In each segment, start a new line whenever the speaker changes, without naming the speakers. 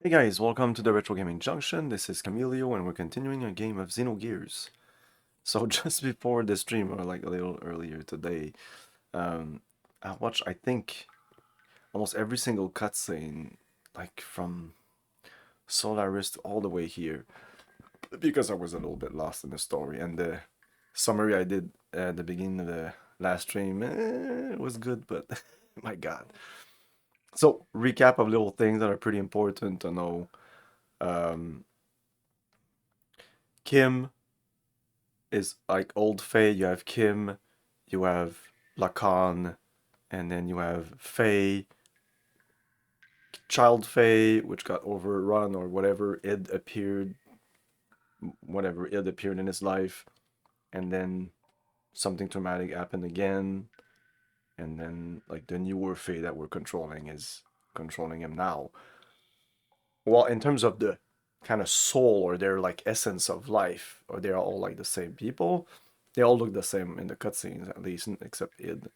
Hey guys, welcome to the Retro Gaming Junction. This is Camilio and we're continuing a game of Xenogears. So just before the stream, or like a little earlier today, I watched, I think, almost every single cutscene, like from Solaris to all the way here, because I was a little bit lost in the story. And the summary I did at the beginning of the last stream, it was good, but my god. So, recap of little things that are pretty important to know. Um, Kim is like old Faye. You have Kim, you have Lacan, and then you have Faye, Child Faye, which got overrun or whatever. It appeared, whatever it appeared in his life, and then something traumatic happened again, and then like the newer Faye that we're controlling is controlling him now. Well, in terms of the kind of soul or their like essence of life, or they're all like the same people. They all look the same in the cutscenes, at least, except Id.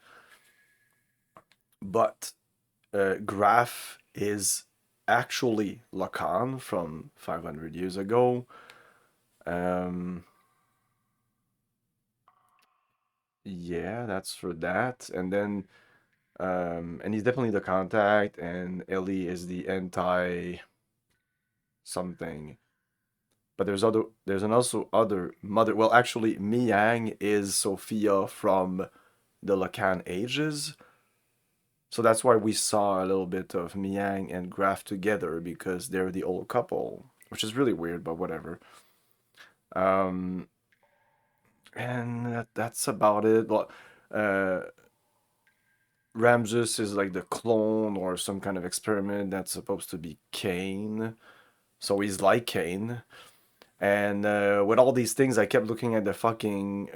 But Graf is actually Lacan from 500 years ago. Um, yeah, that's for that. And then, and he's definitely the contact, and Ellie is the anti something. But there's an also other mother. Well, actually, Miang is Sophia from the Lacan ages. So that's why we saw a little bit of Miang and Graf together, because they're the old couple, which is really weird, but whatever. Um, and that's about it. Well, uh, Ramsus is like the clone or some kind of experiment that's supposed to be Cain. So he's like Cain. And with all these things, I kept looking at the fucking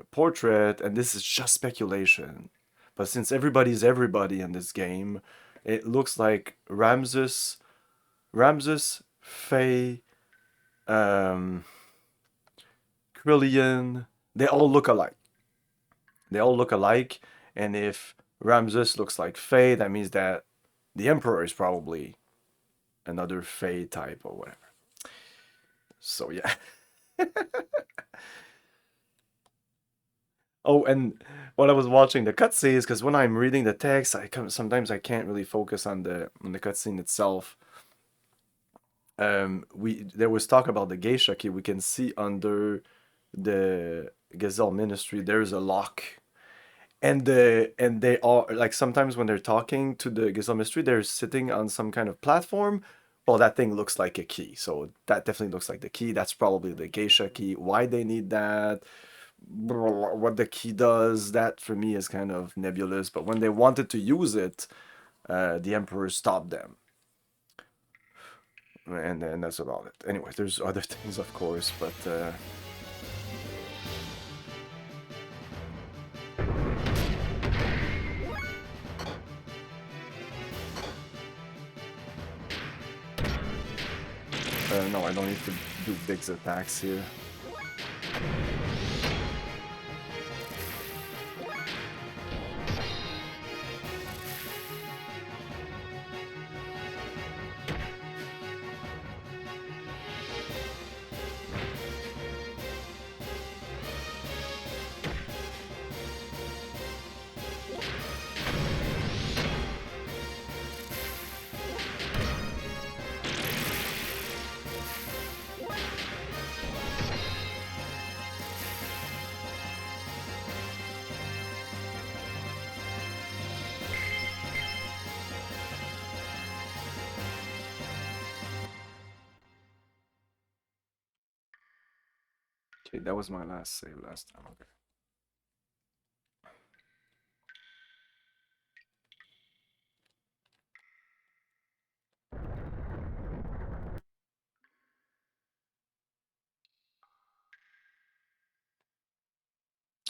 portrait, and this is just speculation. But since everybody's everybody in this game, it looks like Ramsus, Faye, um, Krillian, they all look alike. They all look alike, and if Ramsus looks like Faye, that means that the Emperor is probably another Faye type or whatever. So yeah. Oh, and when I was watching the cutscenes, because when I'm reading the text, sometimes I can't really focus on the cutscene itself. There was talk about the geisha key. We can see under the Gazelle Ministry there's a lock, and they are like, sometimes when they're talking to the Gazelle Ministry, they're sitting on some kind of platform. Well, that thing looks like a key, so that definitely looks like the key. That's probably the geisha key. Why they need that, what the key does, that for me is kind of nebulous. But when they wanted to use it, the Emperor stopped them. And then that's about it. Anyway, there's other things, of course, but no, I don't need to do big attacks here. Okay, that was my last save last time. Okay.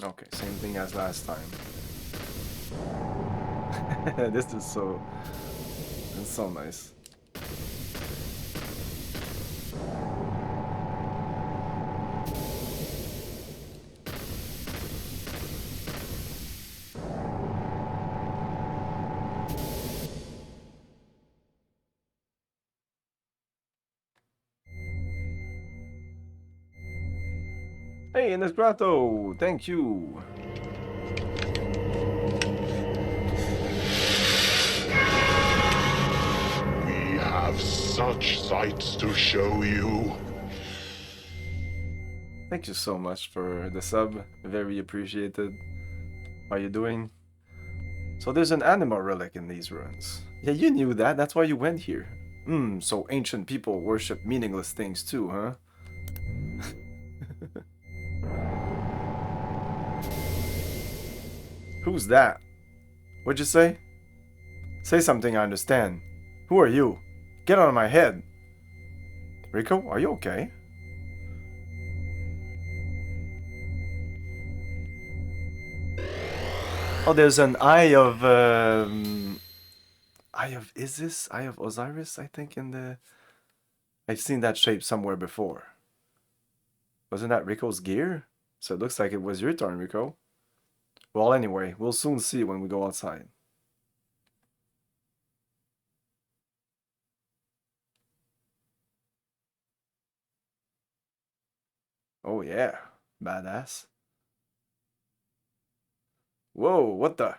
Okay, same thing as last time. This is so... It's so nice. Hey, Inesgrato, thank you.
We have such sights to show you.
Thank you so much for the sub. Very appreciated. How you doing? So there's an animal relic in these ruins. Yeah, you knew that. That's why you went here. So ancient people worship meaningless things too, huh? Who's that? What'd you say? Say something I understand. Who are you? Get out of my head. Rico, are you okay? Oh, there's an eye of Eye of Osiris, I think, in the... I've seen that shape somewhere before. Wasn't that Rico's gear? So it looks like it was your turn, Rico. Well, anyway, we'll soon see when we go outside. Oh yeah, badass. Whoa, what the?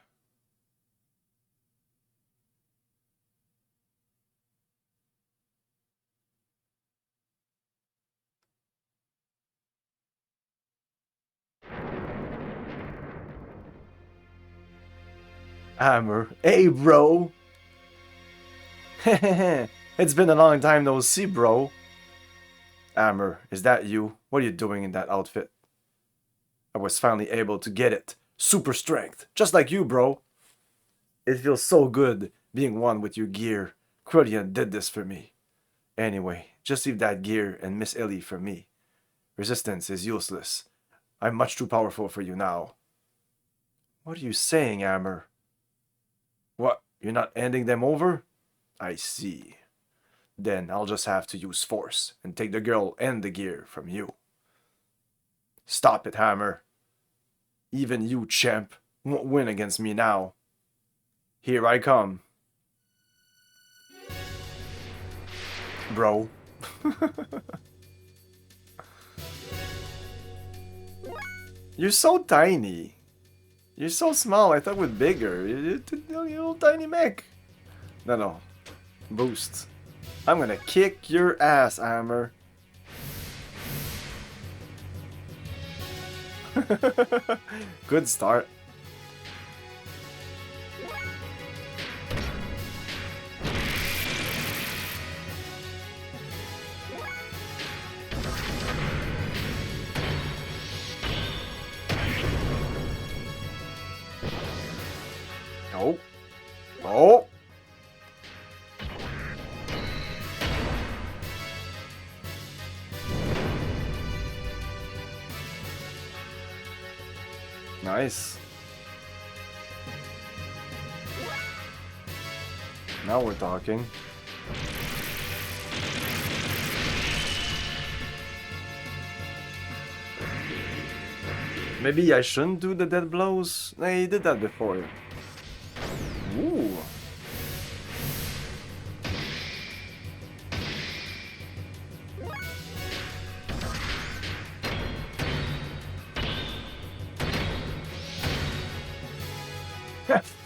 Hammer. Hey, bro! It's been a long time no see, bro. Hammer, is that you? What are you doing in that outfit? I was finally able to get it. Super strength. Just like you, bro. It feels so good being one with your gear. Crodian did this for me. Anyway, just leave that gear and Miss Ellie for me. Resistance is useless. I'm much too powerful for you now. What are you saying, Hammer? What, you're not handing them over? I see. Then I'll just have to use force and take the girl and the gear from you. Stop it, Hammer. Even you, champ, won't win against me now. Here I come. Bro. You're so tiny. You're so small. I thought we're bigger. You're a little tiny mech. No. Boost. I'm gonna kick your ass, Hammer. Good start. Oh. Oh. Nice. Now we're talking. Maybe I shouldn't do the dead blows? Nah, he did that before. Ooh.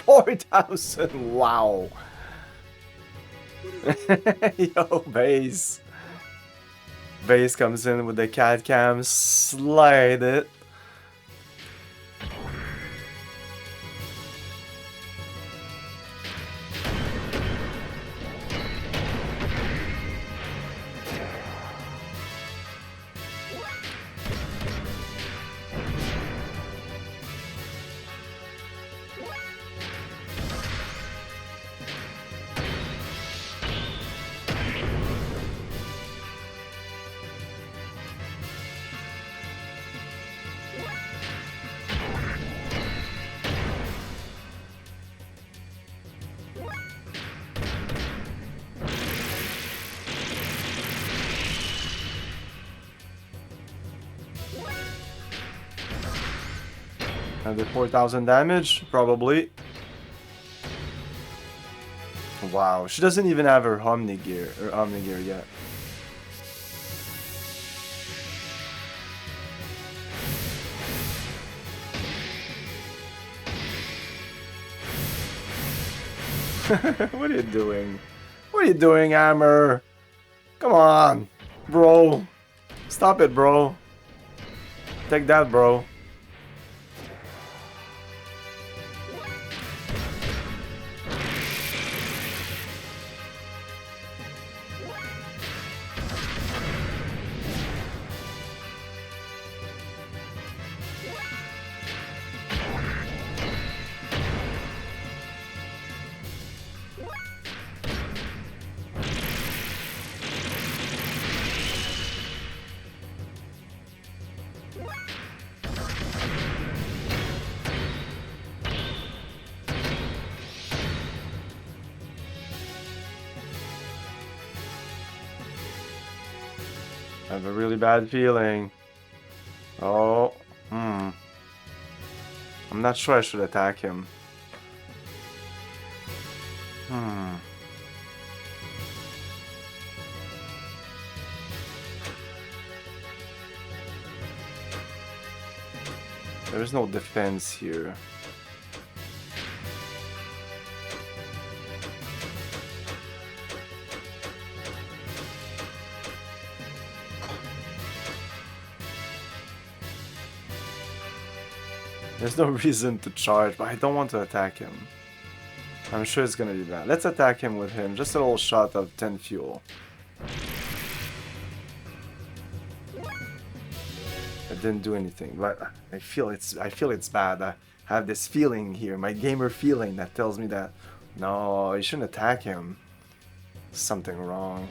$4,000, wow. Yo, base. Base comes in with the cat cam, slide it. And the 4,000 damage? Probably. Wow, she doesn't even have her Omni gear yet. What are you doing? What are you doing, Hammer? Come on, bro. Stop it, bro. Take that, bro. I have a really bad feeling. Oh, I'm not sure I should attack him. There is no defense here. There's no reason to charge, but I don't want to attack him. I'm sure it's gonna be bad. Let's attack him with him. Just a little shot of 10 fuel. It didn't do anything, but I feel it's bad. I have this feeling here, my gamer feeling that tells me that no, you shouldn't attack him. Something wrong.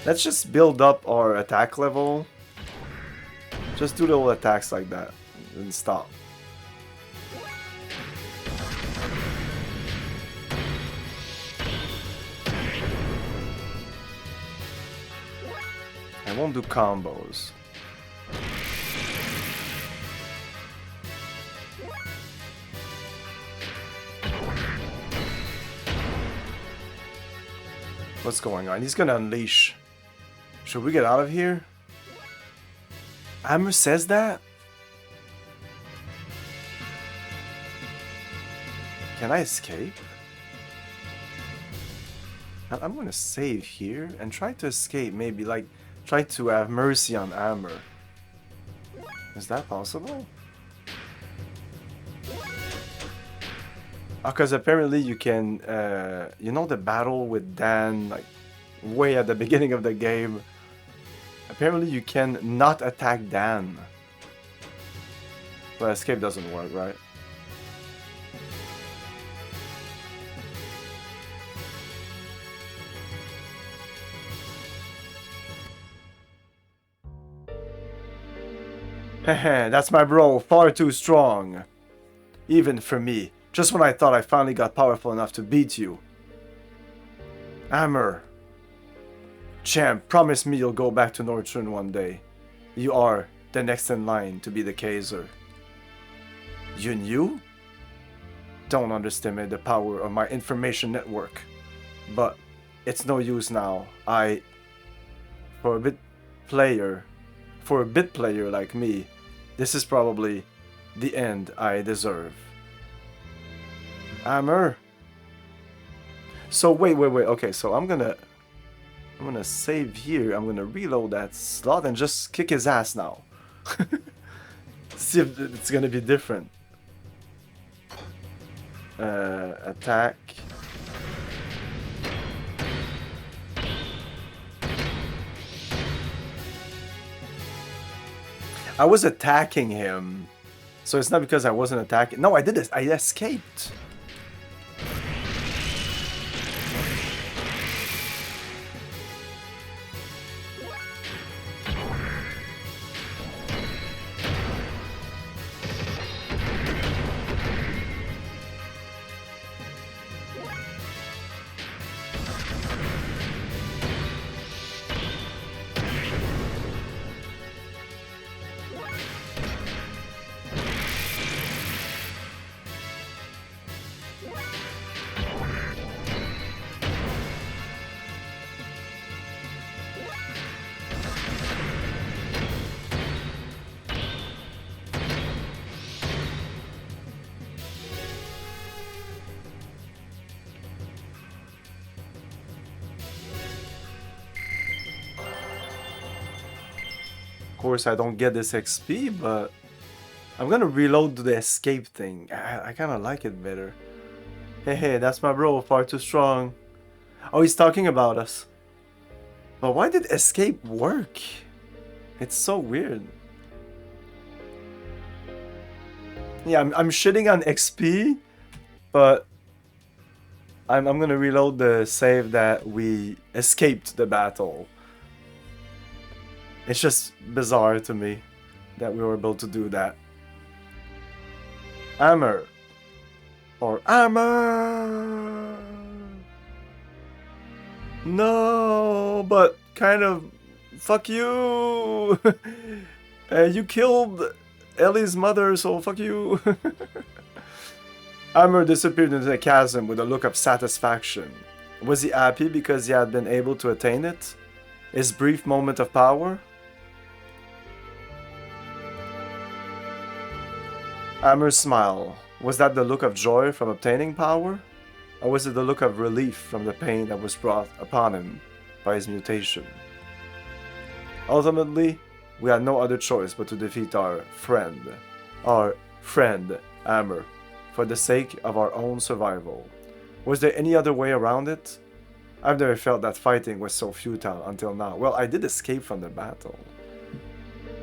Let's just build up our attack level. Just do little attacks like that and stop. I won't do combos. What's going on? He's gonna unleash. Should we get out of here? Hammer says that? Can I escape? I'm gonna save here and try to escape, maybe like try to have mercy on Hammer. Is that possible? Because apparently you can, you know the battle with Dan, like way at the beginning of the game. Apparently you can not attack Dan. But escape doesn't work, right? Heh, that's my bro, far too strong. Even for me. Just when I thought I finally got powerful enough to beat you. Hammer. Champ, promise me you'll go back to Nordstrom one day. You are the next in line to be the Kaiser. You knew? Don't underestimate the power of my information network. But it's no use now. For a bit player like me, this is probably the end I deserve. Hammer. So wait. Okay, so I'm gonna save here. I'm gonna reload that slot and just kick his ass now. See if it's gonna be different. Attack. I was attacking him. So it's not because I wasn't attacking. No, I did this. I escaped. course I don't get this XP, but I'm gonna reload the escape thing. I kind of like it better. Hey, that's my bro, far too strong. Oh, he's talking about us. But why did escape work? It's so weird. Yeah, I'm shitting on XP, but I'm gonna reload the save that we escaped the battle. It's just bizarre to me that we were able to do that. Hammer. Or armor. No, but kind of fuck you. You killed Ellie's mother, so fuck you. Armor disappeared into the chasm with a look of satisfaction. Was he happy because he had been able to attain it? His brief moment of power? Armor's smile. Was that the look of joy from obtaining power? Or was it the look of relief from the pain that was brought upon him by his mutation? Ultimately, we had no other choice but to defeat our friend, Armor, for the sake of our own survival. Was there any other way around it? I've never felt that fighting was so futile until now. Well, I did escape from the battle.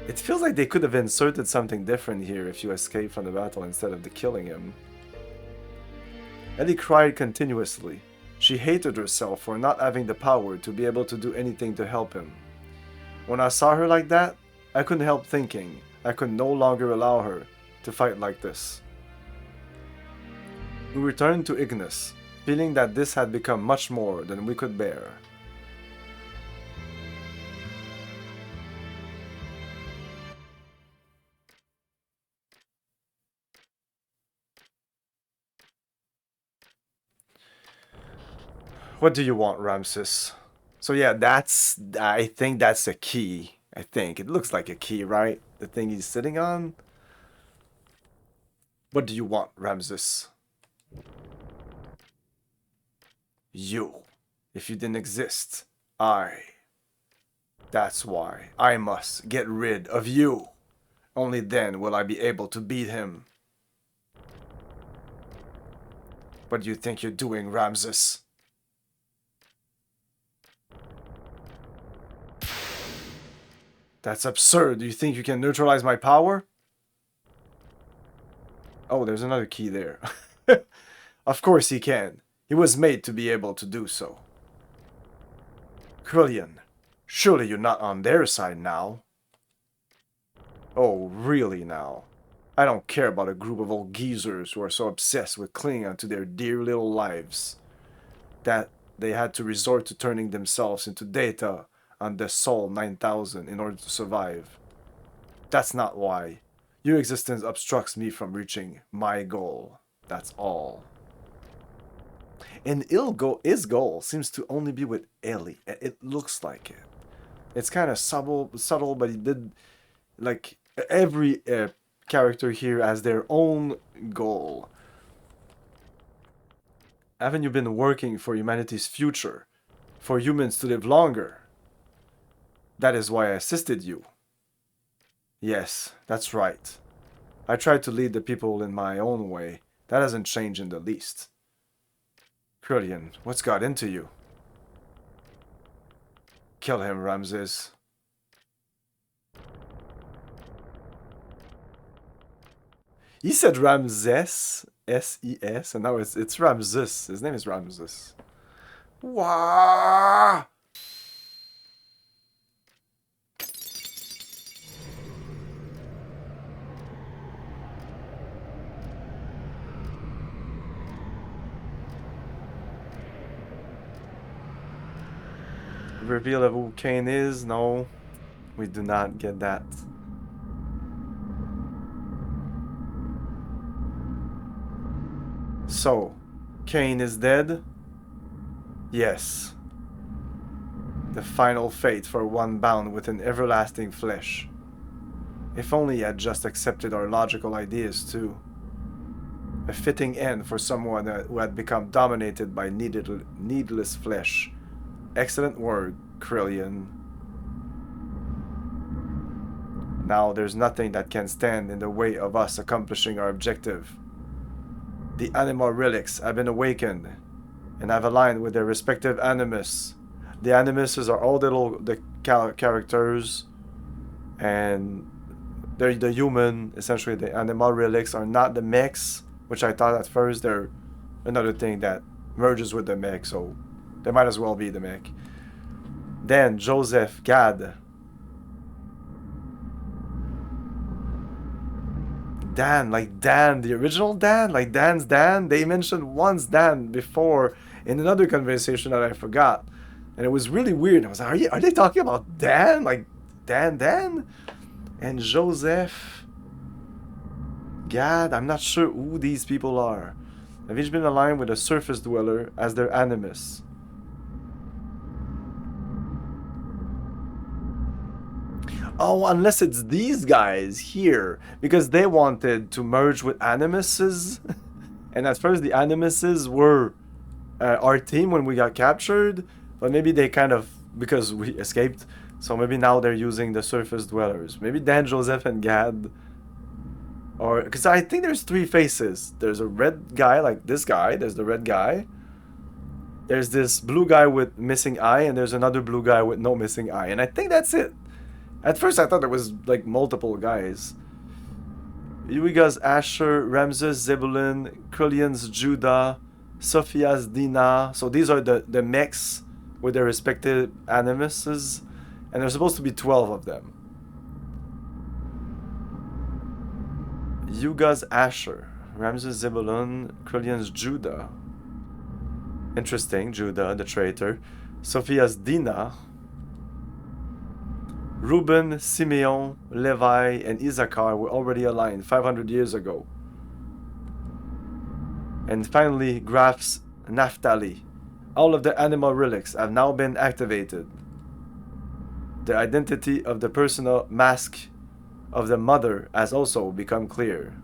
It feels like they could have inserted something different here if you escape from the battle instead of killing him. Ellie cried continuously. She hated herself for not having the power to be able to do anything to help him. When I saw her like that, I couldn't help thinking I could no longer allow her to fight like this. We returned to Ignis, feeling that this had become much more than we could bear. What do you want, Ramses? So yeah, I think that's a key. I think. It looks like a key, right? The thing he's sitting on? What do you want, Ramses? You. If you didn't exist, that's why I must get rid of you. Only then will I be able to beat him. What do you think you're doing, Ramses? That's absurd. Do you think you can neutralize my power? Oh, there's another key there. Of course he can. He was made to be able to do so. Krillian, surely you're not on their side now. Oh, really now? I don't care about a group of old geezers who are so obsessed with clinging onto their dear little lives that they had to resort to turning themselves into data on the Sol 9000 in order to survive. That's not why. Your existence obstructs me from reaching my goal. That's all. And his goal seems to only be with Ellie. It looks like it. It's kind of subtle, but he did, like, every character here has their own goal. Haven't you been working for humanity's future? For humans to live longer? That is why I assisted you. Yes, that's right. I tried to lead the people in my own way. That hasn't changed in the least. Krillian, what's got into you? Kill him, Ramses. He said Ramses, S-E-S, and now it's Ramses. His name is Ramses. Wah! Reveal of who Cain is? No, we do not get that. So, Cain is dead? Yes. The final fate for one bound with an everlasting flesh. If only he had just accepted our logical ideas too. A fitting end for someone who had become dominated by needless flesh. Excellent word, Krillian. Now there's nothing that can stand in the way of us accomplishing our objective. The animal relics have been awakened and have aligned with their respective animus. The animuses are all the characters, and they're the human. Essentially, the animal relics are not the mechs, which I thought at first they're another thing that merges with the mech, so they might as well be the mech. Then Joseph Gad. Dan, like Dan, the original Dan, like Dan's Dan. They mentioned once Dan before in another conversation that I forgot, and it was really weird. I was like, are they talking about Dan, like Dan, and Joseph Gad? I'm not sure who these people are. They've each been aligned with a surface dweller as their animus. Oh, unless it's these guys here, because they wanted to merge with animuses. And at first the animuses were our team when we got captured, but maybe they kind of, because we escaped, so maybe now they're using the surface dwellers. Maybe Dan, Joseph, and Gad. Or, because I think there's three faces. There's a red guy, like this guy, there's the red guy. There's this blue guy with missing eye, and there's another blue guy with no missing eye. And I think that's it. At first I thought there was like multiple guys. Yuiga's Asher, Ramses, Zebulun, Krillion's Judah, Sophia's Dinah. So these are the mechs with their respective animuses. And there's supposed to be 12 of them. Yuga's Asher, Ramses, Zebulun, Krillion's Judah. Interesting, Judah, the traitor. Sophia's Dinah. Reuben, Simeon, Levi, and Issachar were already aligned 500 years ago. And finally, Graph's Naphtali. All of the animal relics have now been activated. The identity of the personal mask of the mother has also become clear.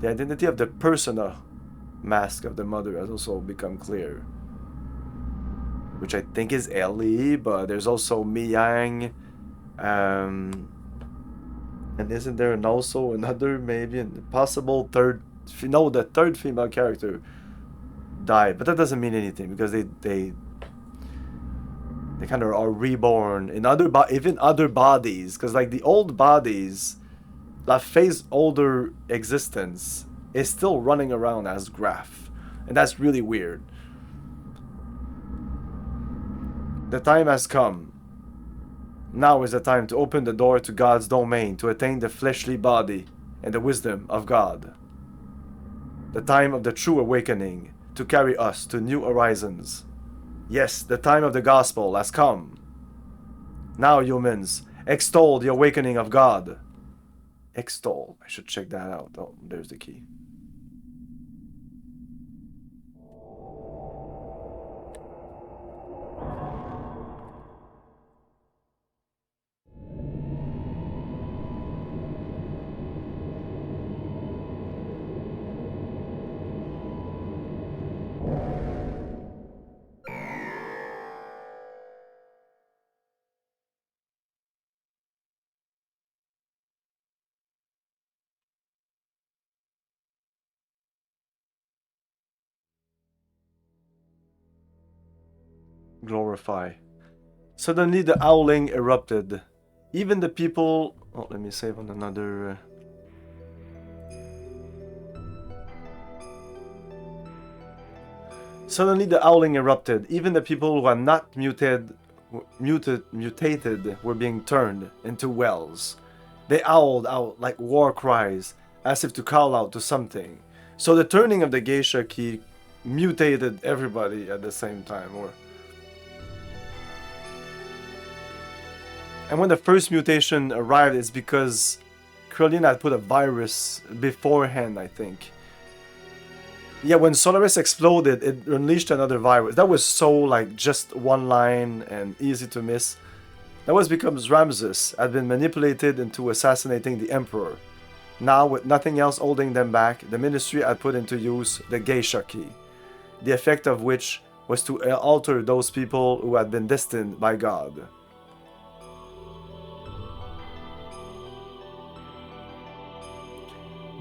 The identity of the persona mask of the mother has also become clear. Which I think is Ellie, but there's also Miyang. And isn't there also another, maybe a possible third? No, the third female character died, but that doesn't mean anything because they kind of are reborn in even other bodies. Because like the old bodies, LaFay's older existence is still running around as Graph, and that's really weird. The time has come. Now is the time to open the door to God's domain, to attain the fleshly body and the wisdom of God. The time of the true awakening, to carry us to new horizons. Yes, the time of the gospel has come. Now, humans, extol the awakening of God. Extol. I should check that out. Oh, there's the key. Glorify. Suddenly the howling erupted. Even the people... Oh, let me save on another... Suddenly the howling erupted. Even the people who had not mutated were being turned into wells. They howled out like war cries, as if to call out to something. So the turning of the geisha key mutated everybody at the same time, or... And when the first mutation arrived, it's because Krillin had put a virus beforehand, I think. Yeah, when Solaris exploded, it unleashed another virus. That was so, like, just one line and easy to miss. That was because Ramses had been manipulated into assassinating the Emperor. Now, with nothing else holding them back, the Ministry had put into use the Geisha Key, the effect of which was to alter those people who had been destined by God.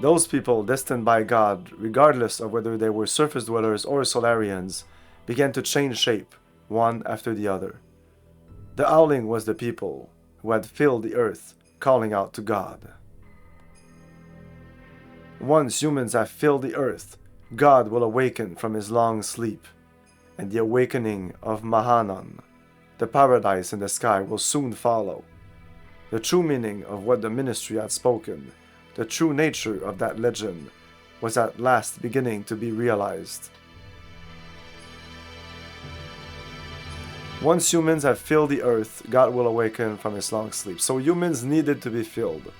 Those people destined by God, regardless of whether they were surface dwellers or Solarians, began to change shape, one after the other. The Owling was the people who had filled the earth, calling out to God. Once humans have filled the earth, God will awaken from his long sleep, and the awakening of Mahanon, the paradise in the sky, will soon follow. The true meaning of what the ministry had spoken, the true nature of that legend, was at last beginning to be realized. Once humans have filled the earth, God will awaken from his long sleep. So humans needed to be filled.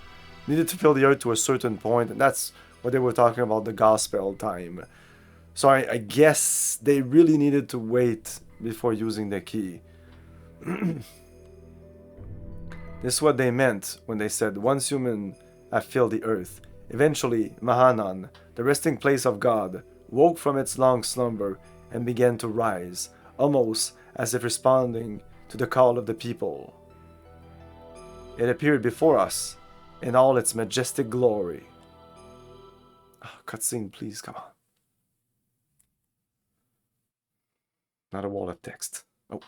Needed to fill the earth to a certain point, and that's what they were talking about, the gospel time. So I guess they really needed to wait before using the key. This is what they meant when they said, once humans have filled the earth. Eventually, Mahanon, the resting place of God, woke from its long slumber and began to rise, almost as if responding to the call of the people. It appeared before us in all its majestic glory. Oh, cutscene, please, come on. Not a wall of text. Oh.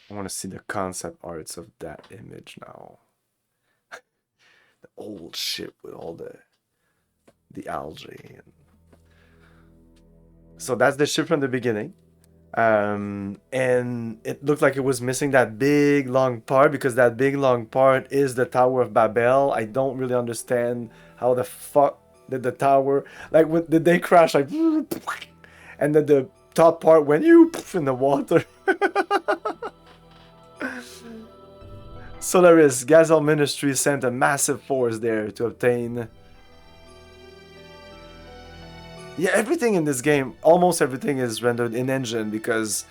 I want to see the concept arts of that image now. The old ship with all the algae. So that's the ship from the beginning. And it looked like it was missing that big long part, because that big long part is the Tower of Babel. I don't really understand how the fuck did the tower, like, did they crash like, and then the top part went in the water. Solaris, Gazelle Ministry sent a massive force there to obtain. Yeah, everything in this game, almost everything is rendered in engine, because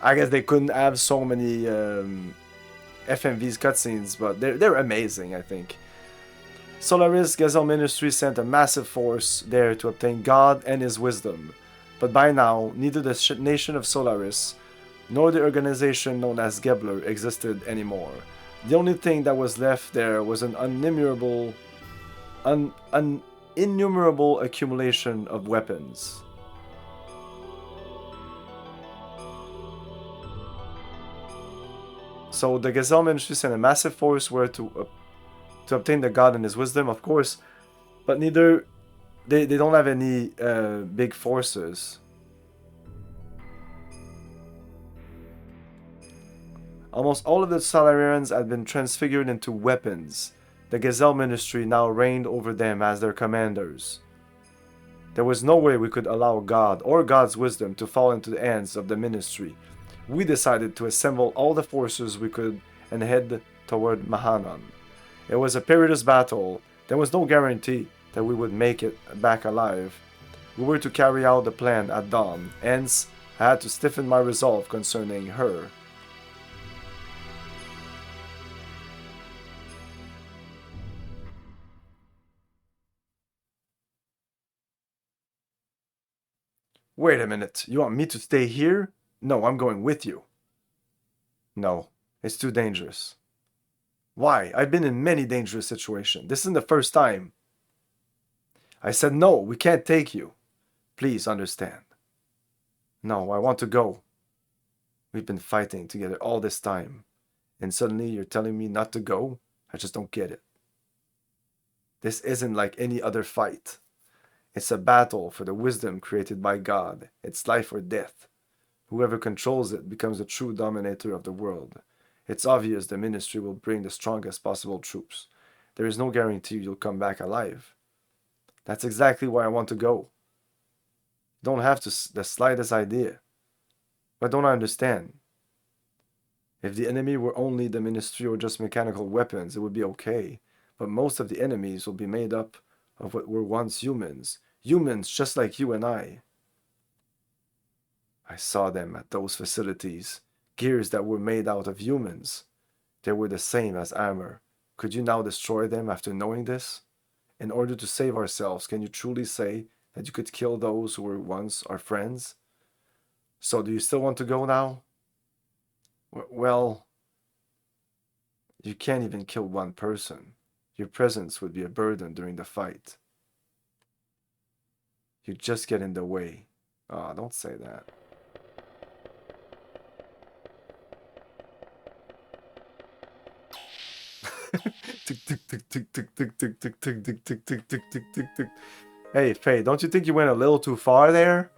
I guess they couldn't have so many FMV's cutscenes, but they're amazing, I think. Solaris, Gazelle Ministry sent a massive force there to obtain God and his wisdom. But by now, neither the nation of Solaris nor the organization known as Gebler existed anymore. The only thing that was left there was an innumerable accumulation of weapons. So the Gazelle Ministry sent a massive force where to obtain the God and his wisdom, of course, but neither they don't have any big forces. Almost all of the Solarians had been transfigured into weapons. The Gazelle Ministry now reigned over them as their commanders. There was no way we could allow God or God's wisdom to fall into the hands of the Ministry. We decided to assemble all the forces we could and head toward Mahanon. It was a perilous battle. There was no guarantee that we would make it back alive. We were to carry out the plan at dawn, hence I had to stiffen my resolve concerning her. Wait a minute, you want me to stay here? No, I'm going with you. No, it's too dangerous. Why? I've been in many dangerous situations. This isn't the first time. I said, no, we can't take you. Please understand. No, I want to go. We've been fighting together all this time, and suddenly you're telling me not to go? I just don't get it. This isn't like any other fight. It's a battle for the wisdom created by God. It's life or death. Whoever controls it becomes the true dominator of the world. It's obvious the ministry will bring the strongest possible troops. There is no guarantee you'll come back alive. That's exactly why I want to go. You don't have the slightest idea. But don't I understand? If the enemy were only the ministry or just mechanical weapons, it would be okay. But most of the enemies will be made up of what were once humans. Humans just like you and I. I saw them at those facilities. Gears that were made out of humans. They were the same as armor. Could you now destroy them after knowing this? In order to save ourselves, can you truly say that you could kill those who were once our friends? So do you still want to go now? Well, you can't even kill one person. Your presence would be a burden during the fight. You just get in the way. Oh, don't say that. Hey, Faye, don't you think you went a little too far there?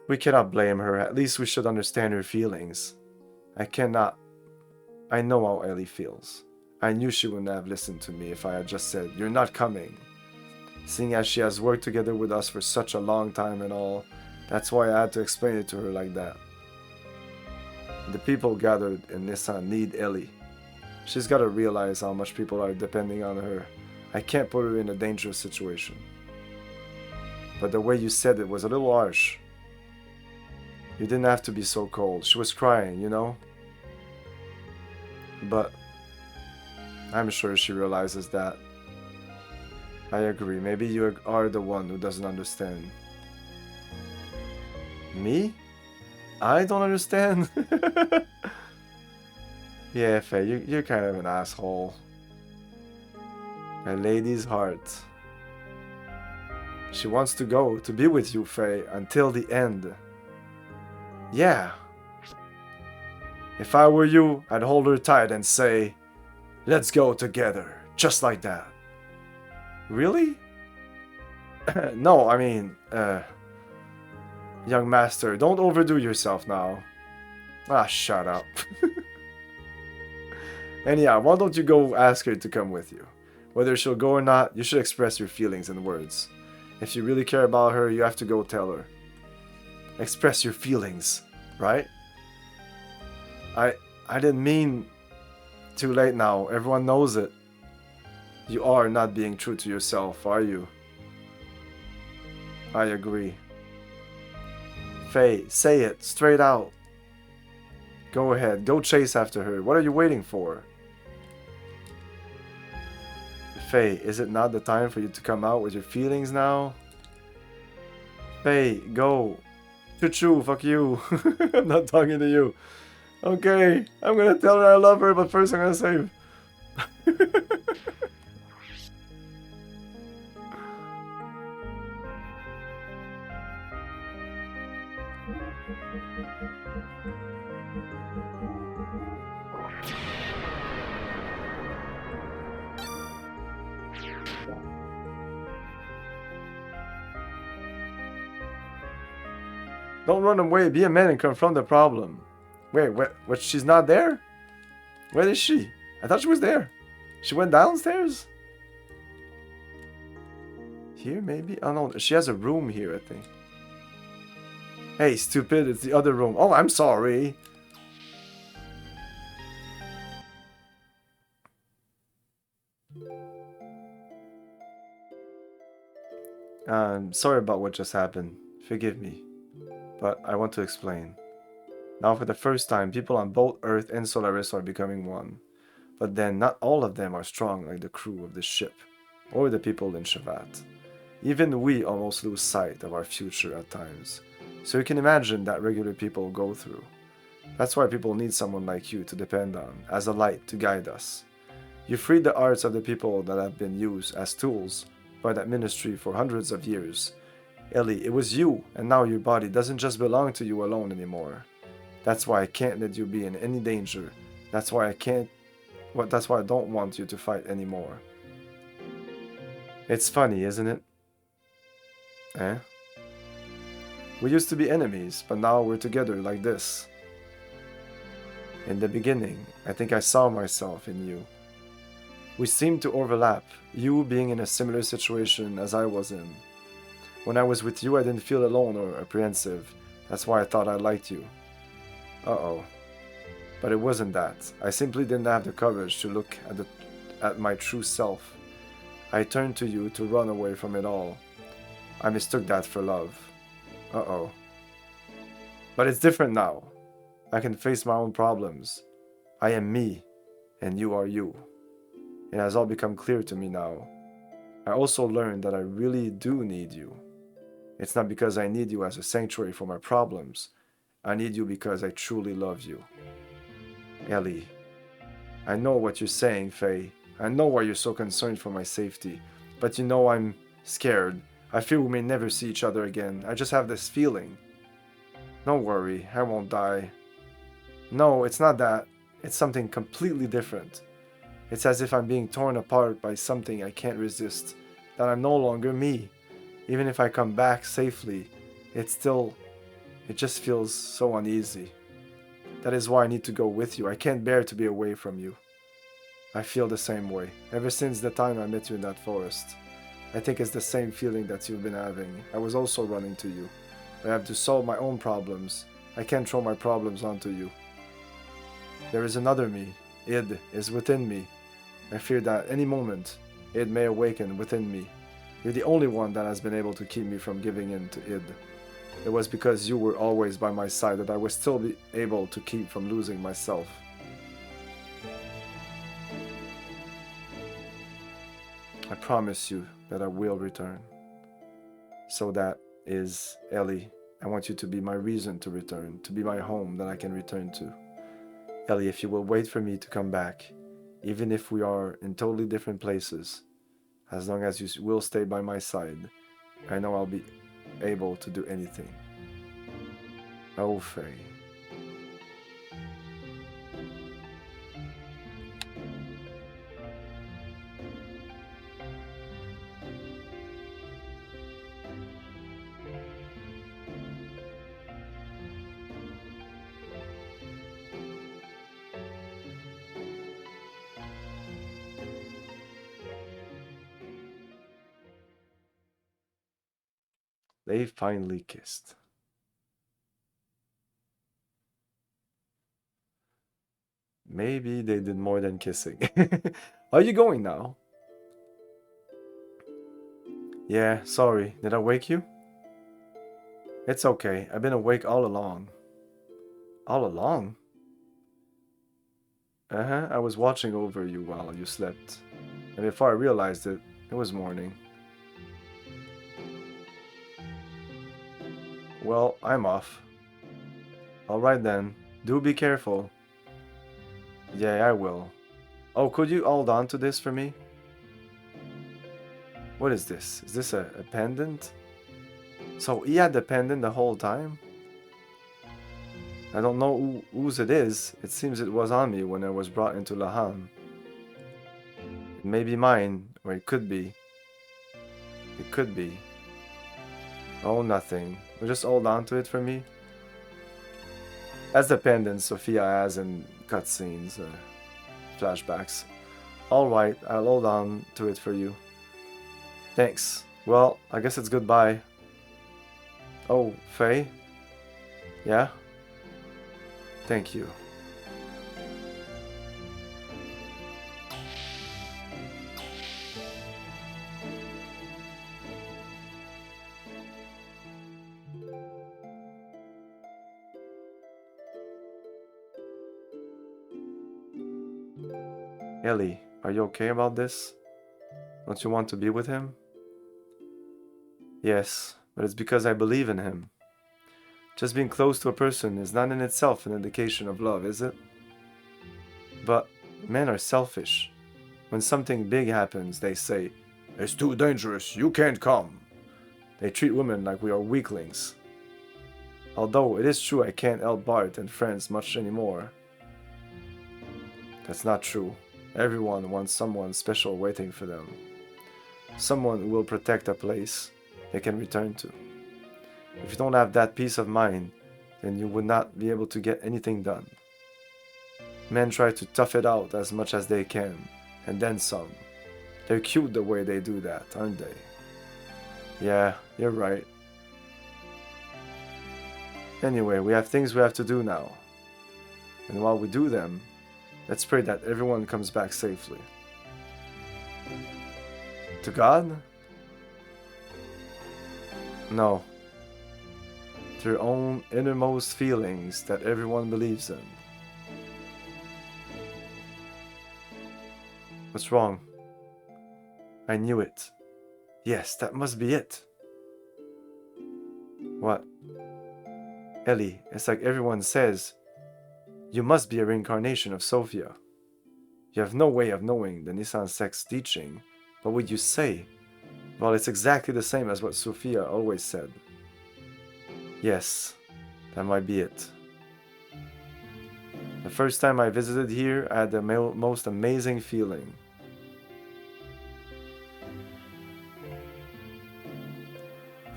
We cannot blame her. At least we should understand her feelings. I cannot. I know how Ellie feels. I knew she wouldn't have listened to me if I had just said, "You're not coming." Seeing as she has worked together with us for such a long time and all, that's why I had to explain it to her like that. The people gathered in Nissan need Ellie. She's got to realize how much people are depending on her. I can't put her in a dangerous situation. But the way you said it was a little harsh. You didn't have to be so cold. She was crying, you know? But I'm sure she realizes that. I agree. Maybe you are the one who doesn't understand. Me? I don't understand? Yeah, Faye, you're kind of an asshole. A lady's heart. She wants to go, to be with you, Faye, until the end. Yeah. If I were you, I'd hold her tight and say, "Let's go together," just like that. Really? No, I mean, young master, don't overdo yourself now. Ah, shut up. Anyhow, why don't you go ask her to come with you? Whether she'll go or not, you should express your feelings in words. If you really care about her, you have to go tell her. Express your feelings, right? I didn't mean... Too late now, everyone knows it. You are not being true to yourself, are you? I agree. Faye, say it, straight out. Go ahead, go chase after her. What are you waiting for? Faye, is it not the time for you to come out with your feelings now? Faye, go. Choo-choo, fuck you. I'm not talking to you. Okay, I'm gonna tell her I love her, but first I'm gonna save. Don't run away, be a man and confront the problem. Wait, what? She's not there? Where is she? I thought she was there. She went downstairs? Here, maybe? Oh no, she has a room here, I think. Hey, stupid, it's the other room. Oh, I'm sorry. I'm sorry about what just happened. Forgive me. But I want to explain. Now, for the first time, people on both Earth and Solaris are becoming one. But then, not all of them are strong like the crew of this ship, or the people in Shavat. Even we almost lose sight of our future at times. So you can imagine that regular people go through. That's why people need someone like you to depend on, as a light to guide us. You freed the hearts of the people that have been used as tools, by that ministry for hundreds of years. Ellie, it was you, and now your body doesn't just belong to you alone anymore. That's why I can't let you be in any danger. That's why I can't. That's why I don't want you to fight anymore. It's funny, isn't it? Eh? We used to be enemies, but now we're together like this. In the beginning, I think I saw myself in you. We seemed to overlap, you being in a similar situation as I was in. When I was with you, I didn't feel alone or apprehensive. That's why I thought I liked you. Uh-oh. But it wasn't that. I simply didn't have the courage to look at my true self. I turned to you to run away from it all. I mistook that for love. Uh-oh. But it's different now. I can face my own problems. I am me, and you are you. It has all become clear to me now. I also learned that I really do need you. It's not because I need you as a sanctuary for my problems. I need you because I truly love you. Ellie, I know what you're saying, Faye. I know why you're so concerned for my safety. But you know I'm scared. I fear we may never see each other again. I just have this feeling. Don't worry, I won't die. No, it's not that. It's something completely different. It's as if I'm being torn apart by something I can't resist. That I'm no longer me. Even if I come back safely, it just feels so uneasy. That is why I need to go with you. I can't bear to be away from you. I feel the same way, ever since the time I met you in that forest. I think it's the same feeling that you've been having. I was also running to you. I have to solve my own problems. I can't throw my problems onto you. There is another me. Id is within me. I fear that any moment, Id may awaken within me. You're the only one that has been able to keep me from giving in to Id. It was because you were always by my side that I was still able to keep from losing myself. I promise you that I will return. So that is, Ellie, I want you to be my reason to return, to be my home that I can return to. Ellie, if you will wait for me to come back, even if we are in totally different places, as long as you will stay by my side, I know I'll be able to do anything. Oh, Faye. They finally kissed. Maybe they did more than kissing. Are you going now? Yeah, sorry. Did I wake you? It's okay. I've been awake all along. All along? Uh-huh. I was watching over you while you slept. And before I realized it, it was morning. Well, I'm off. Alright then. Do be careful. Yeah, I will. Oh, could you hold on to this for me? What is this? Is this a pendant? So he had the pendant the whole time? I don't know whose it is. It seems it was on me when I was brought into Lahan. It may be mine, or it could be. It could be. Oh, nothing. Well, just hold on to it for me. That's the pendant Sophia has in cutscenes, flashbacks. Alright, I'll hold on to it for you. Thanks. Well, I guess it's goodbye. Oh, Faye? Yeah? Thank you. Ellie, are you okay about this? Don't you want to be with him? Yes, but it's because I believe in him. Just being close to a person is not in itself an indication of love, is it? But men are selfish. When something big happens, they say, It's too dangerous. You can't come. They treat women like we are weaklings. Although it is true I can't help Bart and friends much anymore. That's not true. Everyone wants someone special waiting for them. Someone who will protect a place they can return to. If you don't have that peace of mind, then you would not be able to get anything done. Men try to tough it out as much as they can, and then some. They're cute the way they do that, aren't they? Yeah, you're right. Anyway, we have things we have to do now. And while we do them, let's pray that everyone comes back safely. To God? No. To your own innermost feelings that everyone believes in. What's wrong? I knew it. Yes, that must be it. What? Ellie, it's like everyone says. You must be a reincarnation of Sophia. You have no way of knowing the Nissan Sex teaching, but what you say, well, it's exactly the same as what Sophia always said. Yes, that might be it. The first time I visited here, I had the most amazing feeling.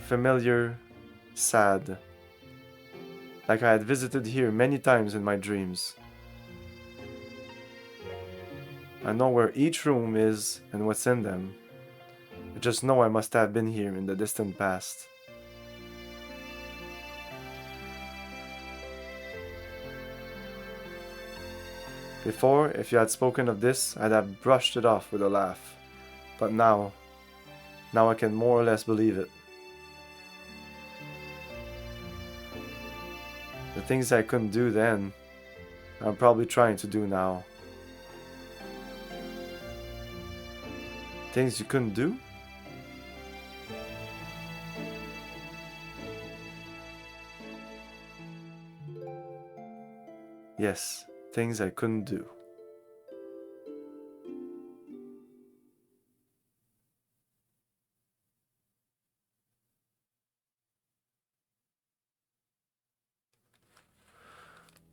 Familiar, sad. Like I had visited here many times in my dreams. I know where each room is and what's in them. I just know I must have been here in the distant past. Before, if you had spoken of this, I'd have brushed it off with a laugh. But now I can more or less believe it. The things I couldn't do then, I'm probably trying to do now. Things you couldn't do? Yes, things I couldn't do.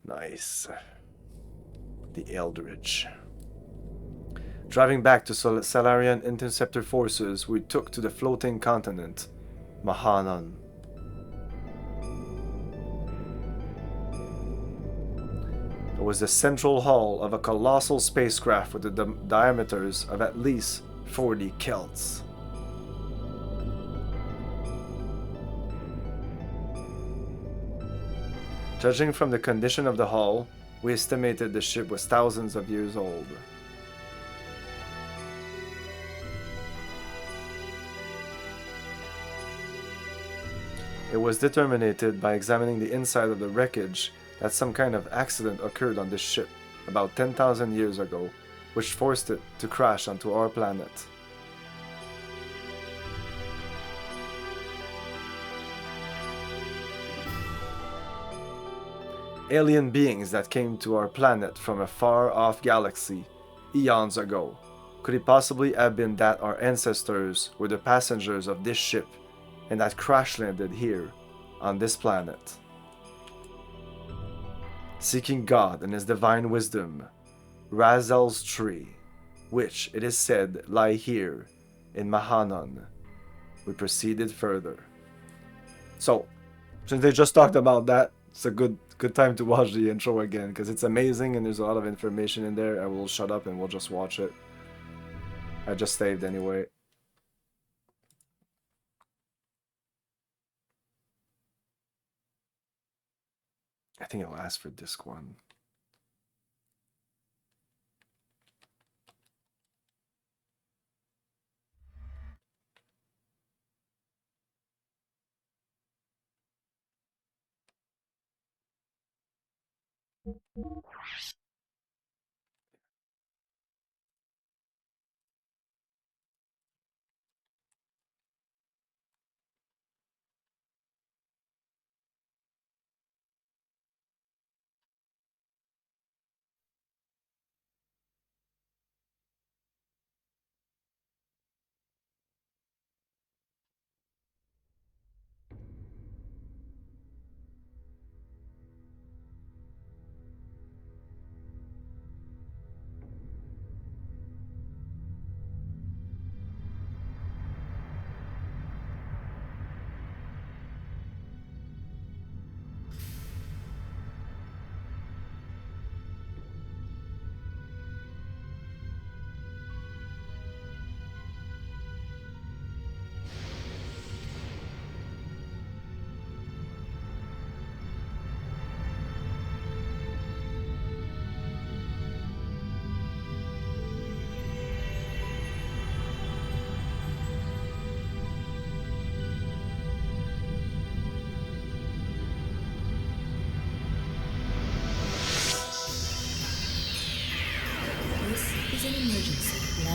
Nice. The Eldritch. Driving back to Salarian interceptor forces, we took to the floating continent, Mahanon. It was the central hull of a colossal spacecraft with the diameters of at least 40 kelts. Judging from the condition of the hull, we estimated the ship was thousands of years old. It was determined by examining the inside of the wreckage that some kind of accident occurred on this ship about 10,000 years ago, which forced it to crash onto our planet. Alien beings that came to our planet from a far-off galaxy, eons ago. Could it possibly have been that our ancestors were the passengers of this ship and that crash-landed here, on this planet? Seeking God and His divine wisdom, Razel's tree, which, it is said, lie here, in Mahanon, we proceeded further. So, since they just talked about that, it's a good time to watch the intro again, because it's amazing and there's a lot of information in there. I will shut up and we'll just watch it. I just saved anyway. I think I'll ask for disc 1.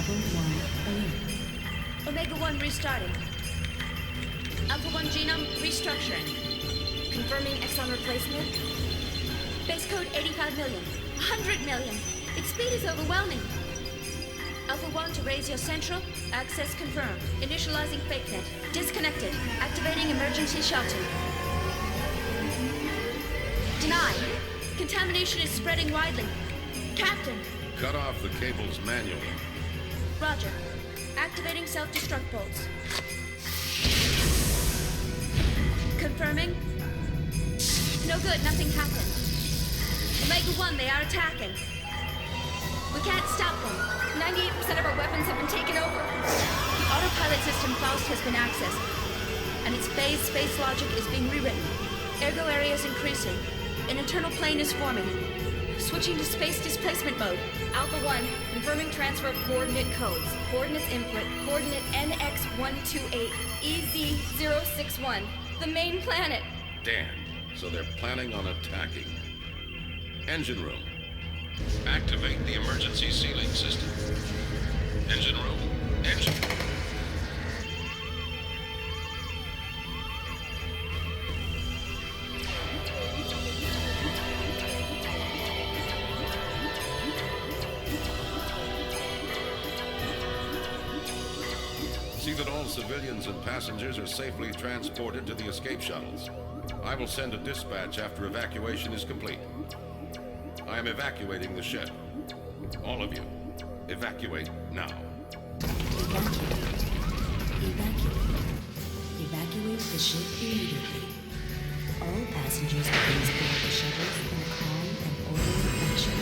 Level 1 alert.
Omega 1 restarting. Alpha 1 genome restructuring. Confirming exon replacement. Base code 85 million. 100 million. Its speed is overwhelming. Alpha 1 to raise your central. Access confirmed. Initializing fake net. Disconnected. Activating emergency shelter. Denied. Contamination is spreading widely. Captain.
Cut off the cables manually.
Roger. Activating self-destruct bolts. Confirming. No good, nothing happened. Omega 1, they are attacking. We can't stop them. 98% of our weapons have been taken over. The autopilot system Faust has been accessed. And its phase space logic is being rewritten. Ergo area is increasing. An internal plane is forming. Switching to space displacement mode. Alpha 1, confirming transfer of coordinate codes. Coordinates input, coordinate NX128, EZ061. The main planet.
Damn. So they're planning on attacking. Engine room. Activate the emergency sealing system. Engine room. Engine. See that all civilians and passengers are safely transported to the escape shuttles. I will send a dispatch after evacuation is complete. I am evacuating the ship. All of you, evacuate now.
Evacuate. Evacuate. Evacuate the ship immediately. All passengers please board the shuttles in a calm and orderly fashion.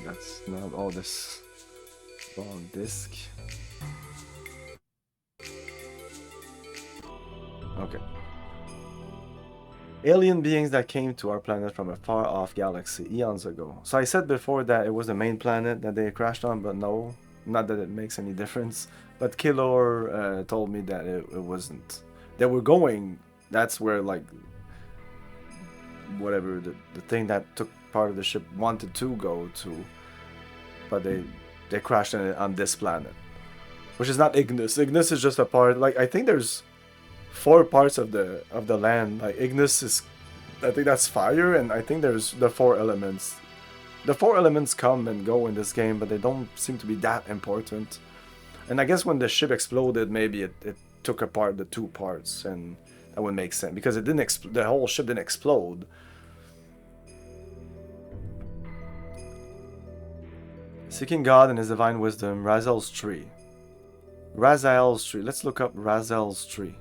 That's not all this long disk. Okay. Alien beings that came to our planet from a far-off galaxy eons ago. So I said before that it was the main planet that they crashed on, but no, not that it makes any difference. But Killor told me that it wasn't. They were going. That's where like whatever the thing that took part of the ship wanted to go to, but they crashed on this planet, which is not Ignis. Ignis is just a part. Like I think there's 4 parts of the land. Like Ignis is, I think that's fire, and I think there's the 4 elements. The 4 elements come and go in this game, but they don't seem to be that important. And I guess when the ship exploded, maybe it took apart the 2 parts, and that would make sense because it didn't. The whole ship didn't explode. Seeking God and his divine wisdom, Razel's tree. Razel's tree. Let's look up Razel's tree.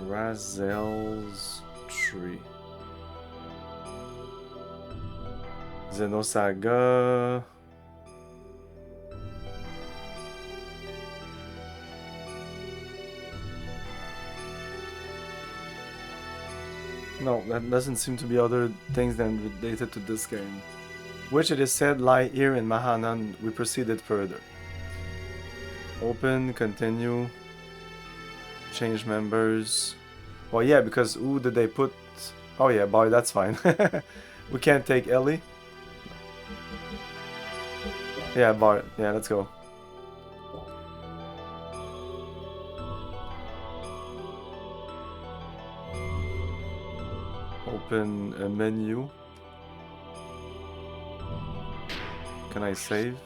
Razel's tree. Xenosaga. No, that doesn't seem to be other things than related to this game. Which it is said lie here in Mahanan. We proceeded further. Open, continue, change members. Well, yeah, because who did they put? Oh yeah, boy, that's fine. We can't take Ellie. Yeah, Bart. Yeah, let's go. Open a menu. Can I save?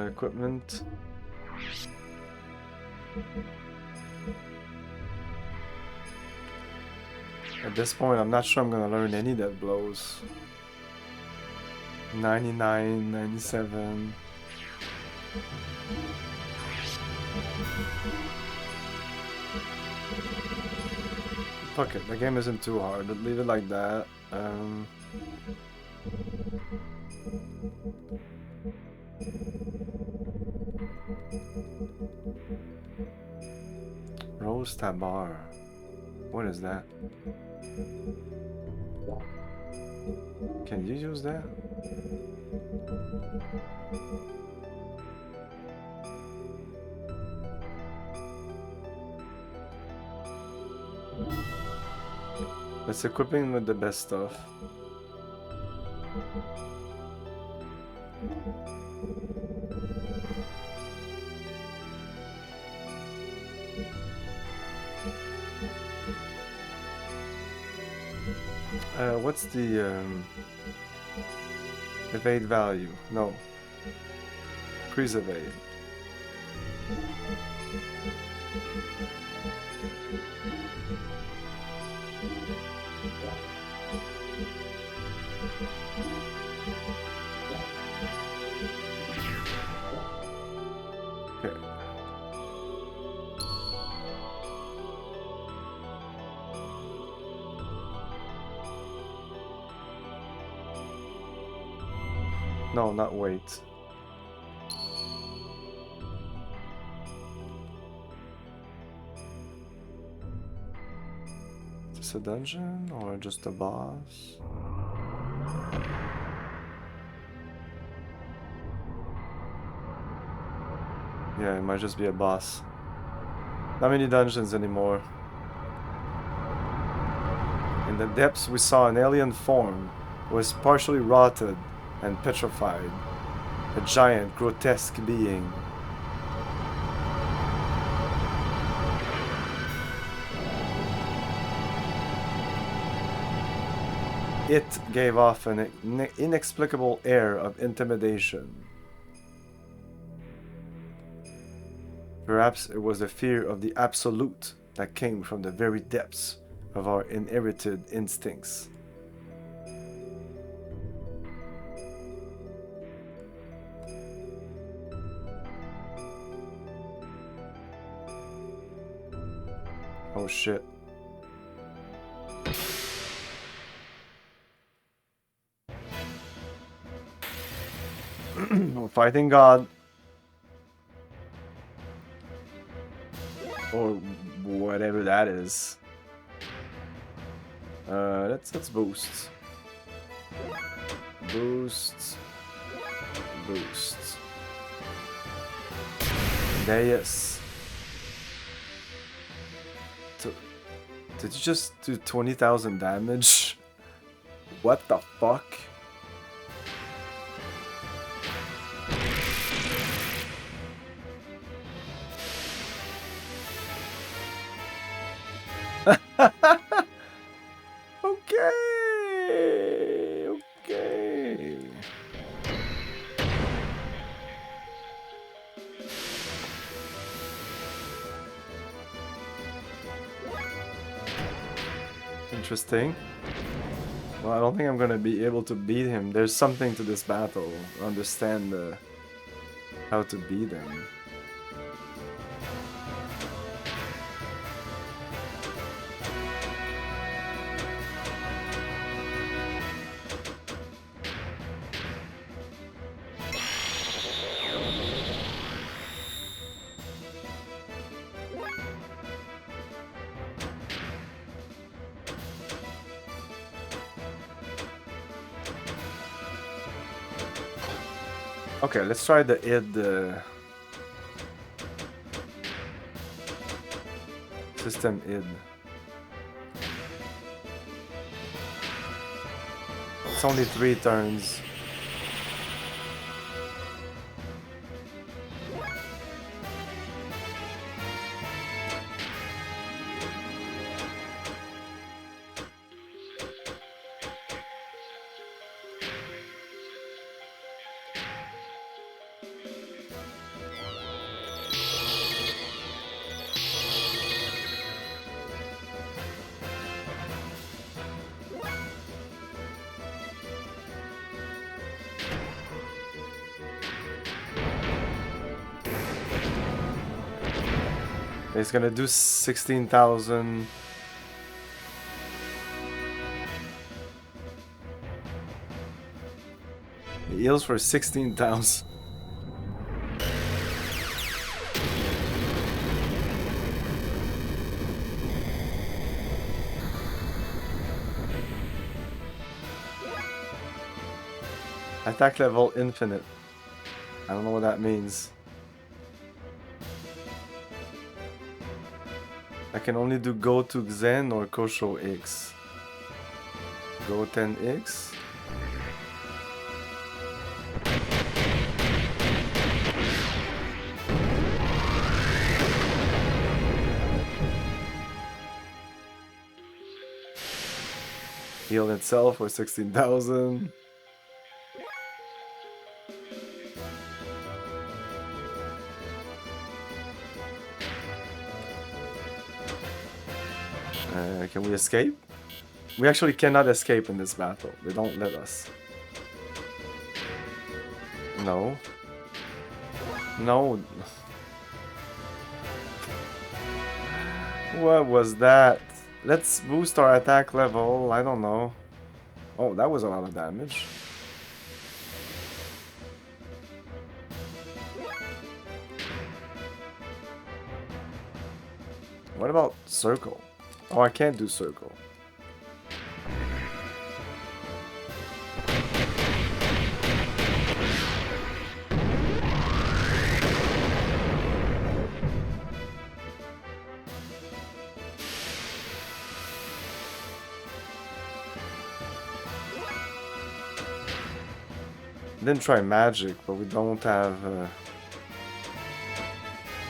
Equipment. At this point, I'm not sure I'm gonna learn any that blows. 99, 97. Fuck it, the game isn't too hard. Leave it like that. Rose Tabar. What is that? Can you use that? Let's equip him with the best stuff. What's the evade value? No. Increase evade. Okay. No, not wait. Is this a dungeon or just a boss? Yeah, it might just be a boss. Not many dungeons anymore. In the depths we saw an alien form. It was partially rotted and petrified. A giant, grotesque being. It gave off an inexplicable air of intimidation. Perhaps it was the fear of the absolute that came from the very depths of our inherited instincts. Oh shit. We're fighting God. Or whatever that is. Let's boost. Boost. Boost. Deus. Did you just do 20,000 damage? What the fuck? Okay. Okay. Interesting. Well, I don't think I'm gonna be able to beat him. There's something to this battle. Understand how to beat him. Okay, let's try the id system id. It's only 3 turns. It's gonna do 16,000. He heals for 16,000. Attack level infinite. I don't know what that means. I can only do Go to Xen or Kosho X. Go 10X. Heal itself for 16,000. Can we escape? We actually cannot escape in this battle. They don't let us. No. No. What was that? Let's boost our attack level. I don't know. Oh, that was a lot of damage. What about circle? Oh, I can't do circle. Didn't try magic, but we don't have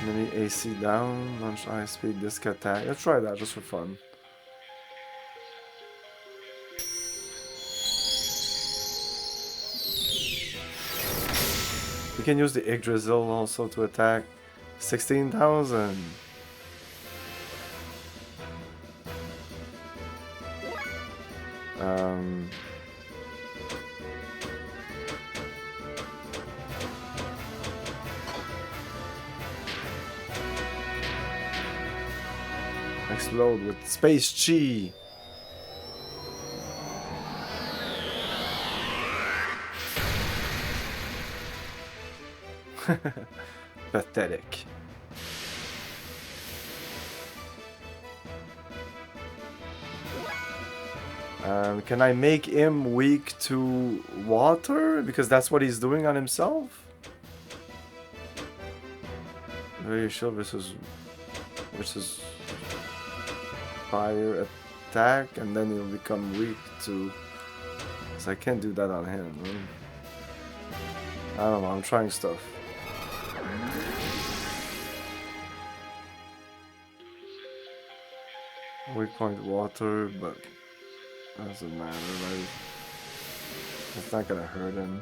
many AC down, launch high speed, disc attack. Let's try that just for fun. We can use the Yggdrasil also to attack. 16,000. Explode with Space Chi. Pathetic. Can I make him weak to water? Because that's what he's doing on himself? Very sure versus fire attack, and then he'll become weak to... Because I can't do that on him. I don't know, I'm trying stuff. Weak point water, but doesn't matter, right? It's not gonna hurt him.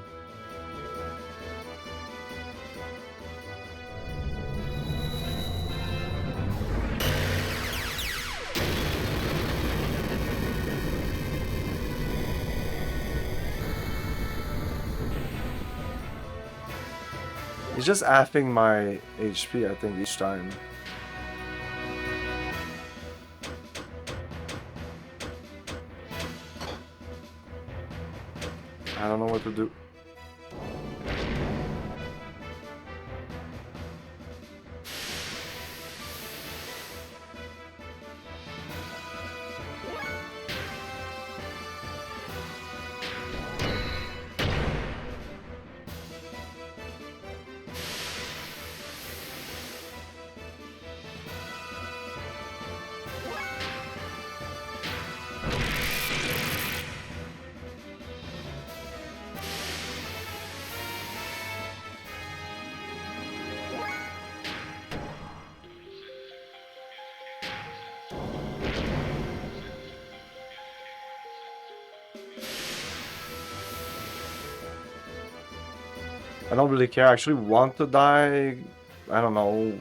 He's just apping my HP, I think, each time. I don't know what to do. I don't really care. I actually want to die. I don't know.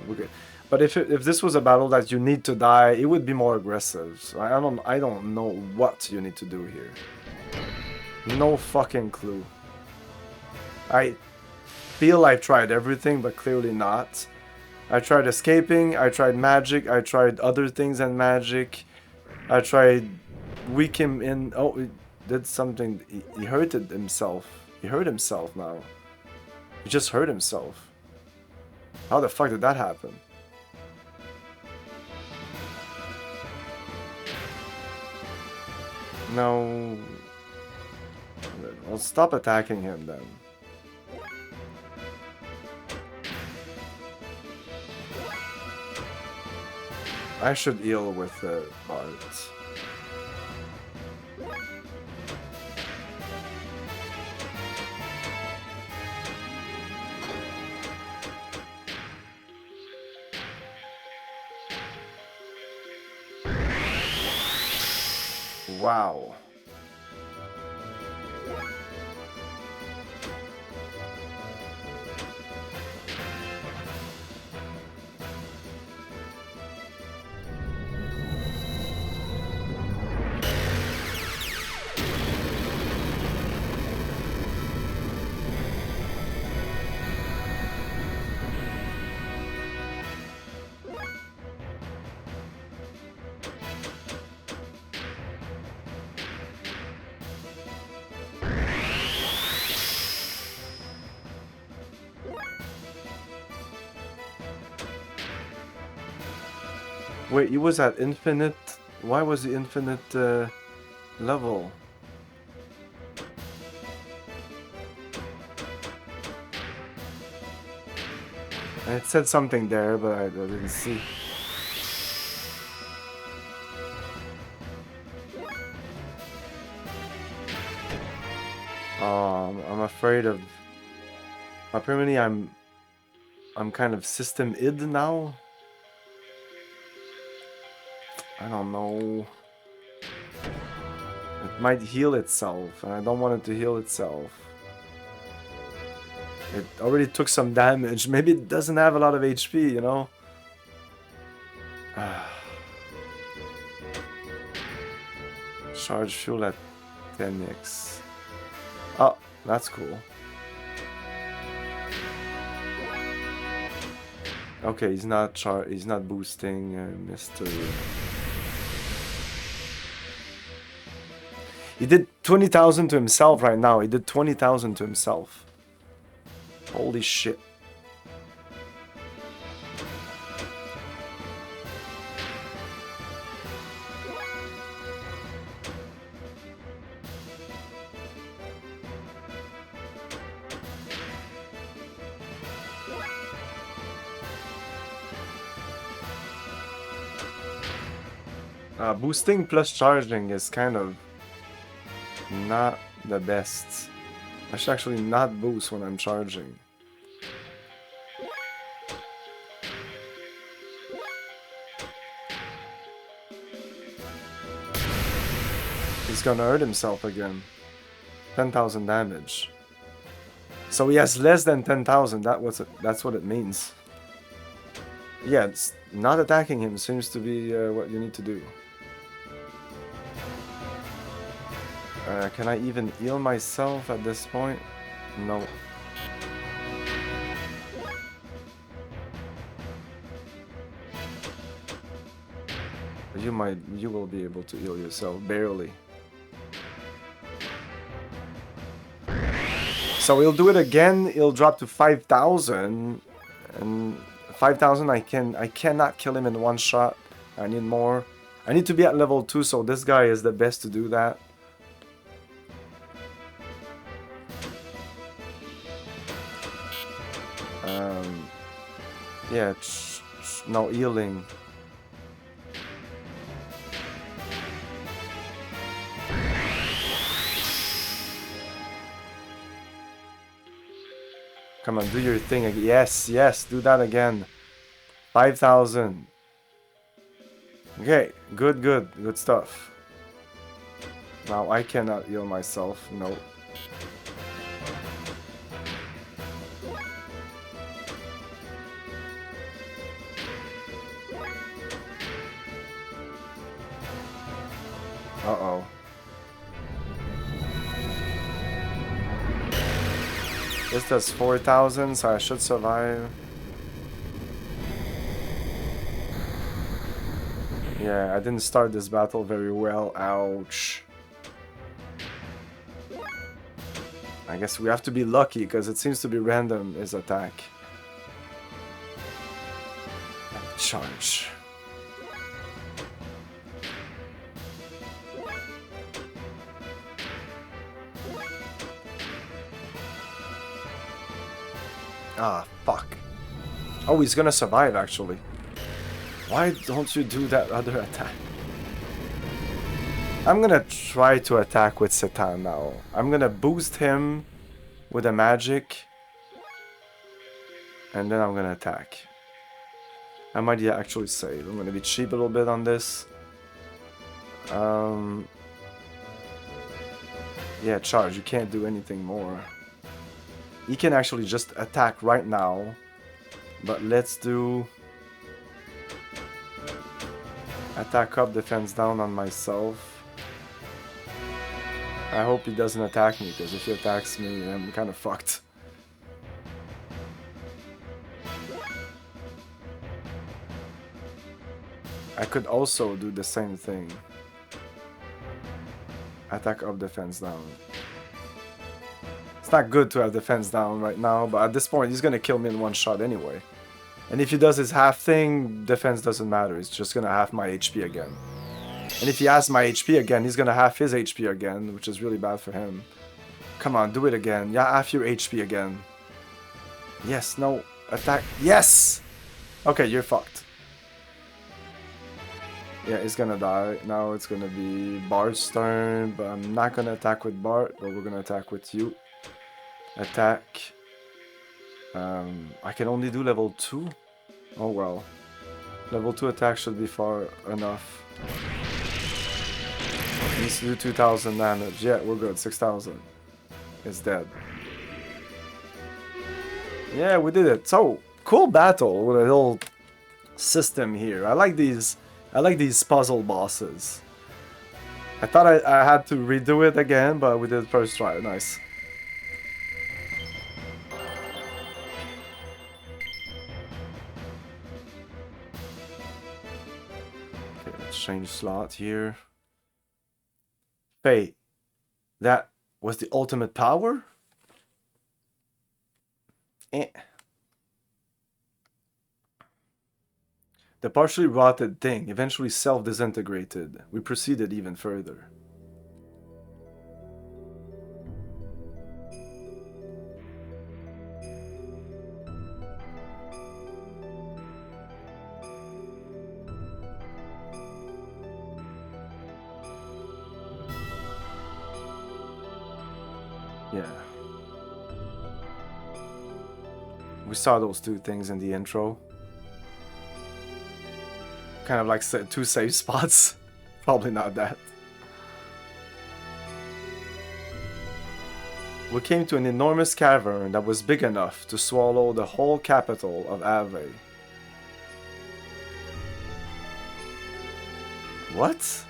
But if this was a battle that you need to die, it would be more aggressive. So I don't know what you need to do here. No fucking clue. I feel I tried everything, but clearly not. I tried escaping, I tried magic, I tried other things than magic. I tried weak him in. Oh, he did something. He hurted himself. He hurt himself now. He just hurt himself. How the fuck did that happen? No. I'll stop attacking him then. I should heal with the heart. Wow. Wait, he was at infinite? Why was he infinite level? And it said something there, but I didn't see. I'm afraid of. Apparently, I'm kind of system id now. I don't know. It might heal itself, and I don't want it to heal itself. It already took some damage. Maybe it doesn't have a lot of HP, you know? Charge fuel at 10x. Oh, that's cool. Okay, he's not boosting Mr. He did 20,000 to himself right now. He did 20,000 to himself. Holy shit. Boosting plus charging is kind of not the best. I should actually not boost when I'm charging. He's gonna hurt himself again. 10,000 damage. So he has less than 10,000. That's what it means. Yeah, it's not attacking him seems to be what you need to do. Can I even heal myself at this point? No. You will be able to heal yourself, barely. So he'll do it again, he'll drop to 5,000, and 5,000 I cannot kill him in one shot. I need more. I need to be at level 2, so this guy is the best to do that. Yeah, no healing. Come on, do your thing again. Yes, yes, do that again. 5,000. Okay, good stuff. Now I cannot heal myself, no. Uh-oh. This does 4,000, so I should survive. Yeah, I didn't start this battle very well. Ouch. I guess we have to be lucky, because it seems to be random, his attack. Charge. Ah, fuck. Oh, he's gonna survive, actually. Why don't you do that other attack? I'm gonna try to attack with Satan now. I'm gonna boost him with a magic. And then I'm gonna attack. I might actually save. I'm gonna be cheap a little bit on this. Yeah, charge. You can't do anything more. He can actually just attack right now. But let's do... attack up, defense down on myself. I hope he doesn't attack me, because if he attacks me, I'm kind of fucked. I could also do the same thing. Attack up, defense down. It's not good to have defense down right now, but at this point he's gonna kill me in one shot anyway. And if he does his half thing, defense doesn't matter. It's just gonna half my HP again. And if he has my HP again, he's gonna half his HP again, which is really bad for him. Come on, do it again. Yeah, half your HP again. Yes, no, attack. Yes! Okay, you're fucked. Yeah, he's gonna die. Now it's gonna be Bart's turn, but I'm not gonna attack with Bart, but we're gonna attack with you. Attack. I can only do level 2? Oh well. Level 2 attack should be far enough. Needs to do 2,000 damage. Yeah, we're good. 6,000. It's dead. Yeah, we did it. So, cool battle with a little system here. I like these puzzle bosses. I thought I had to redo it again, but we did first try. Nice. Okay, let's change slot here. Hey, that was the ultimate power? Eh. The partially rotted thing eventually self-disintegrated. We proceeded even further. Yeah. We saw those two things in the intro. Kind of like 2 save spots. Probably not that. We came to an enormous cavern that was big enough to swallow the whole capital of Ave. What?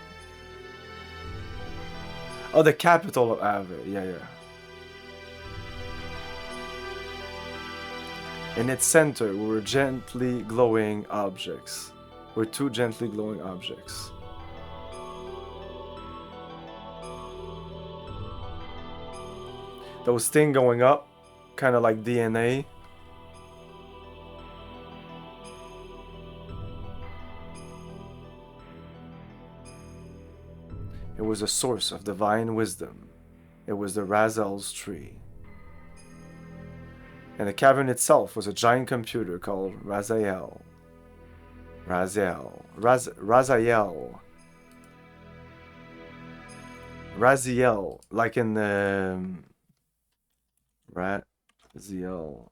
Oh, the capital of Ave. Yeah. In its center were gently glowing objects. Were two gently glowing objects. Those things going up, kind of like DNA. It was a source of divine wisdom. It was the Razel's tree. And the cavern itself was a giant computer called Raziel. Raziel, like in the Raziel.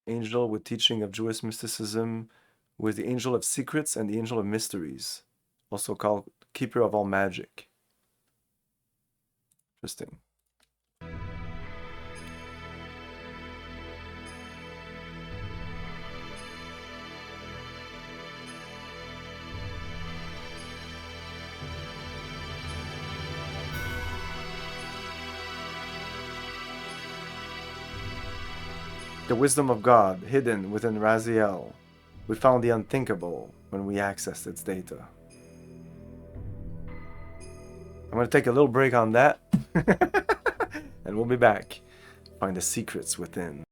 Angel with teaching of Jewish mysticism, was the angel of secrets and the angel of mysteries, also called keeper of all magic. Interesting. The wisdom of God hidden within Raziel. We found the unthinkable when we accessed its data. I'm going to take a little break on that. And we'll be back. Find the secrets within.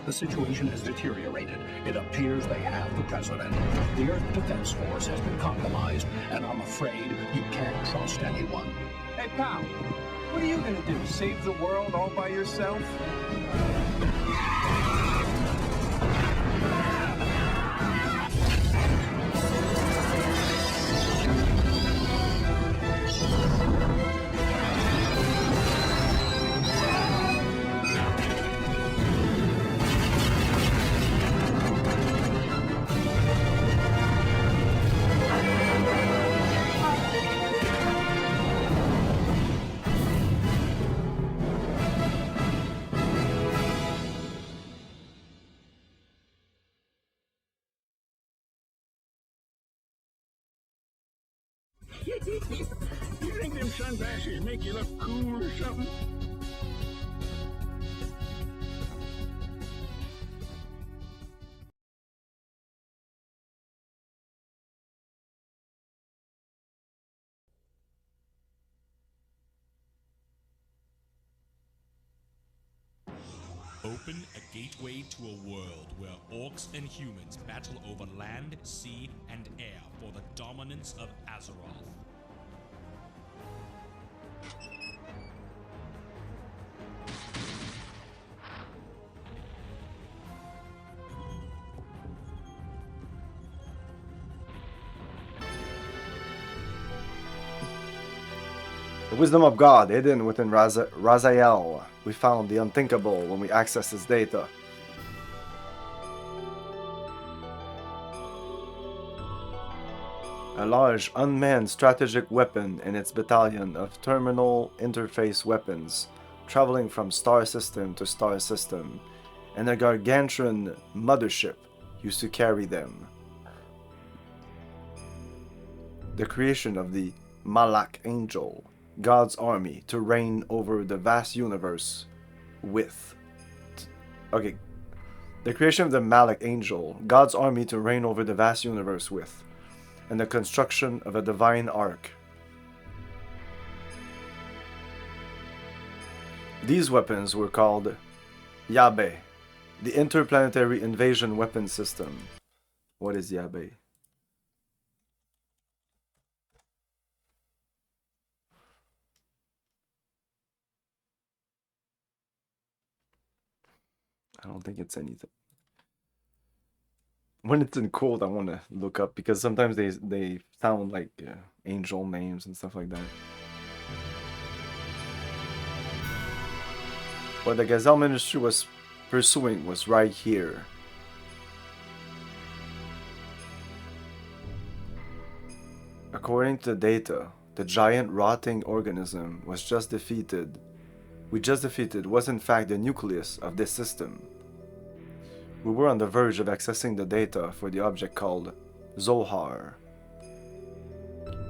The situation has deteriorated. It appears they have the president. The Earth Defense Force has been compromised, and I'm afraid you can't trust anyone.
Hey, pal, what are you gonna do? Save the world all by yourself?
You think them sunglasses make you look cool or something?
Open a gateway to a world where orcs and humans battle over land, sea, and air for the dominance of Azeroth.
The wisdom of God hidden within Raziel. We found the unthinkable when we accessed its data. A large unmanned strategic weapon and its battalion of terminal interface weapons, traveling from star system to star system, and a gargantuan mothership used to carry them. The creation of the Malak Angel, God's army to reign over the vast universe with. Okay. The creation of the Malak Angel, God's army to reign over the vast universe with, and the construction of a divine ark. These weapons were called Yabe, the Interplanetary Invasion Weapon System. What is Yabe? I don't think it's anything. When it's in quote, I want to look up because sometimes they sound like angel names and stuff like that. What the Gazelle Ministry was pursuing was right here. According to the data, the giant rotting organism was just defeated. We just defeated was in fact the nucleus of this system. We were on the verge of accessing the data for the object called Zohar,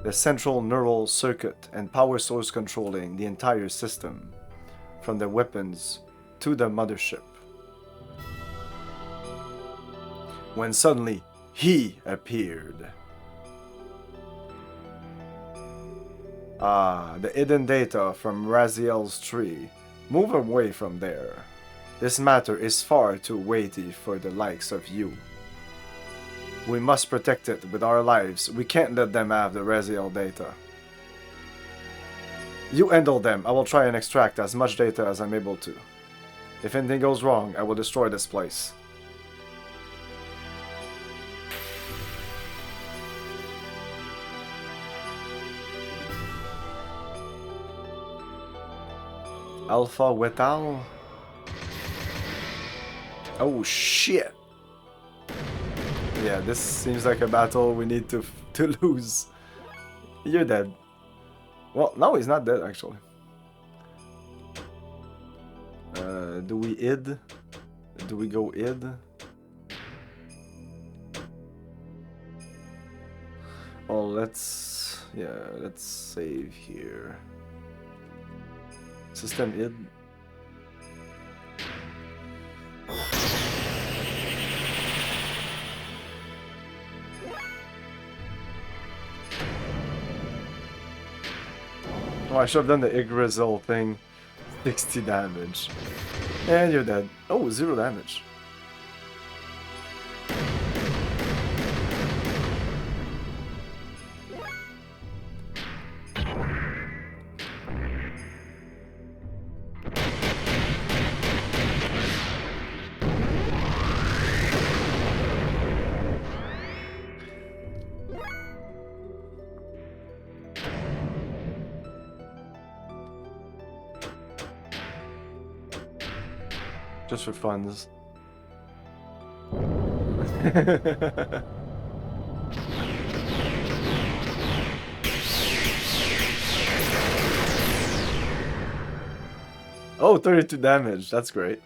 the central neural circuit and power source controlling the entire system, from the weapons to the mothership. When suddenly, he appeared. Ah, the hidden data from Raziel's tree. Move away from there. This matter is far too weighty for the likes of you. We must protect it with our lives. We can't let them have the Raziel data. You handle them. I will try and extract as much data as I'm able to. If anything goes wrong, I will destroy this place. Alpha Wetal? Oh shit! Yeah, this seems like a battle we need to lose. You're dead. Well, no, he's not dead actually. Do we id? Do we go id? Oh, let's save here. System id. Oh, I should have done the Yggdrasil thing. 60 damage. And you're dead. Oh, 0 damage. Just for funds. Oh, 32 damage. That's great.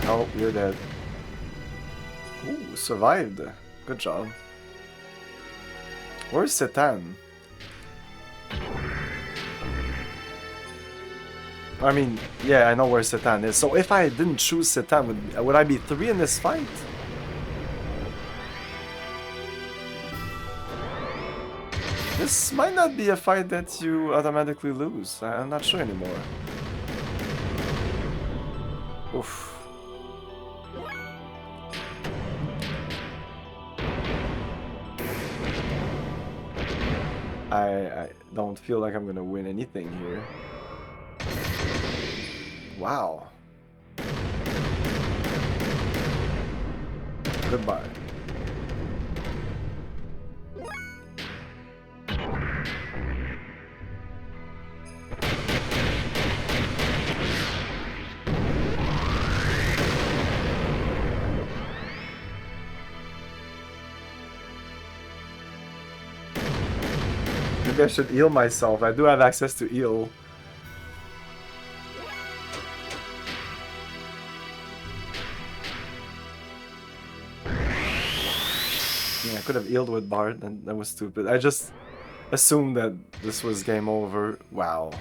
Oh, you're dead. Ooh, survived. Good job. Where's Satan? I mean, yeah, I know where Satan is. So if I didn't choose Satan, would I be 3 in this fight? This might not be a fight that you automatically lose. I'm not sure anymore. Oof. I don't feel like I'm gonna win anything here. Wow. Goodbye. Maybe I should heal myself. I do have access to heal. Yeah, I could have healed with Bard, and that was stupid. I just assumed that this was game over. Wow.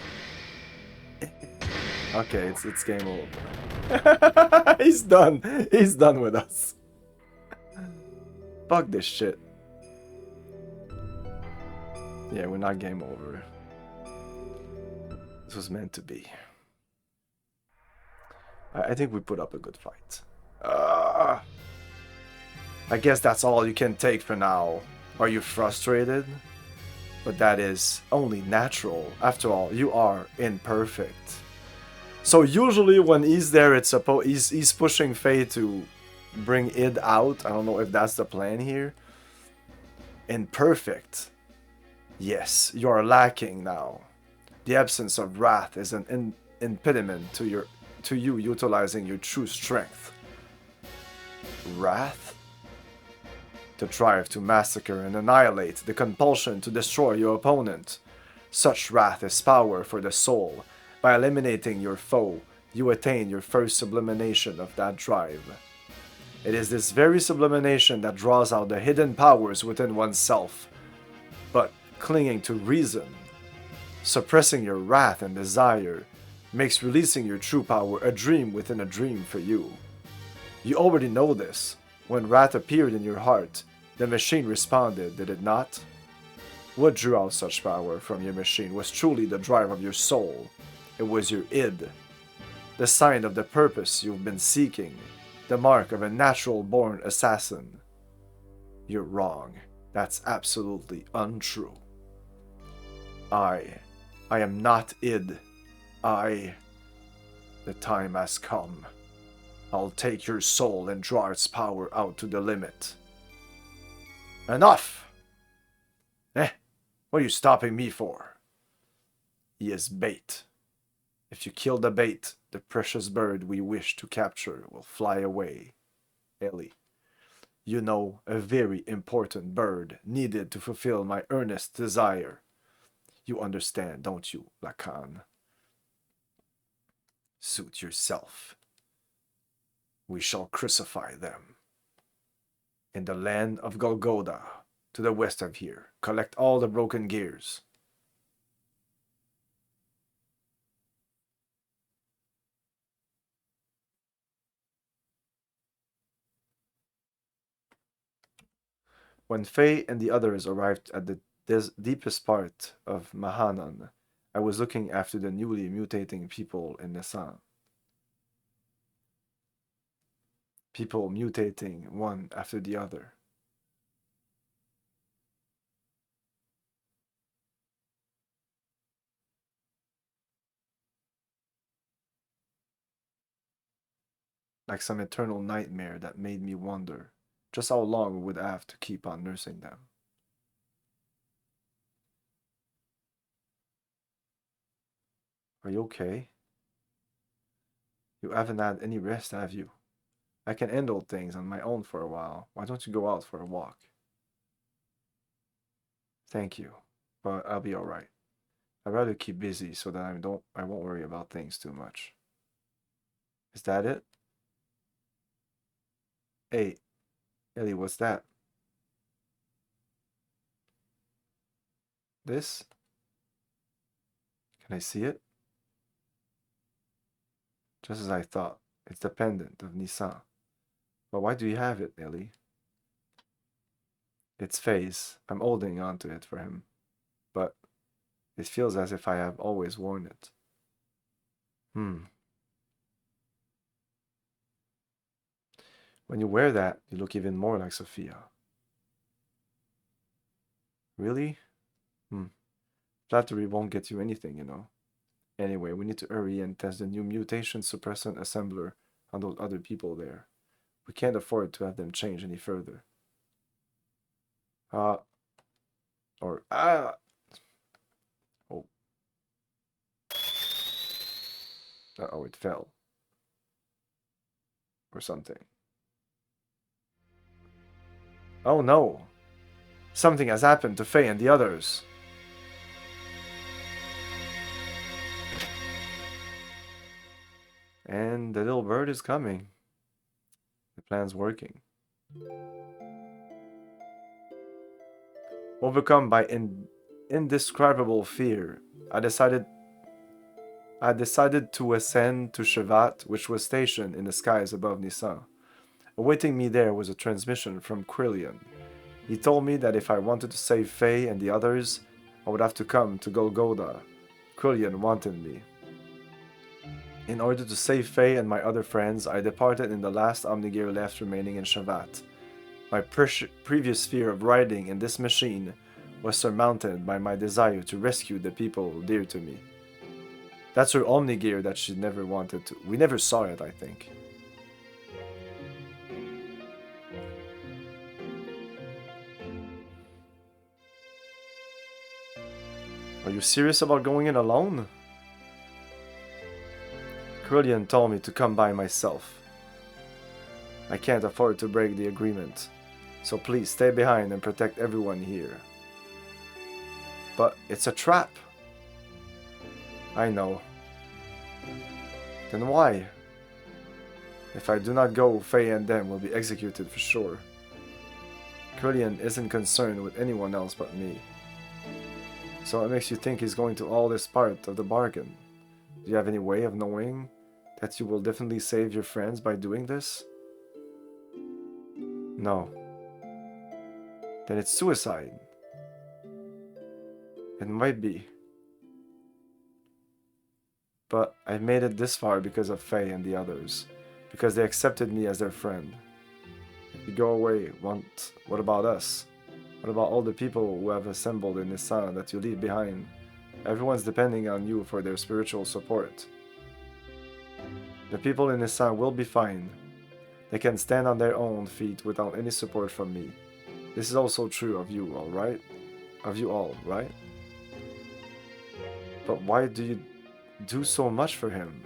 Okay, it's game over. He's done. He's done with us. Fuck this shit. Yeah, we're not game over. This was meant to be. I think we put up a good fight. I guess that's all you can take for now. Are you frustrated? But that is only natural. After all, you are imperfect. So usually when he's there, it's he's pushing Faye to bring id out. I don't know if that's the plan here. Imperfect. Yes, you are lacking now. The absence of wrath is an impediment to you utilizing your true strength. Wrath? The drive to massacre and annihilate, the compulsion to destroy your opponent. Such wrath is power for the soul. By eliminating your foe, you attain your first sublimation of that drive. It is this very sublimation that draws out the hidden powers within oneself. But clinging to reason, suppressing your wrath and desire, makes releasing your true power a dream within a dream for you. You already know this. When wrath appeared in your heart, the machine responded, did it not? What drew out such power from your machine was truly the drive of your soul. It was your id, the sign of the purpose you've been seeking, the mark of a natural-born assassin. You're wrong. That's absolutely untrue. I am not id. The time has come. I'll take your soul and draw its power out to the limit. Enough! What are you stopping me for? He is bait. If you kill the bait, the precious bird we wish to capture will fly away. Ellie, you know, a very important bird needed to fulfill my earnest desire. You understand, don't you, Lacan? Suit yourself. We shall crucify them. In the land of Golgotha, to the west of here, collect all the broken gears. When Faye and the others arrived at the deepest part of Mahanon, I was looking after the newly mutating people in Nissan. People mutating one after the other. Like some eternal nightmare that made me wonder just how long we would have to keep on nursing them. Are you okay? You haven't had any rest, have you? I can handle things on my own for a while. Why don't you go out for a walk? Thank you, but I'll be alright. I'd rather keep busy so that I won't worry about things too much. Is that it? Hey, Ellie, what's that? This? Can I see it? Just as I thought. It's the pendant of Nissan. But why do you have it, Ellie? Its face. I'm holding on to it for him. But it feels as if I have always worn it. When you wear that, you look even more like Sophia. Really? Flattery won't get you anything, you know. Anyway, we need to hurry and test the new mutation suppressant assembler on those other people there. We can't afford to have them change any further. Oh. Uh-oh, it fell. Or something. Oh no! Something has happened to Faye and the others. And the little bird is coming. The plan's working. Overcome by indescribable fear, I decided to ascend to Shevat, which was stationed in the skies above Nisan. Awaiting me there was a transmission from Quillian. He told me that if I wanted to save Faye and the others, I would have to come to Golgotha. Quillian wanted me. In order to save Faye and my other friends, I departed in the last Omnigear left remaining in Shevat. My previous fear of riding in this machine was surmounted by my desire to rescue the people dear to me. That's her Omnigear that she never wanted to. We never saw it, I think. Are you serious about going in alone? Quillian told me to come by myself. I can't afford to break the agreement, so please stay behind and protect everyone here. But it's a trap. I know. Then why? If I do not go, Faye and them will be executed for sure. Quillian isn't concerned with anyone else but me. So what makes you think he's going to all this part of the bargain? Do you have any way of knowing that you will definitely save your friends by doing this? No. Then it's suicide. It might be. But I've made it this far because of Faye and the others. Because they accepted me as their friend. If you go away, what about us? What about all the people who have assembled in Nisan that you leave behind? Everyone's depending on you for their spiritual support. The people in Nisan will be fine. They can stand on their own feet without any support from me. This is also true of you, alright? Of you all, right? But why do you do so much for him?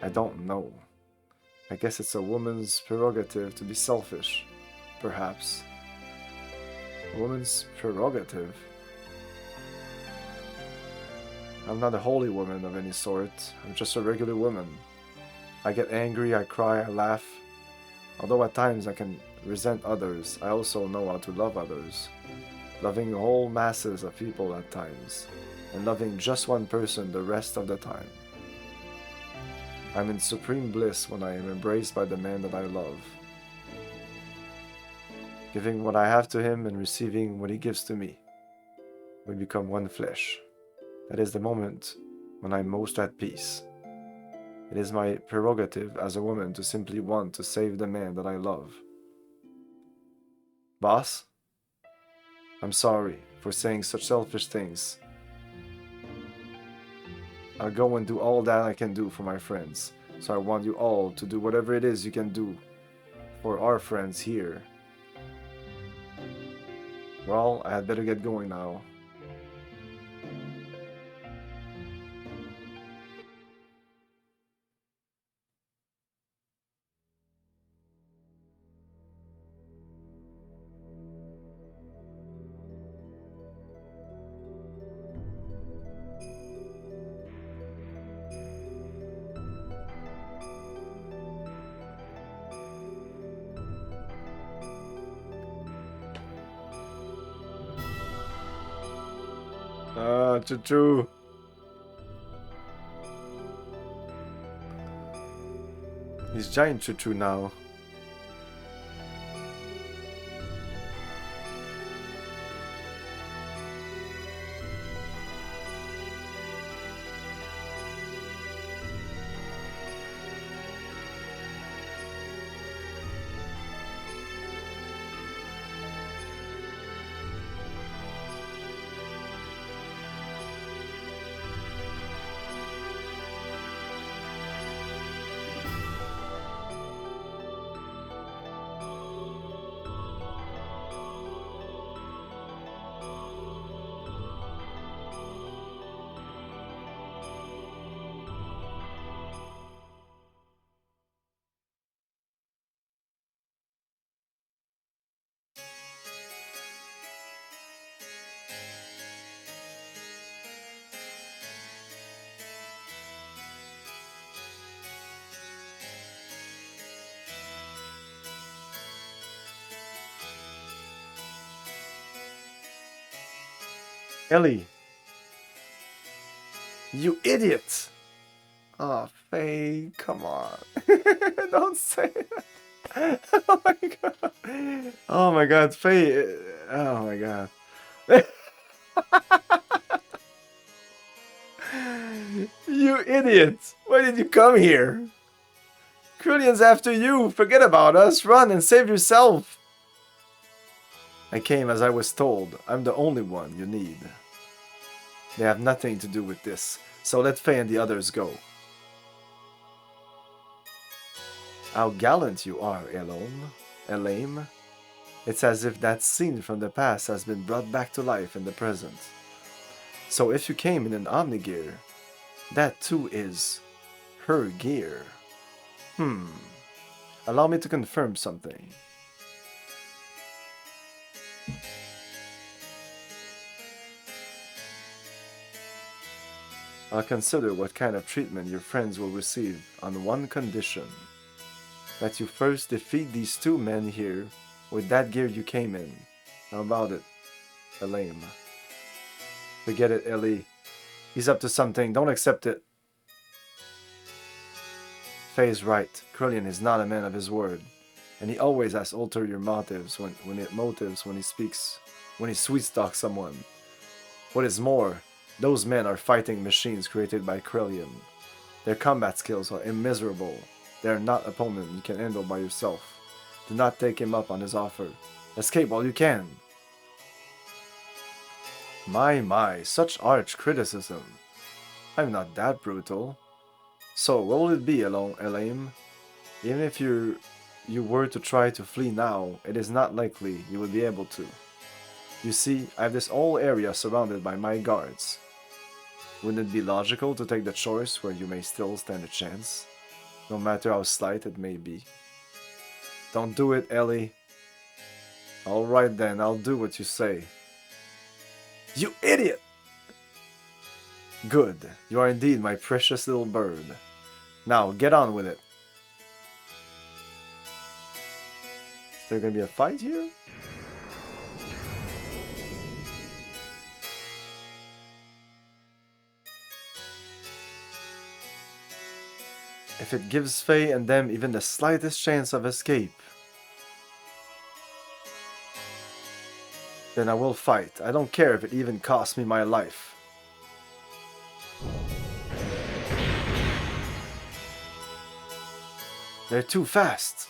I don't know. I guess it's a woman's prerogative to be selfish. Perhaps. A woman's prerogative? I'm not a holy woman of any sort. I'm just a regular woman. I get angry, I cry, I laugh. Although at times I can resent others, I also know how to love others. Loving whole masses of people at times, and loving just one person the rest of the time. I'm in supreme bliss when I am embraced by the man that I love. Giving what I have to him and receiving what he gives to me. We become one flesh. That is the moment when I'm most at peace. It is my prerogative as a woman to simply want to save the man that I love. Boss? I'm sorry for saying such selfish things. I'll go and do all that I can do for my friends. So I want you all to do whatever it is you can do for our friends here. Well, I had better get going now. Choo-choo. He's giant choo-choo now. Ellie. You idiot! Oh, Faye, come on. Don't say that. Oh my god. Oh my god, Faye. Oh my god. You idiot! Why did you come here? Krillion's after you! Forget about us! Run and save yourself! I came as I was told. I'm the only one you need. They have nothing to do with this, so let Faye and the others go. How gallant you are, Elaine. It's as if that scene from the past has been brought back to life in the present. So if you came in an Omnigear, that too is her gear. Allow me to confirm something. I'll consider what kind of treatment your friends will receive on one condition. That you first defeat these two men here with that gear you came in. How about it, Elaine? Forget it, Ellie. He's up to something. Don't accept it. Faye's right. Krillin is not a man of his word. And he always has ulterior motives when he speaks, when he sweet-talks someone. What is more, those men are fighting machines created by Krillin. Their combat skills are immeasurable. They are not opponents you can handle by yourself. Do not take him up on his offer. Escape while you can. My, such arch criticism. I'm not that brutal. So, what will it be, Elaine? Even if you were to try to flee now, it is not likely you will be able to. You see, I have this whole area surrounded by my guards. Wouldn't it be logical to take the choice where you may still stand a chance? No matter how slight it may be. Don't do it, Ellie. Alright then, I'll do what you say. You idiot! Good. You are indeed my precious little bird. Now, get on with it. Is there gonna be a fight here? If it gives Faye and them even the slightest chance of escape, then I will fight. I don't care if it even costs me my life. They're too fast.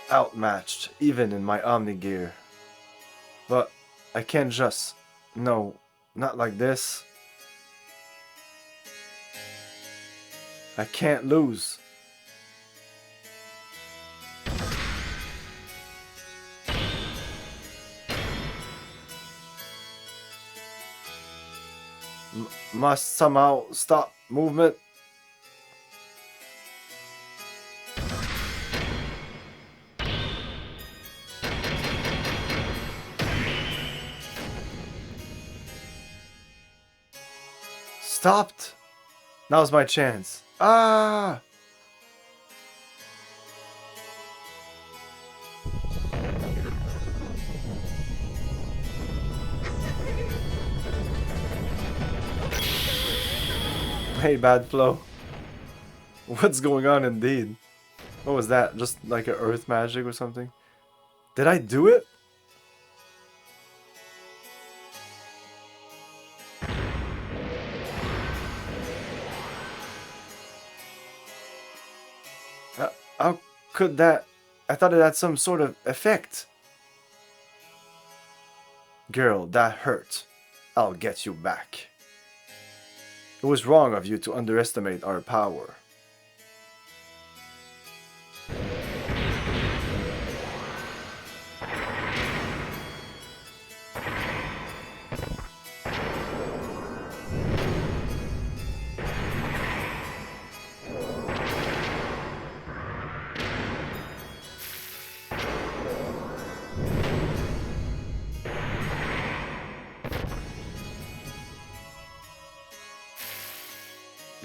Outmatched, even in my Omnigear. But I can't just... No, not like this. I can't lose. Must somehow stop movement. Stopped. Now's my chance. Ah! Hey, bad flow. What's going on indeed? What was that? Just like a earth magic or something? Did I do it? How could that... I thought it had some sort of effect. Girl, that hurt. I'll get you back. It was wrong of you to underestimate our power.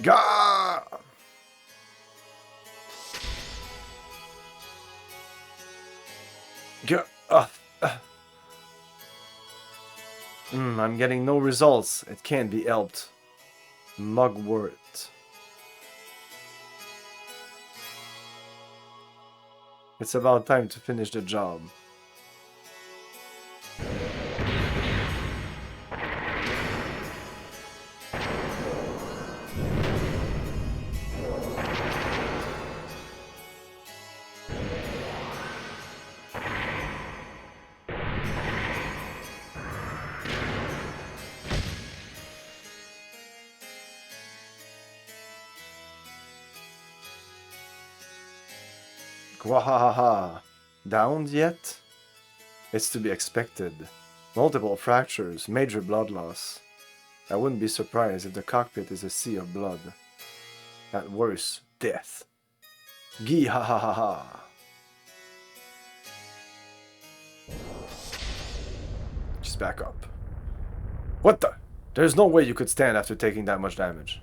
Gah! Gah! I'm getting no results. It can't be helped. Mugwort. It's about time to finish the job. Gwahaha. Downed yet? It's to be expected. Multiple fractures, major blood loss. I wouldn't be surprised if the cockpit is a sea of blood. At worst, death. Gee ha ha ha ha. Just back up. What the? There's no way you could stand after taking that much damage.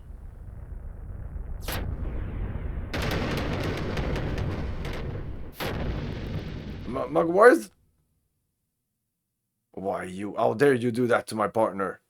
Mugwort? Why you? How dare you do that to my partner?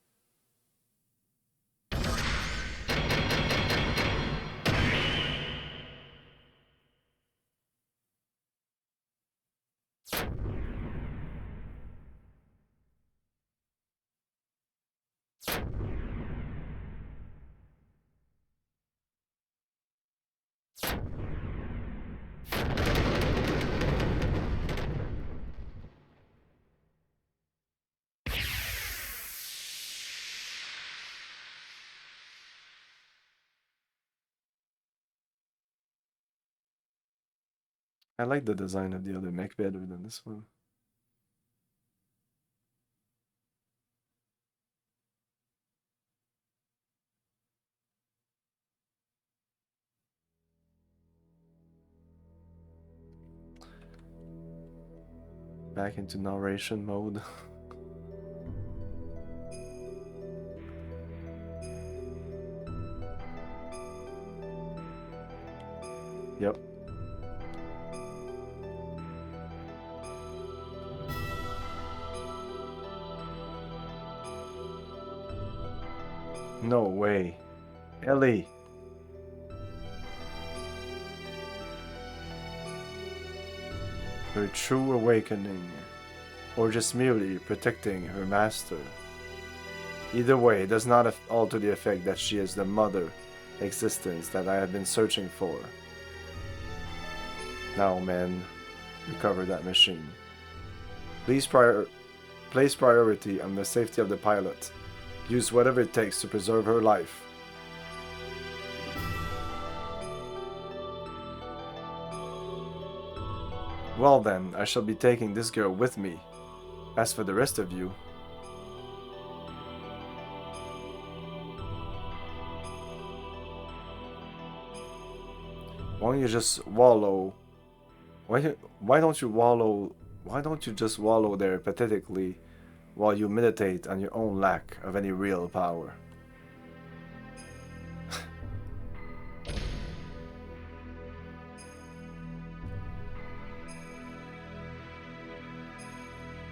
I like the design of the other mech better than this one. Back into narration mode. Yep. No way. Ellie. Her true awakening. Or just merely protecting her master. Either way, it does not alter the effect that she is the mother existence that I have been searching for. Now, man, recover that machine. Please place priority on the safety of the pilot. Use whatever it takes to preserve her life. Well then, I shall be taking this girl with me. As for the rest of you... Why don't you just wallow... Why don't you just wallow there pathetically while you meditate on your own lack of any real power?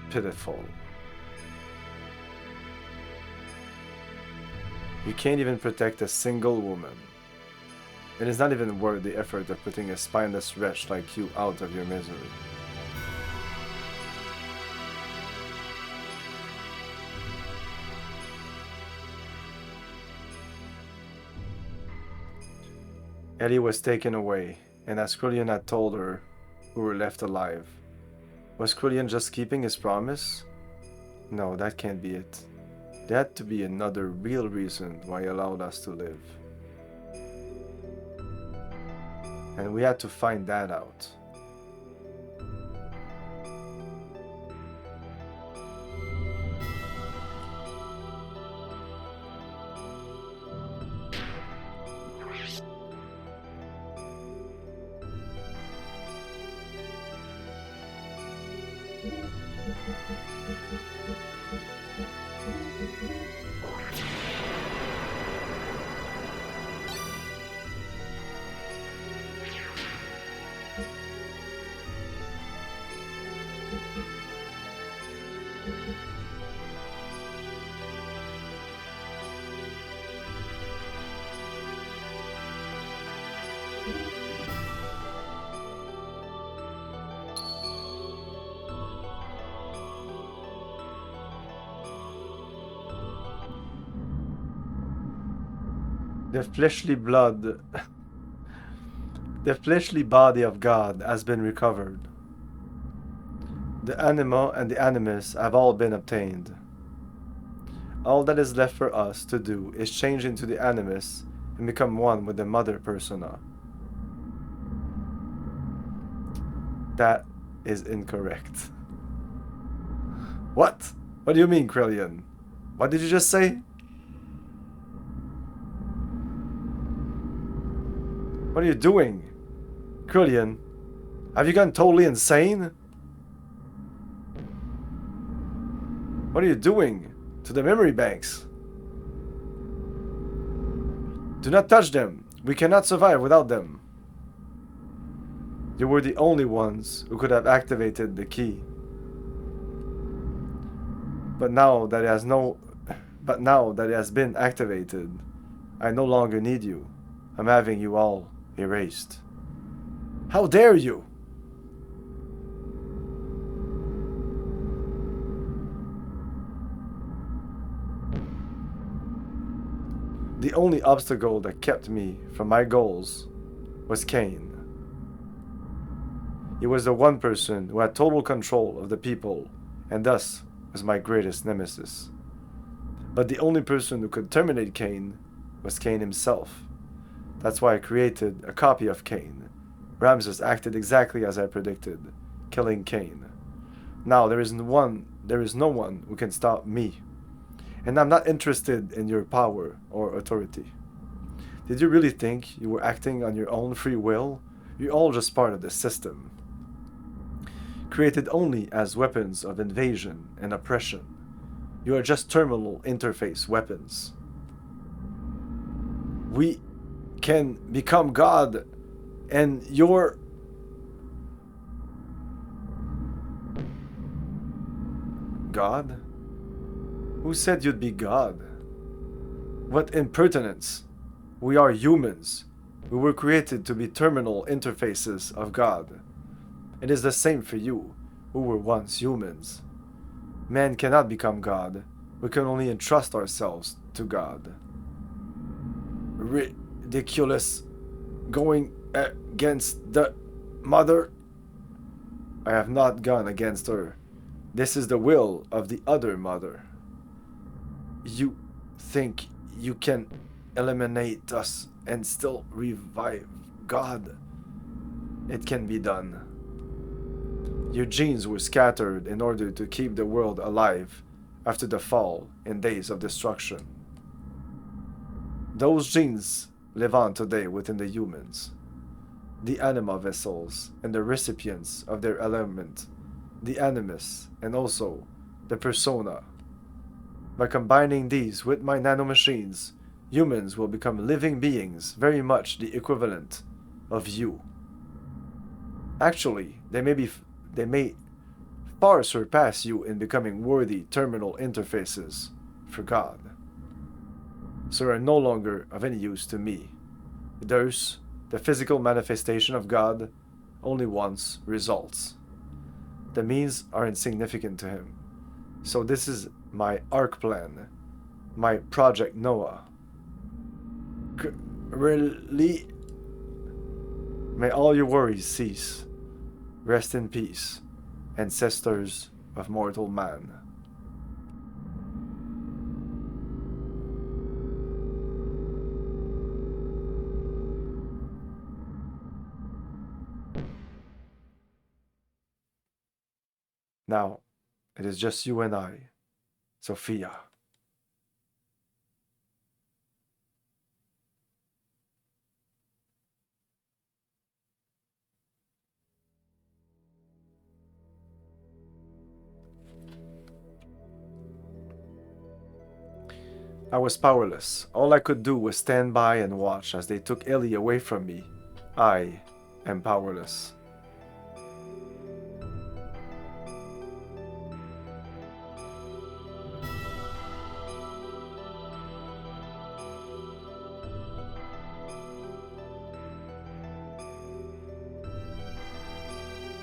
Pitiful. You can't even protect a single woman. It is not even worth the effort of putting a spineless wretch like you out of your misery. Ellie was taken away, and as Krillin had told her, we were left alive. Was Krillin just keeping his promise? No, that can't be it. There had to be another real reason why he allowed us to live. And we had to find that out. The fleshly blood, the fleshly body of God has been recovered. The anima and the animus have all been obtained. All that is left for us to do is change into the animus and become one with the mother persona. That is incorrect. What? What do you mean, Krillian? What did you just say? What are you doing? Krillian, have you gone totally insane? What are you doing to the memory banks? Do not touch them. We cannot survive without them. You were the only ones who could have activated the key. But now that it has been activated, I no longer need you. I'm having you all erased. How dare you? The only obstacle that kept me from my goals was Cain. He was the one person who had total control of the people, and thus was my greatest nemesis. But the only person who could terminate Cain was Cain himself. That's why I created a copy of Cain. Ramses acted exactly as I predicted, killing Cain. Now there is no one who can stop me. And I'm not interested in your power or authority. Did you really think you were acting on your own free will? You're all just part of the system. Created only as weapons of invasion and oppression. You are just terminal interface weapons. We can become God, and you're... God? Who said you'd be God? What impertinence! We are humans. We were created to be terminal interfaces of God. It is the same for you, who were once humans. Man cannot become God. We can only entrust ourselves to God. Ridiculous. Going against the mother. I have not gone against her. This is the will of the other mother. You think you can eliminate us and still revive God? It can be done. Your genes were scattered in order to keep the world alive after the fall and days of destruction. Those genes live on today within the humans, the anima vessels and the recipients of their element, the animus and also the persona. By combining these with my nanomachines, humans will become living beings very much the equivalent of you. Actually, they may far surpass you in becoming worthy terminal interfaces for God. So are no longer of any use to me. Thus, the physical manifestation of God only wants results. The means are insignificant to him. So this is my arc plan, my Project Noah. Really? May all your worries cease. Rest in peace, ancestors of mortal man. Now, it is just you and I, Sophia. I was powerless. All I could do was stand by and watch as they took Ellie away from me. I am powerless.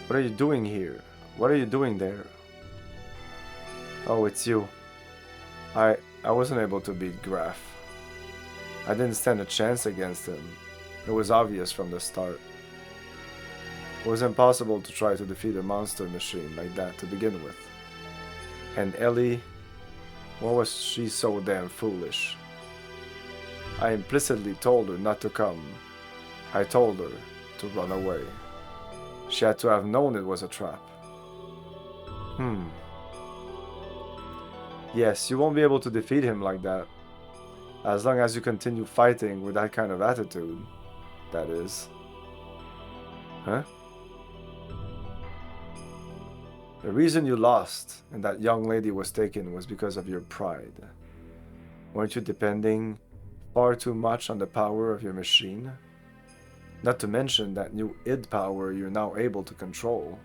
What are you doing here? What are you doing there? Oh, it's you. I wasn't able to beat Graf. I didn't stand a chance against him. It was obvious from the start. It was impossible to try to defeat a monster machine like that to begin with. And Ellie, why was she so damn foolish? I implicitly told her not to come. I told her to run away. She had to have known it was a trap. Yes, you won't be able to defeat him like that. As long as you continue fighting with that kind of attitude, that is. Huh? The reason you lost and that young lady was taken was because of your pride. Weren't you depending far too much on the power of your machine? Not to mention that new id power you're now able to control.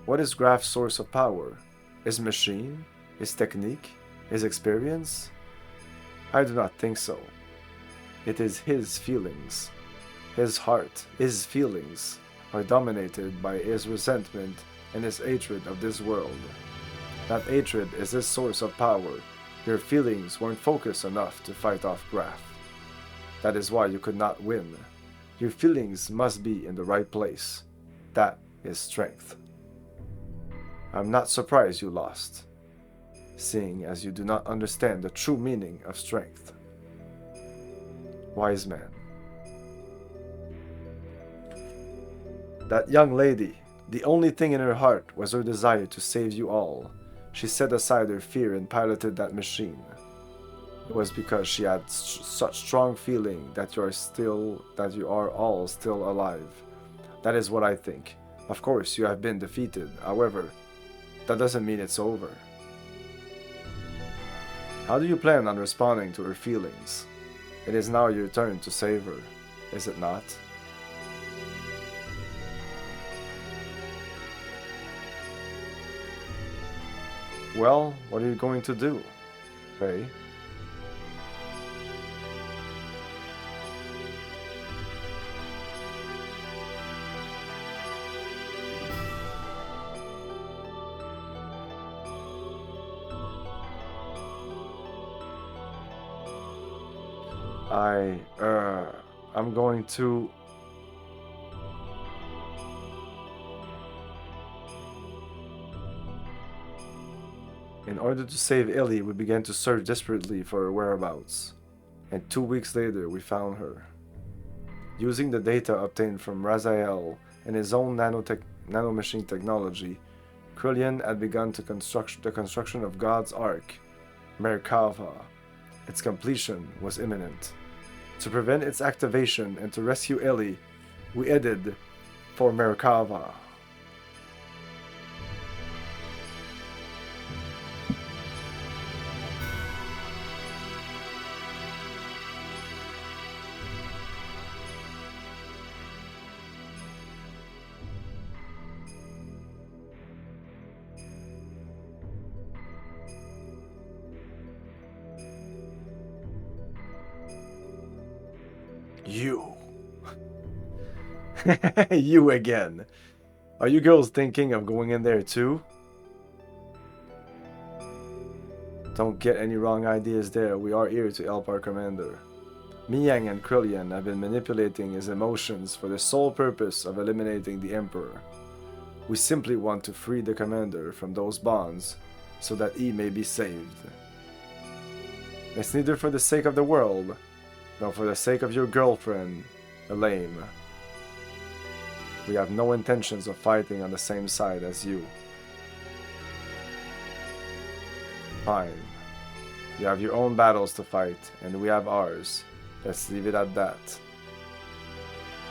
What is Graf's source of power? His machine? His technique? His experience? I do not think so. It is his feelings. His heart, his feelings, are dominated by his resentment and his hatred of this world. That hatred is his source of power. Your feelings weren't focused enough to fight off Graf. That is why you could not win. Your feelings must be in the right place. That is strength. I'm not surprised you lost, seeing as you do not understand the true meaning of strength. Wise man. That young lady, the only thing in her heart was her desire to save you all. She set aside her fear and piloted that machine. It was because she had such strong feeling that you are all still alive. That is what I think. Of course, you have been defeated. However, that doesn't mean it's over. How do you plan on responding to her feelings? It is now your turn to save her, is it not? Well, what are you going to do, Faye? I'm going to... In order to save Ellie, we began to search desperately for her whereabouts, and 2 weeks later we found her. Using the data obtained from Raziel and his own nanomachine technology, Krillian had begun the construction of God's Ark, Merkava. Its completion was imminent. To prevent its activation and to rescue Ellie, we headed for Merkava. You. You again. Are you girls thinking of going in there too? Don't get any wrong ideas there. We are here to help our commander. Miyang and Krillian have been manipulating his emotions for the sole purpose of eliminating the Emperor. We simply want to free the commander from those bonds so that he may be saved. It's neither for the sake of the world, nor for the sake of your girlfriend, Elaine. We have no intentions of fighting on the same side as you. Fine. You have your own battles to fight, and we have ours. Let's leave it at that.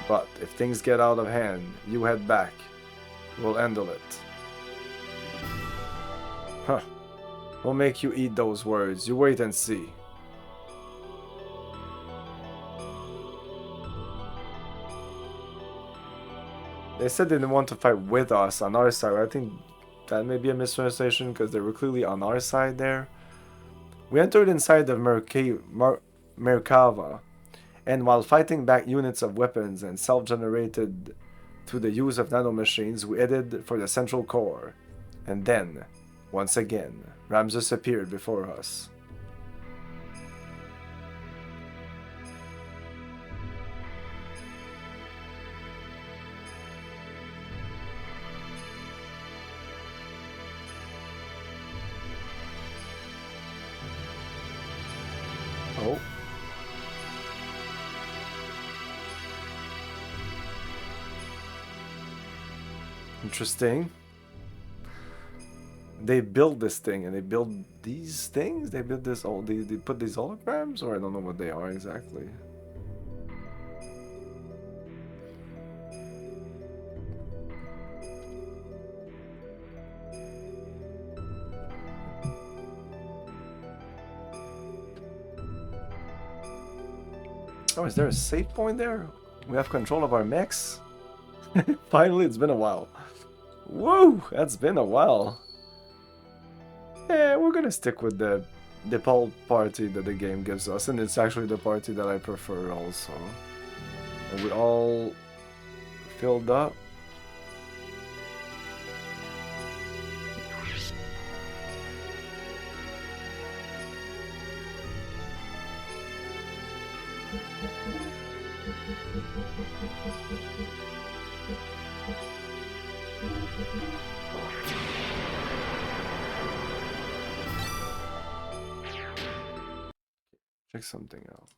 But if things get out of hand, you head back. We'll handle it. Huh. We'll make you eat those words. You wait and see. They said they didn't want to fight with us on our side. I think that may be a mistranslation because they were clearly on our side there. We entered inside of Merkava, and while fighting back units of weapons and self-generated through the use of nanomachines, we headed for the central core. And then, once again, Ramsus appeared before us. Interesting. They build this thing and they build these things? They build this all they put these holograms, or I don't know what they are exactly. Oh, is there a save point there? We have control of our mechs? Finally, it's been a while. Whoa, that's been a while. Yeah, we're gonna stick with the default party that the game gives us, and it's actually the party that I prefer also. Are we all filled up? Check something out.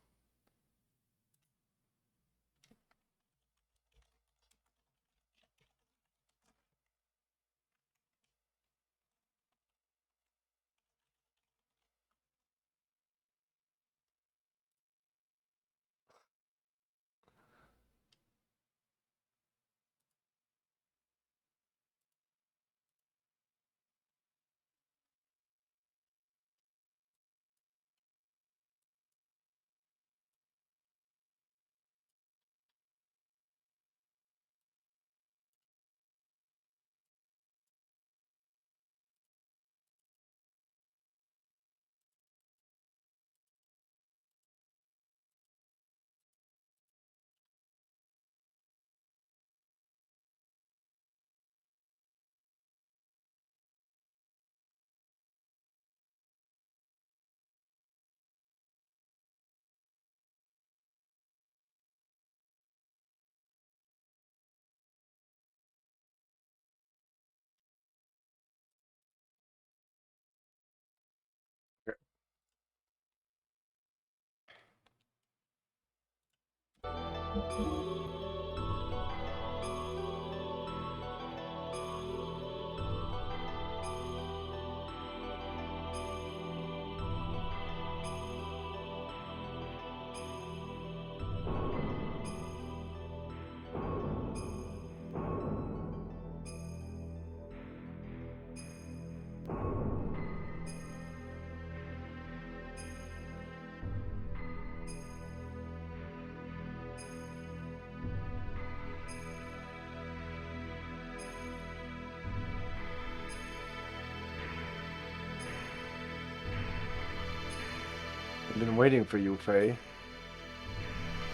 I've been waiting for you, Faye.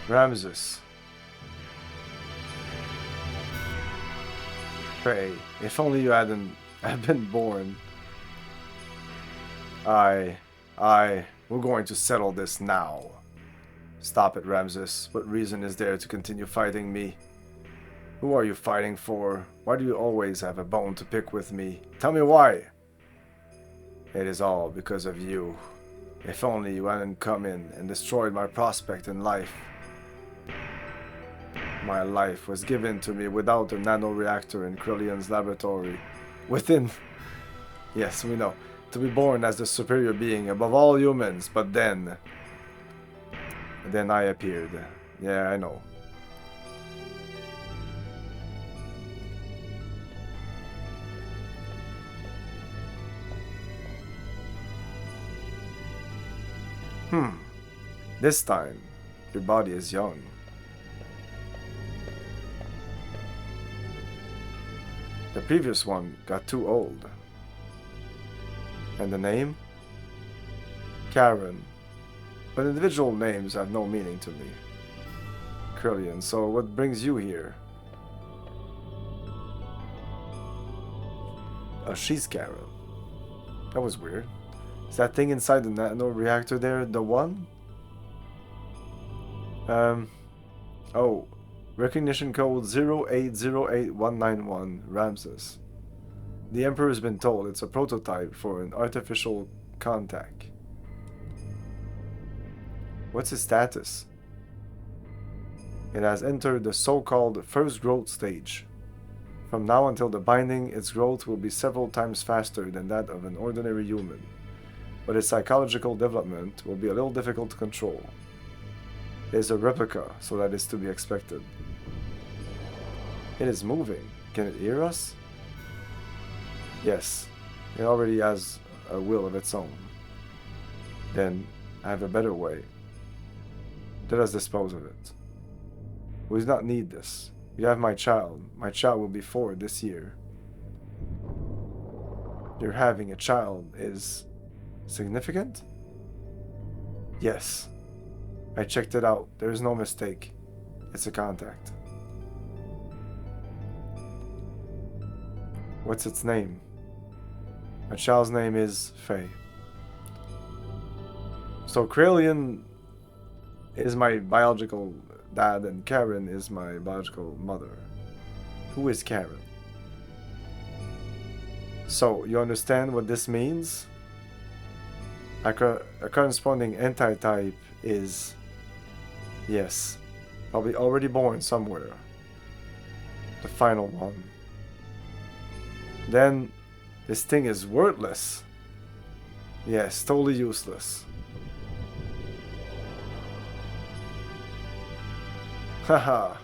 Ramses. Faye, if only you hadn't have been born. We're going to settle this now. Stop it, Ramses. What reason is there to continue fighting me? Who are you fighting for? Why do you always have a bone to pick with me? Tell me why. It is all because of you. If only you hadn't come in and destroyed my prospect in life. My life was given to me without a nanoreactor in Krillion's laboratory. Within... Yes, we know. To be born as the superior being above all humans, but then... Then I appeared. Yeah, I know. This time, your body is young. The previous one got too old. And the name? Karen. But individual names have no meaning to me. Krillian, so what brings you here? Oh, she's Karen. That was weird. Is that thing inside the nano reactor there the one? Oh. Recognition code 0808191, Ramses. The Emperor's been told it's a prototype for an artificial contact. What's his status? It has entered the so-called first growth stage. From now until the binding, its growth will be several times faster than that of an ordinary human, but its psychological development will be a little difficult to control. It is a replica, so that is to be expected. It is moving. Can it hear us? Yes, it already has a will of its own. Then, I have a better way. Let us dispose of it. We do not need this. You have my child. My child will be 4 this year. Your having a child is significant? Yes. I checked it out. There is no mistake. It's a contact. What's its name? My child's name is Faye. So Krallian is my biological dad and Karen is my biological mother. Who is Karen? So, you understand what this means? A corresponding anti-type is... yes, probably already born somewhere. The final one. Then, this thing is worthless. Yes, totally useless. Haha,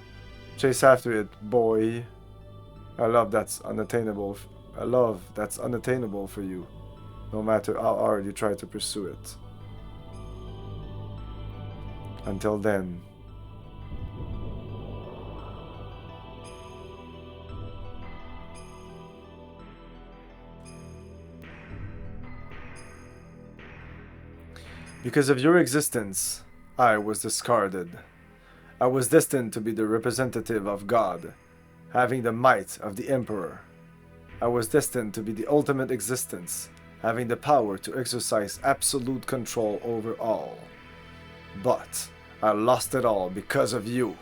chase after it, boy. I love that's unattainable. I love that's unattainable for you, no matter how hard you try to pursue it. Until then. Because of your existence, I was discarded. I was destined to be the representative of God, having the might of the Emperor. I was destined to be the ultimate existence, having the power to exercise absolute control over all. But I lost it all because of you.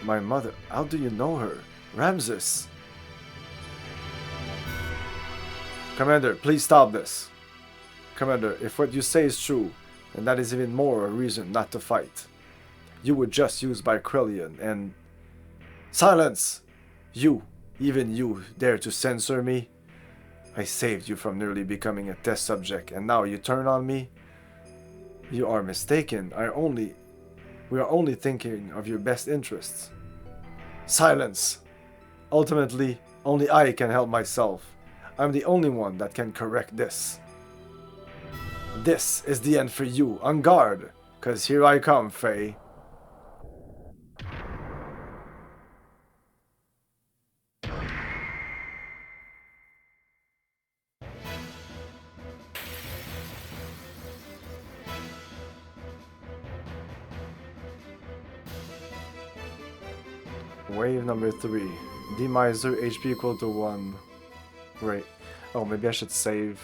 My mother, how do you know her? Ramses. Commander, please stop this. Commander, if what you say is true, then that is even more a reason not to fight. You were just used by Krallian and... Silence! You, even you, dare to censor me? I saved you from nearly becoming a test subject, and now you turn on me? You are mistaken. We are only thinking of your best interests. Silence! Ultimately, only I can help myself. I'm the only one that can correct this. This is the end for you. On guard, 'cause here I come, Faye. Wave number 3. Demiser, HP equal to 1. Right. Oh, maybe I should save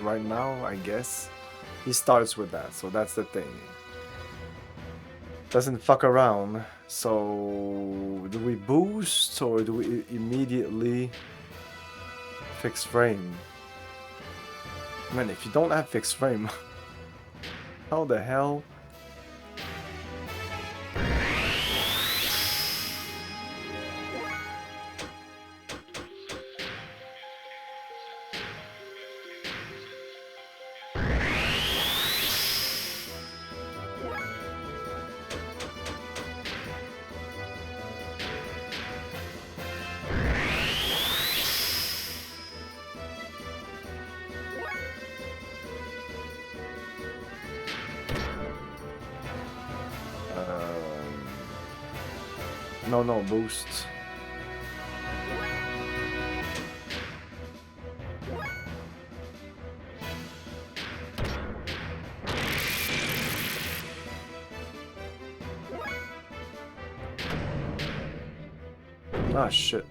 right now, I guess. He starts with that, so that's the thing. Doesn't fuck around. So do we boost or do we immediately fix frame? Man, if you don't have fixed frame, how the hell? No boost. Ah, shit.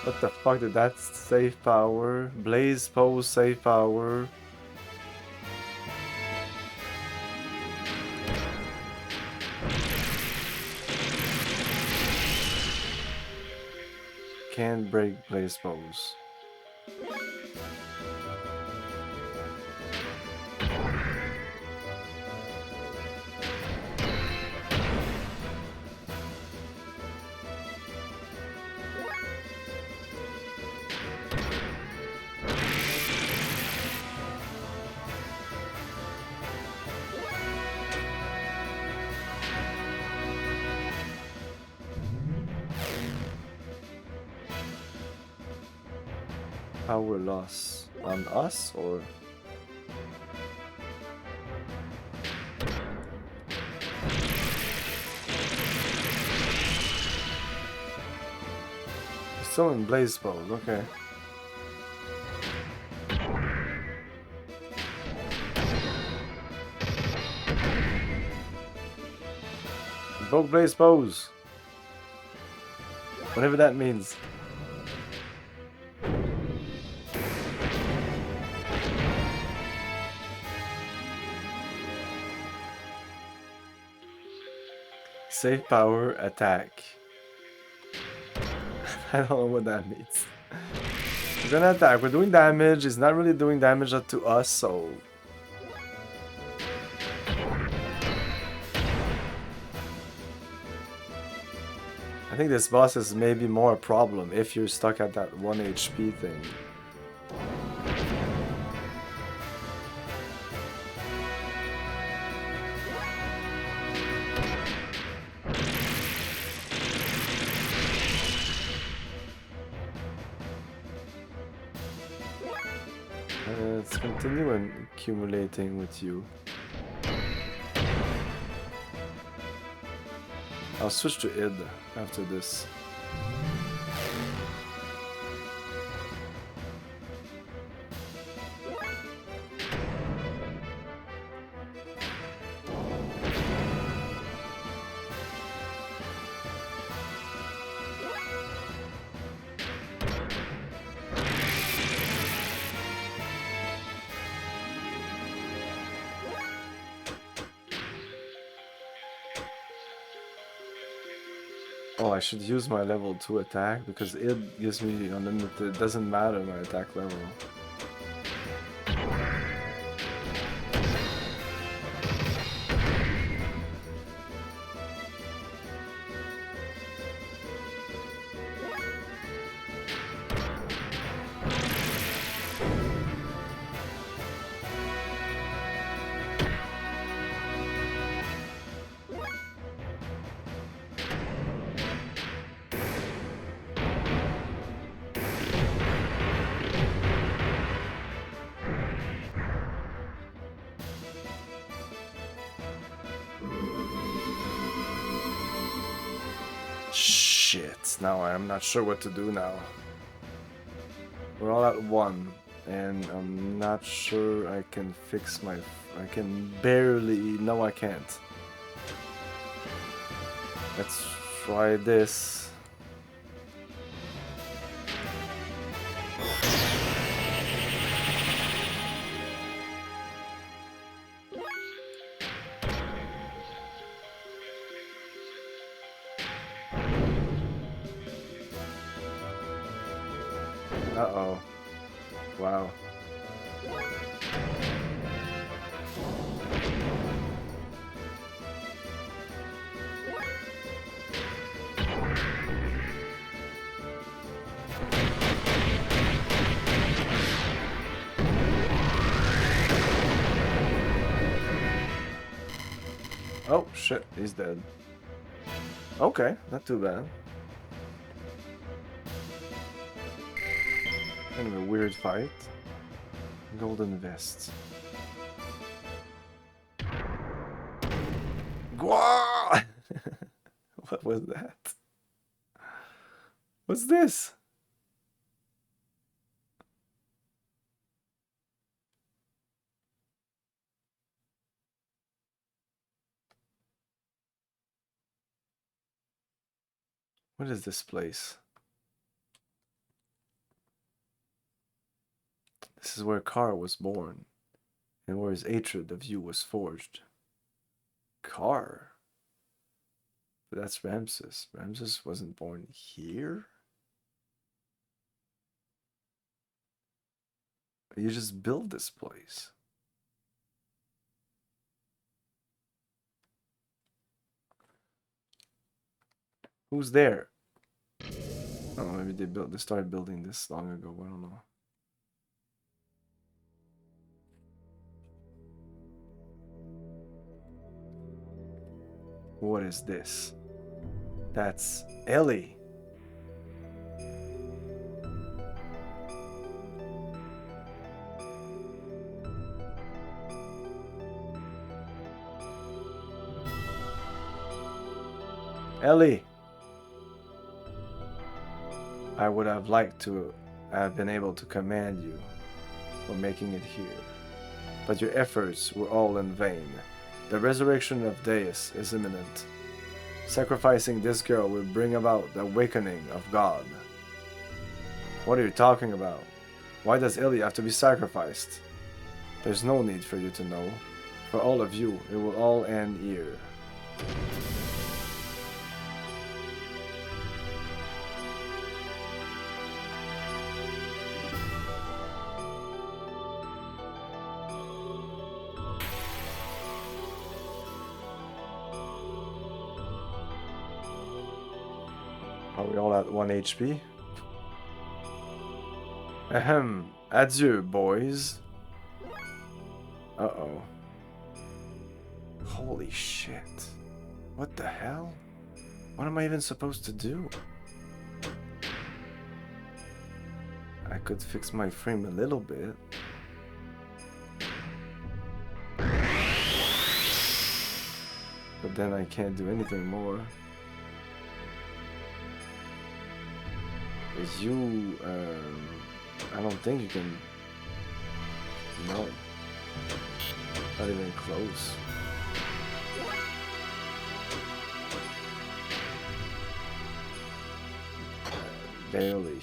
What the fuck did that save power? Blaze pose save power. can't break blaze bows. Power loss on us or still in blaze bows, okay. Invoke blaze bows. Whatever that means. Save power, attack. I don't know what that means. We're gonna attack, we're doing damage, it's not really doing damage to us, so... I think this boss is maybe more a problem if you're stuck at that 1 HP thing. Let's continue and accumulating with you. I'll switch to id after this. Oh, I should use my level 2 attack because it gives me unlimited. It doesn't matter my attack level. Shit, now I'm not sure what to do now. We're all at 1, and I'm not sure I can fix my... I can barely... No, I can't. Let's try this. Uh-oh. Wow. Oh, shit, he's dead. Okay, not too bad. Kind of a weird fight. Golden vest. Gwa! What was that? What's this? What is this place? This is where Kar was born, and where his hatred of you was forged. Kar? But that's Ramses. Ramses wasn't born here? You just build this place. Who's there? Oh, maybe they started building this long ago. I don't know. What is this? That's Ellie. Ellie. I would have liked to have been able to command you for making it here, but your efforts were all in vain. The resurrection of Deus is imminent. Sacrificing this girl will bring about the awakening of God. What are you talking about? Why does Ellie have to be sacrificed? There's no need for you to know. For all of you, it will all end here. Are we all at 1 HP? Ahem. Adieu, boys. Uh-oh. Holy shit. What the hell? What am I even supposed to do? I could fix my frame a little bit. But then I can't do anything more. Is you, I don't think you can, no, not even close. Barely.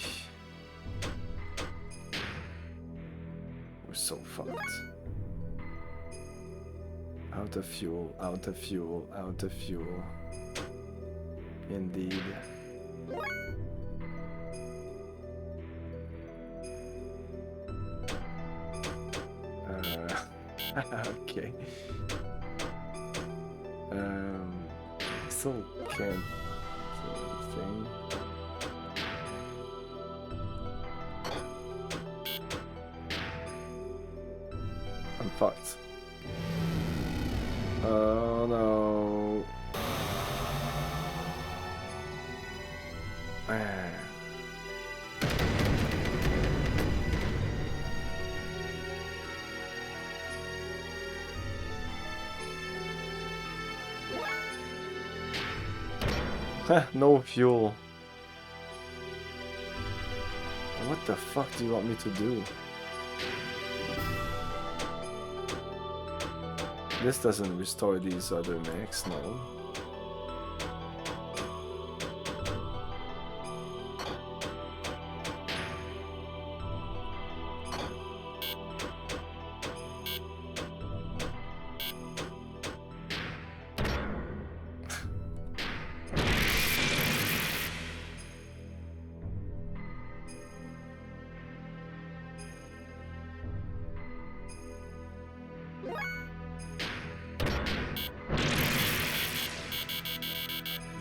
We're so fucked. Out of fuel, out of fuel, out of fuel. Indeed. Okay. Still can't do anything. I'm fucked. Oh no. No fuel. What the fuck do you want me to do? This doesn't restore these other mechs, no.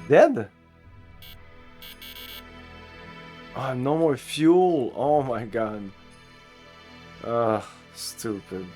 Dead? Oh, no more fuel. Oh my god. Ugh, stupid.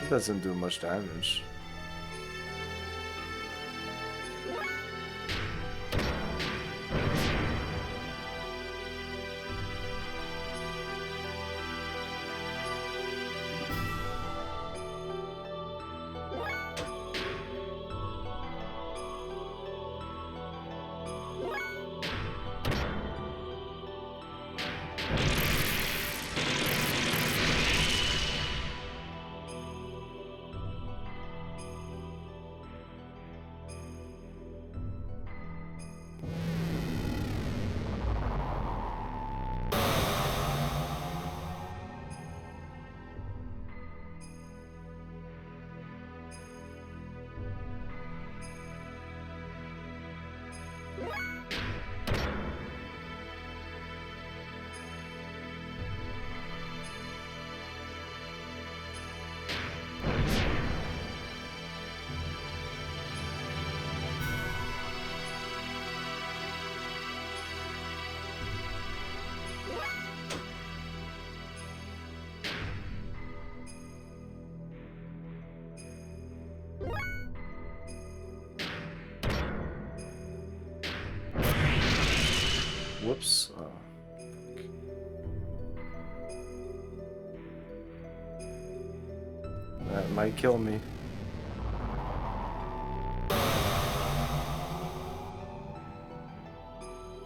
It doesn't do much damage. Whoops. That might kill me.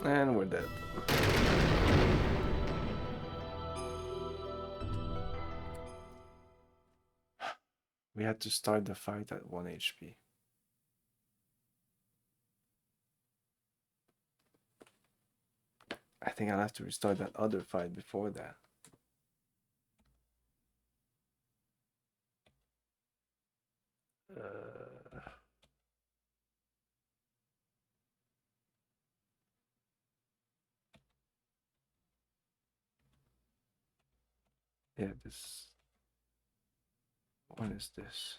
And we're dead. We had to start the fight at 1 HP. I think I'll have to restart that other fight before that. Yeah, this... What is this?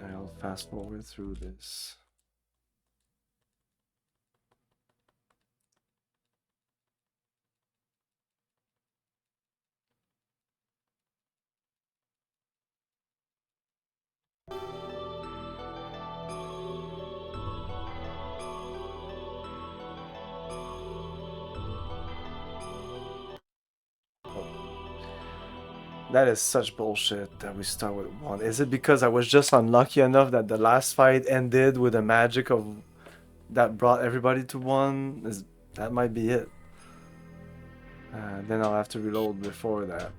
I'll fast forward through this. That is such bullshit that we start with 1. Is it because I was just unlucky enough that the last fight ended with a magic of that brought everybody to 1? That might be it. Then I'll have to reload before that.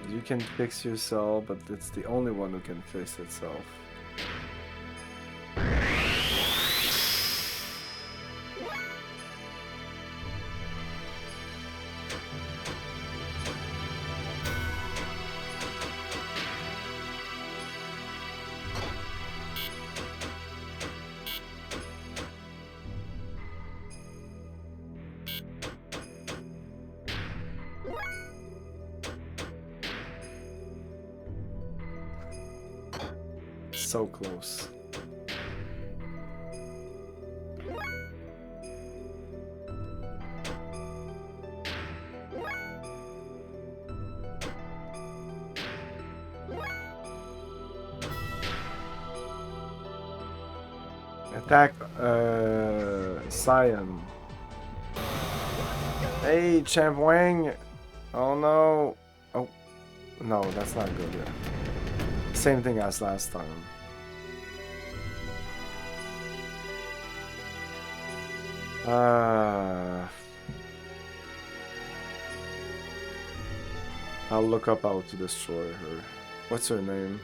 You can fix yourself, but it's the only one who can fix itself. So close. Attack, Cyan. Hey, Champ Wang. Oh no. Oh, no, that's not good. Yeah. Same thing as last time. I'll look up how to destroy her. What's her name?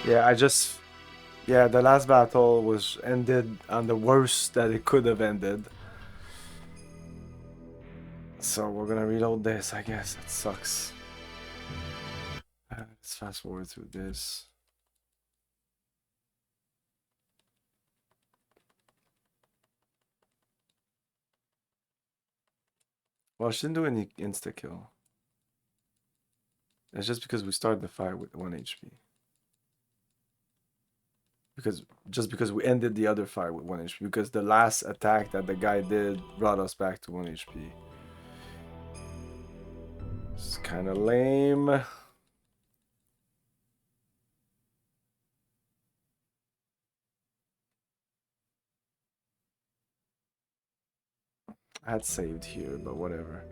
Yeah, yeah, the last battle was ended on the worst that it could have ended. So we're gonna reload this, I guess. That sucks. Let's fast forward through this. Well, she didn't do any insta kill. It's just because we started the fight with 1 HP. Just because we ended the other fight with 1 HP. Because the last attack that the guy did brought us back to 1 HP. It's kind of lame. I had saved here, but whatever.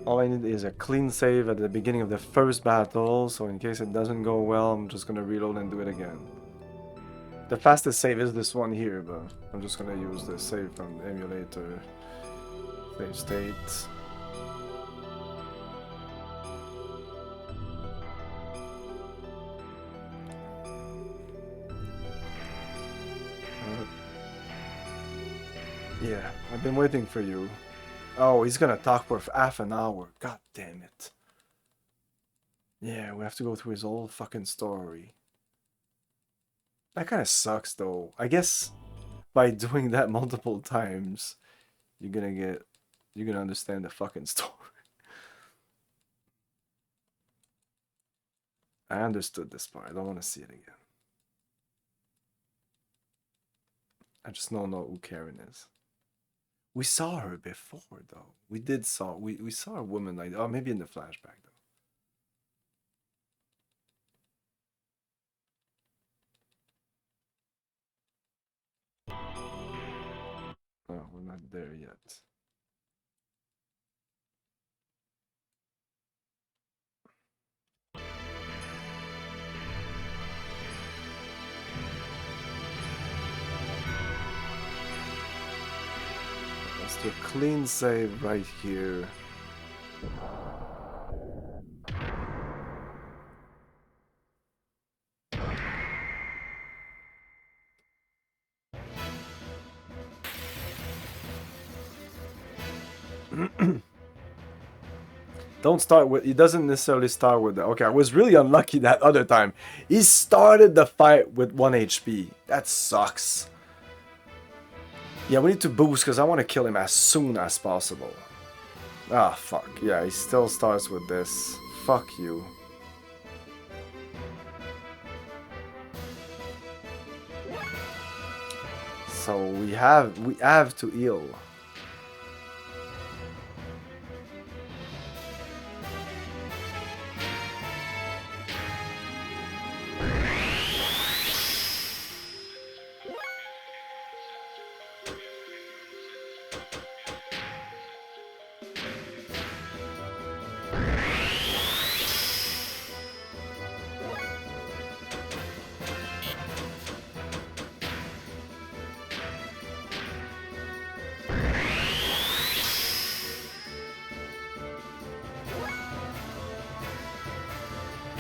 All I need is a clean save at the beginning of the first battle, so in case it doesn't go well, I'm just gonna reload and do it again. The fastest save is this one here, but I'm just gonna use the save from the emulator. Save state. Yeah, I've been waiting for you. Oh, he's gonna talk for half an hour. God damn it. Yeah, we have to go through his whole fucking story. That kind of sucks, though. I guess by doing that multiple times, you're gonna understand the fucking story. I understood this part. I don't want to see it again. I just don't know who Karen is. We saw her before, though. We saw a woman like, oh, maybe in the flashback, though. Oh, we're not there yet. Let's do a clean save right here. Don't start with, he doesn't necessarily start with the, okay, I was really unlucky that other time. He started the fight with 1 HP. That sucks. Yeah, we need to boost because I want to kill him as soon as possible. Ah, fuck. Yeah, he still starts with this. Fuck you. So we have to heal.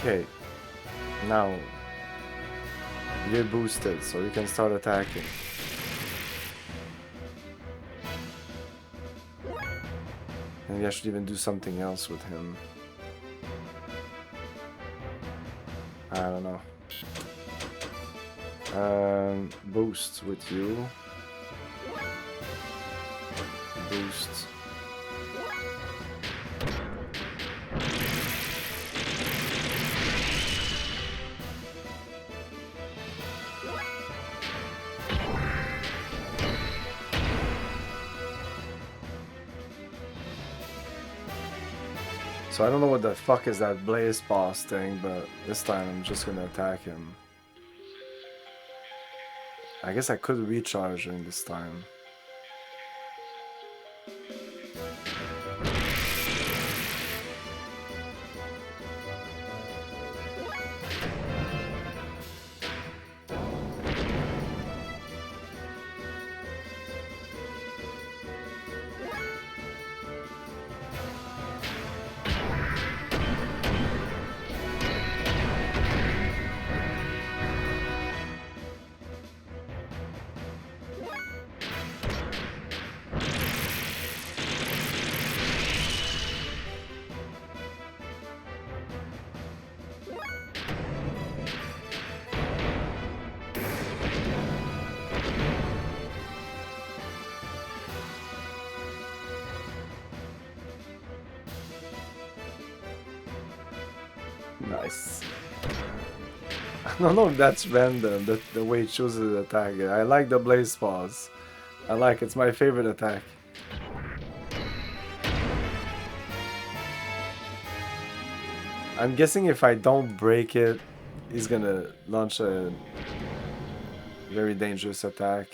Okay, now you're boosted, so you can start attacking. Maybe I should even do something else with him. I don't know. Boost with you. Boost. So I don't know what the fuck is that Blaze boss thing, but this time I'm just gonna attack him. I guess I could recharge during this time. I don't know if that's random, the way it chooses attack. I like the blaze pause. I like it's my favorite attack. I'm guessing if I don't break it, he's gonna launch a very dangerous attack.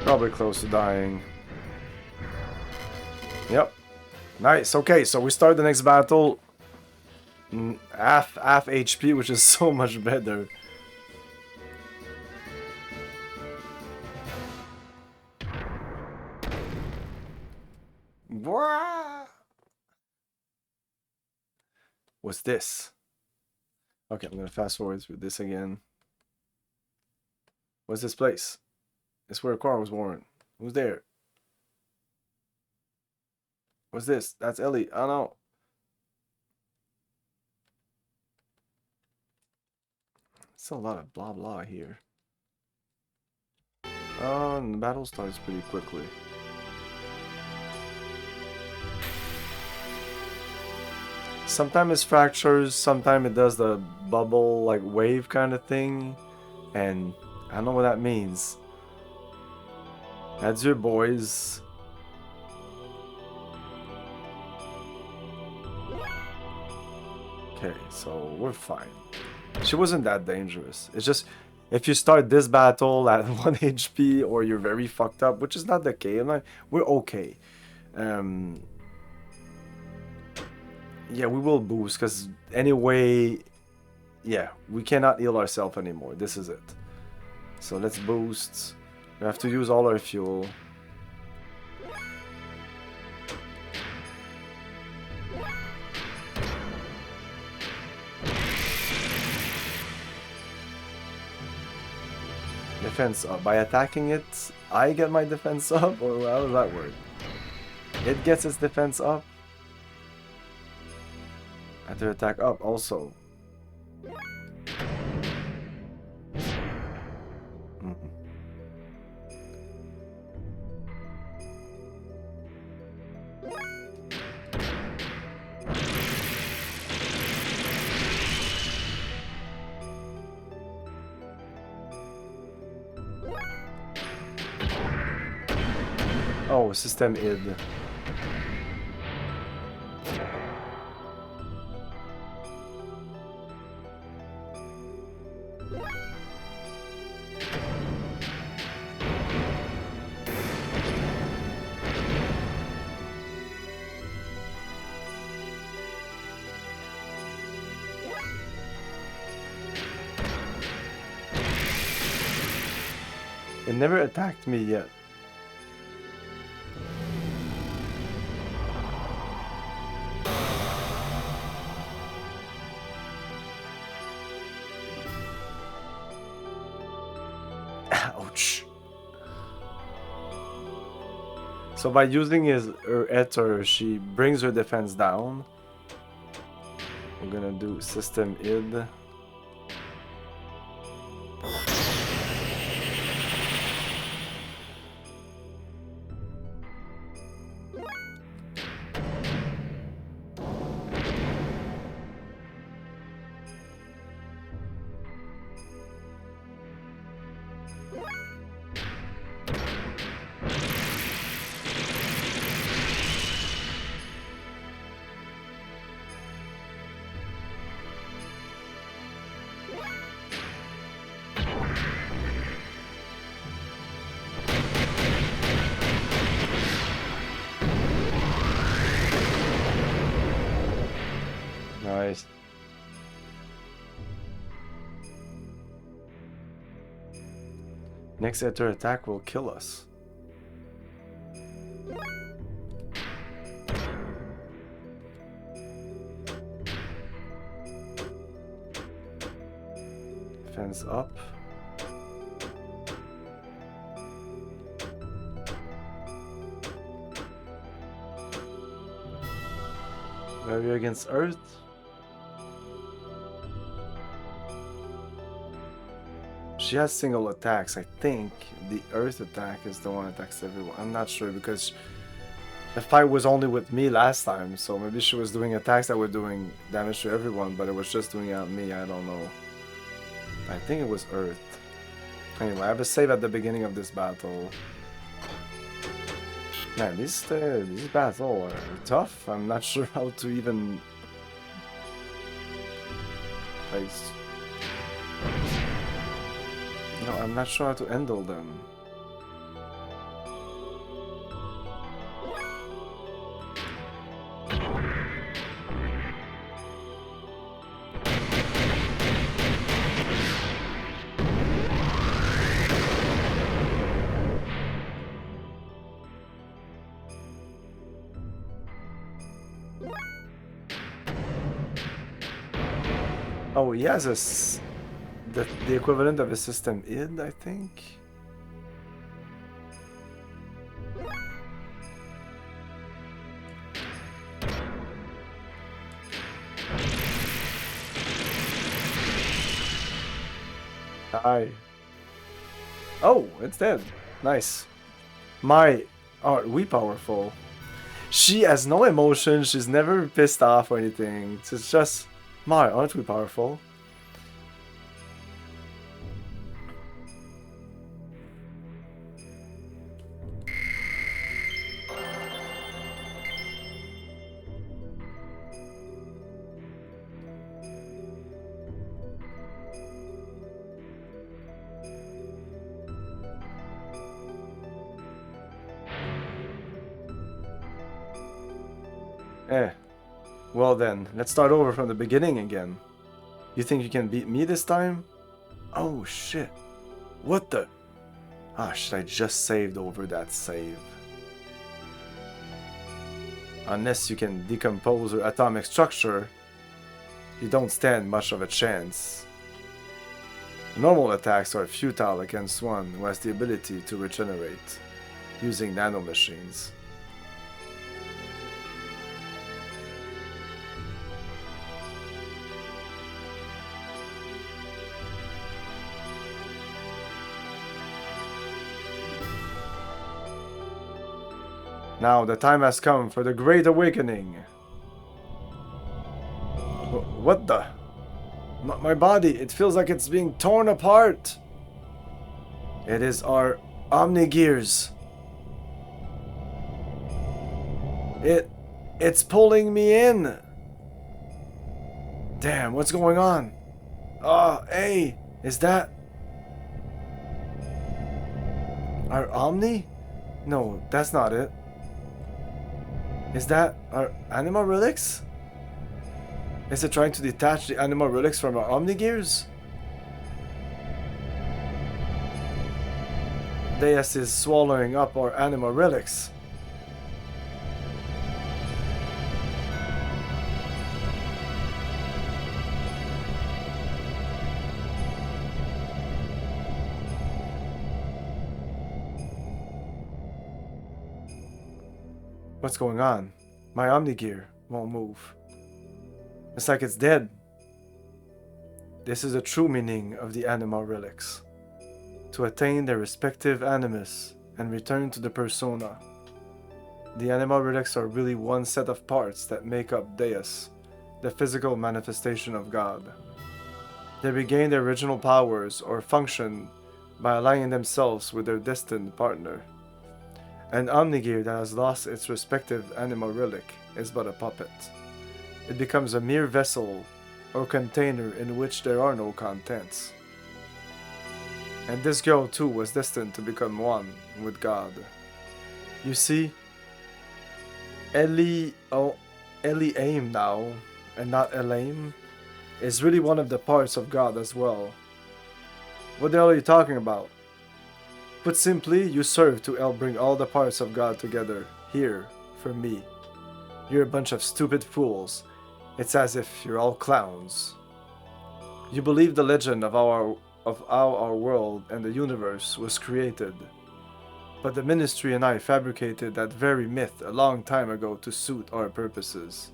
Probably close to dying. Yep. Nice. Okay, so we start the next battle. Half HP, which is so much better. What's this? Okay, I'm gonna fast forward through this again. What's this place? It's where Carl was born. Who's there? What's this? That's Ellie. Oh no. It's a lot of blah blah here. Oh, and the battle starts pretty quickly. Sometimes it's fractures, sometimes it does the bubble like wave kind of thing. And I don't know what that means. That's your boys. Okay, so we're fine. She wasn't that dangerous. It's just if you start this battle at 1 HP or you're very fucked up, which is not the case, we're okay. Yeah, we will boost because anyway, yeah, we cannot heal ourselves anymore. This is it. So let's boost. We have to use all our fuel. Defense up. By attacking it, I get my defense up? Or how does that work? It gets its defense up. I have to attack up also. Oh, system id. It never attacked me yet. Ouch. So by using her ether, she brings her defense down. We're gonna do system id. Nice. Next enter attack will kill us. Defense up. Barrier against Earth. She has single attacks. I think the Earth attack is the one that attacks everyone. I'm not sure because the fight was only with me last time, so maybe she was doing attacks that were doing damage to everyone, but it was just doing it on me. I don't know. I think it was Earth. Anyway, I have a save at the beginning of this battle. Man, these battles are tough. I'm not sure how to even face. No, I'm not sure how to handle them. Oh, he has the equivalent of a system id, I think. Hi. Oh, it's dead. Nice. My, are we powerful? She has no emotion. She's never pissed off or anything. It's just, my, aren't we powerful? Well then, let's start over from the beginning again. You think you can beat me this time? Oh shit. What the? Ah, shit, I just saved over that save. Unless you can decompose her atomic structure, you don't stand much of a chance. Normal attacks are futile against one who has the ability to regenerate using nanomachines. Now the time has come for the Great Awakening. What the? My body, it feels like it's being torn apart. It is our Omnigears. It's pulling me in. Damn, what's going on? Oh, hey, is that our Omni? No, that's not it. Is that our animal relics? Is it trying to detach the animal relics from our Omnigears? Deus is swallowing up our animal relics. What's going on? My Omnigear won't move. It's like it's dead. This is the true meaning of the animal relics. To attain their respective animus and return to the persona. The animal relics are really one set of parts that make up Deus, the physical manifestation of God. They regain their original powers or function by aligning themselves with their destined partner. An Omnigear that has lost its respective animal relic is but a puppet. It becomes a mere vessel or container in which there are no contents. And this girl too was destined to become one with God. You see, Ellie aim now and not Elaine, is really one of the parts of God as well. What the hell are you talking about? Put simply, you serve to help bring all the parts of God together, here, for me. You're a bunch of stupid fools. It's as if you're all clowns. You believe the legend of how our world and the universe was created. But the ministry and I fabricated that very myth a long time ago to suit our purposes.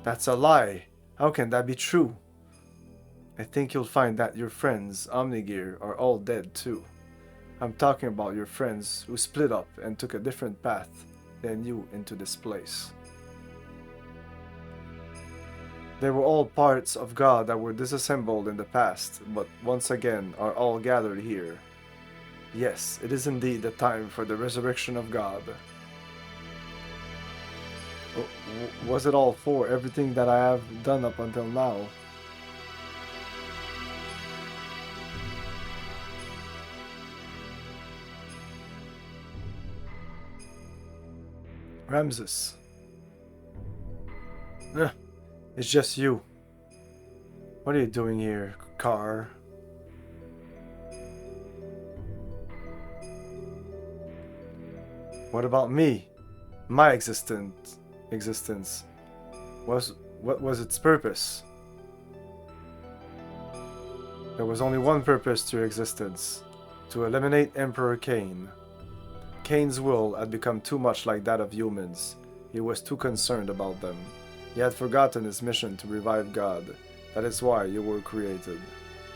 That's a lie. How can that be true? I think you'll find that your friends, Omnigear, are all dead too. I'm talking about your friends who split up and took a different path than you into this place. They were all parts of God that were disassembled in the past, but once again are all gathered here. Yes, it is indeed the time for the resurrection of God. Was it all for everything that I have done up until now? Ramses. It's just you. What are you doing here, Car? What about me? My existence. What was its purpose? There was only one purpose to your existence: to eliminate Emperor Cain. Cain's will had become too much like that of humans. He was too concerned about them. He had forgotten his mission to revive God. That is why you were created.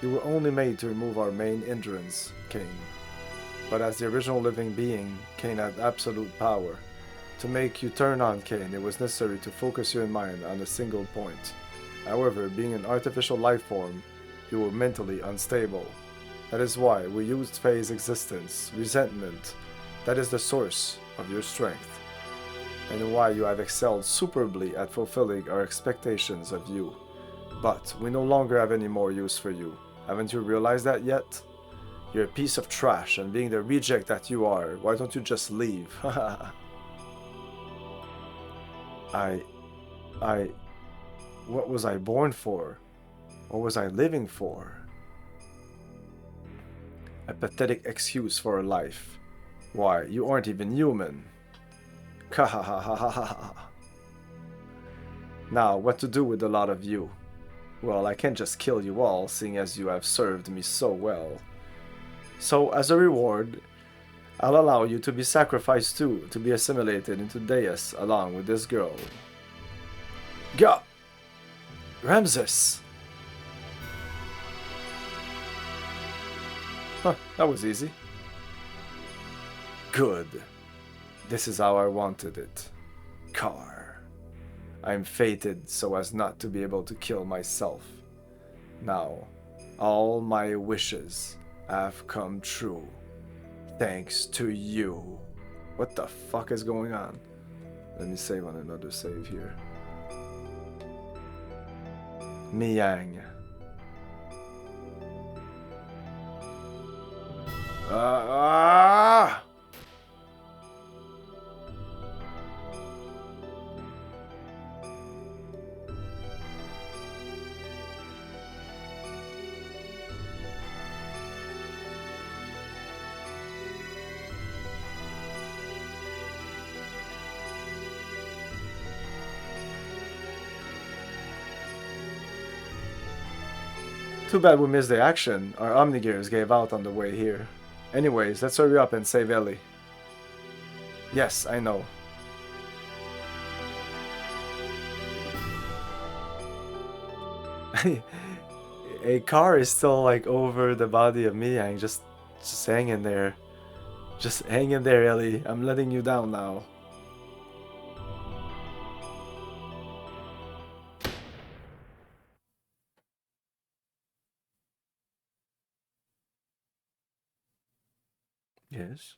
You were only made to remove our main hindrance, Cain. But as the original living being, Cain had absolute power. To make you turn on Cain, it was necessary to focus your mind on a single point. However, being an artificial life form, you were mentally unstable. That is why we used Faye's existence, resentment. That is the source of your strength, and why you have excelled superbly at fulfilling our expectations of you. But we no longer have any more use for you. Haven't you realized that yet? You're a piece of trash, and being the reject that you are, why don't you just leave? What was I born for? What was I living for? A pathetic excuse for a life. Why, you aren't even human. Now, what to do with a lot of you? Well, I can't just kill you all, seeing as you have served me so well. So, as a reward, I'll allow you to be sacrificed too, to be assimilated into Deus along with this girl. Go! Ramses! Huh, that was easy. Good. This is how I wanted it. Car. I'm fated so as not to be able to kill myself. Now, all my wishes have come true. Thanks to you. What the fuck is going on? Let me save on another save here. Miang. Ah! Too bad we missed the action. Our Omnigears gave out on the way here. Anyways, let's hurry up and save Ellie. Yes, I know. A car is still like over the body of Miang, just hanging there. Just hang in there, Ellie. I'm letting you down now. Yes.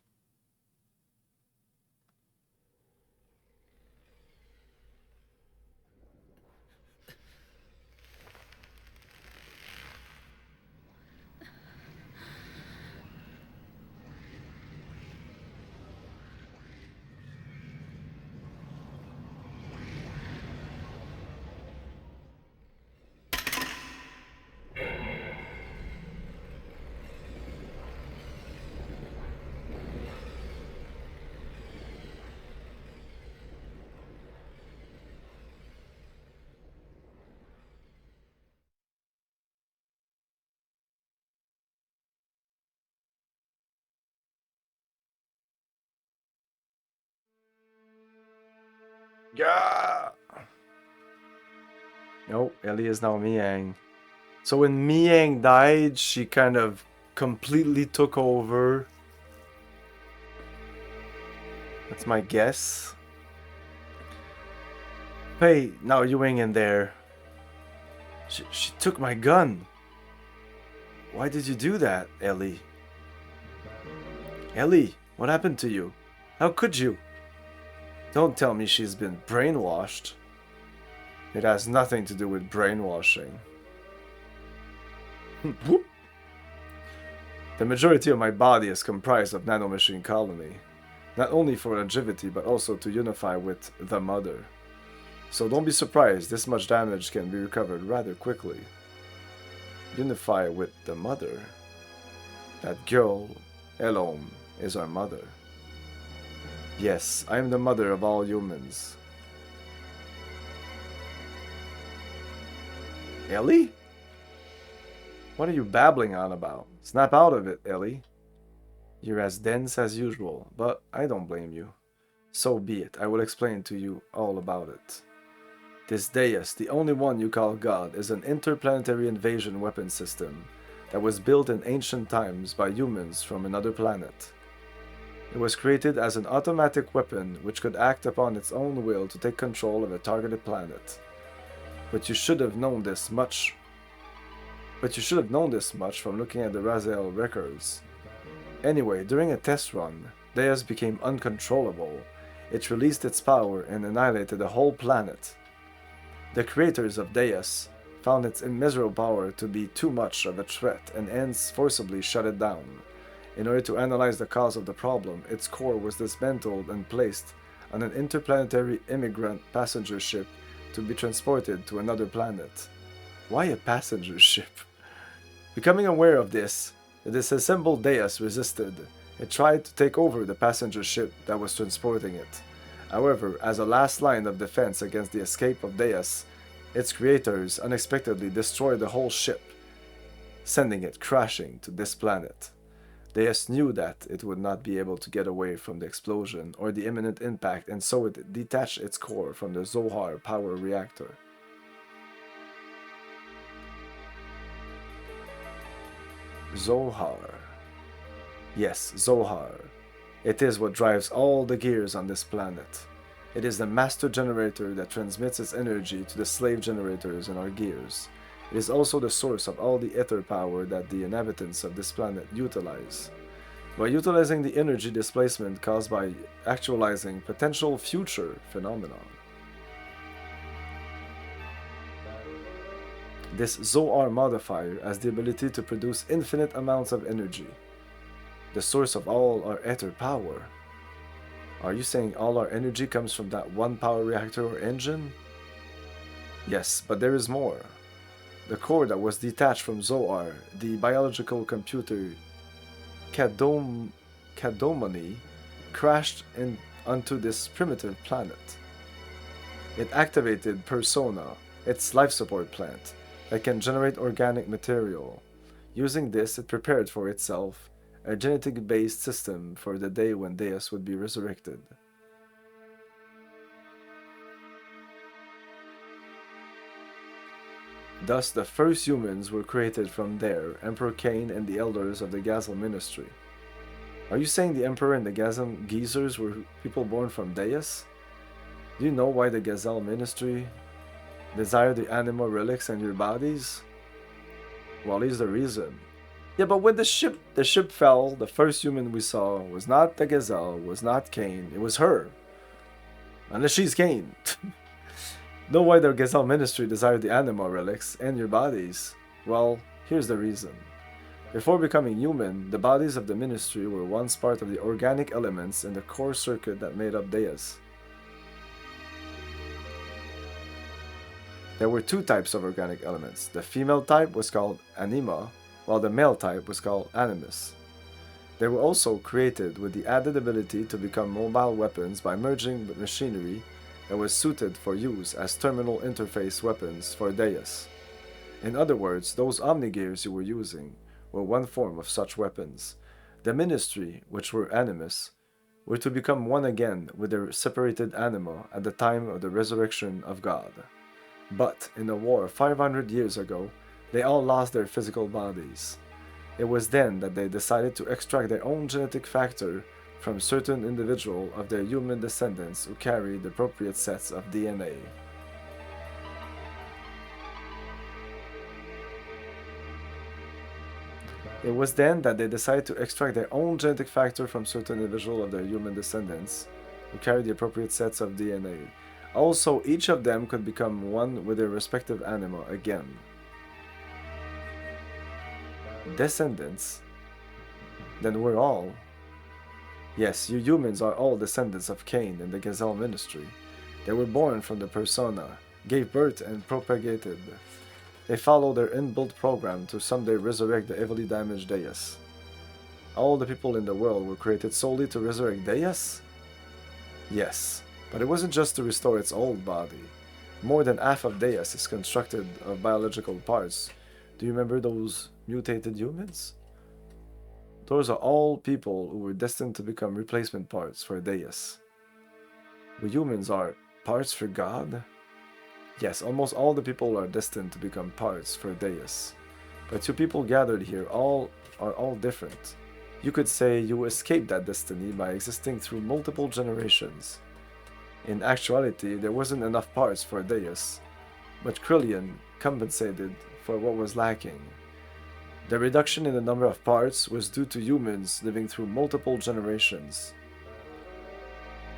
Yeah. Nope, Ellie is now Miang. So when Miang died, she kind of completely took over. That's my guess. Hey, now you ain't in there. She took my gun. Why did you do that, Ellie? Ellie, what happened to you? How could you? Don't tell me she's been brainwashed. It has nothing to do with brainwashing. Whoop. The majority of my body is comprised of nanomachine colony, not only for longevity but also to unify with the mother. So don't be surprised, this much damage can be recovered rather quickly. Unify with the mother. That girl, Elome, is our mother. Yes, I am the mother of all humans. Ellie? What are you babbling on about? Snap out of it, Ellie. You're as dense as usual, but I don't blame you. So be it, I will explain to you all about it. This Deus, the only one you call God, is an interplanetary invasion weapon system that was built in ancient times by humans from another planet. It was created as an automatic weapon which could act upon its own will to take control of a targeted planet. But you should have known this much from looking at the Raziel records. Anyway, during a test run, Deus became uncontrollable. It released its power and annihilated the whole planet. The creators of Deus found its immeasurable power to be too much of a threat and hence forcibly shut it down. In order to analyze the cause of the problem, its core was dismantled and placed on an interplanetary immigrant passenger ship to be transported to another planet. Why a passenger ship? Becoming aware of this, the disassembled Deus resisted. It tried to take over the passenger ship that was transporting it. However, as a last line of defense against the escape of Deus, its creators unexpectedly destroyed the whole ship, sending it crashing to this planet. Deus knew that it would not be able to get away from the explosion or the imminent impact, and so it detached its core from the Zohar power reactor. Zohar. Yes, Zohar. It is what drives all the gears on this planet. It is the master generator that transmits its energy to the slave generators in our gears. It is also the source of all the ether power that the inhabitants of this planet utilize. By utilizing the energy displacement caused by actualizing potential future phenomena. This Zohar modifier has the ability to produce infinite amounts of energy. The source of all our ether power. Are you saying all our energy comes from that one power reactor or engine? Yes, but there is more. The core that was detached from Zohar, the biological computer Kadomani, crashed onto this primitive planet. It activated Persona, its life support plant, that can generate organic material. Using this, it prepared for itself a genetic-based system for the day when Deus would be resurrected. Thus, the first humans were created from there, Emperor Cain and the elders of the Gazel Ministry. Are you saying the Emperor and the Geezers were people born from Deus? Do you know why the Gazel Ministry desire the animal relics and your bodies? Well, here's the reason. Yeah, but when the ship fell, the first human we saw was not the Gazelle, was not Cain, it was her. Unless she's Cain. Know why the Gazelle Ministry desired the animal relics and your bodies? Well, here's the reason. Before becoming human, the bodies of the Ministry were once part of the organic elements in the core circuit that made up Deus. There were two types of organic elements. The female type was called anima, while the male type was called animus. They were also created with the added ability to become mobile weapons by merging with machinery that was suited for use as terminal interface weapons for Deus. In other words, those Omnigears you were using were one form of such weapons. The Ministry, which were animus, were to become one again with their separated anima at the time of the resurrection of God. But in a war 500 years ago, they all lost their physical bodies. It was then that they decided to extract their own genetic factor from certain individual of their human descendants who carried the appropriate sets of DNA. It was then that they decided to extract their own genetic factor from certain individual of their human descendants who carried the appropriate sets of DNA. Also, each of them could become one with their respective anima again. Descendants? Then we're all. Yes, you humans are all descendants of Cain and the Gazelle ministry. They were born from the persona, gave birth and propagated. They follow their inbuilt program to someday resurrect the heavily damaged Deus. All the people in the world were created solely to resurrect Deus? Yes, but it wasn't just to restore its old body. More than half of Deus is constructed of biological parts. Do you remember those mutated humans? Those are all people who were destined to become replacement parts for Deus. We humans are parts for God? Yes, almost all the people are destined to become parts for Deus. But you people gathered here are all different. You could say you escaped that destiny by existing through multiple generations. In actuality, there wasn't enough parts for Deus, but Krillian compensated for what was lacking. The reduction in the number of parts was due to humans living through multiple generations.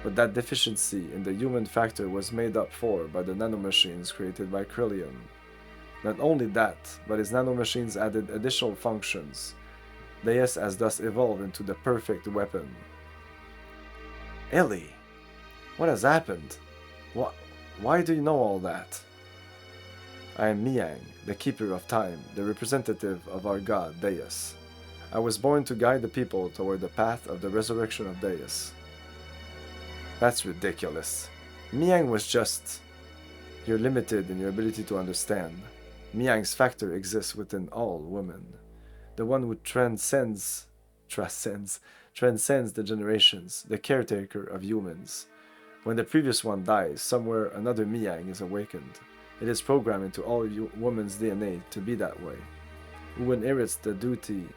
But that deficiency in the human factor was made up for by the nanomachines created by Krillian. Not only that, but his nanomachines added additional functions. Deus has thus evolved into the perfect weapon. Ellie, what has happened? Why do you know all that? I am Miang, the keeper of time, the representative of our god, Deus. I was born to guide the people toward the path of the resurrection of Deus. That's ridiculous. Miang was just... You're limited in your ability to understand. Miang's factor exists within all women. The one who transcends the generations, the caretaker of humans. When the previous one dies, somewhere another Miang is awakened. It is programmed into all women's DNA to be that way. Who inherits the duty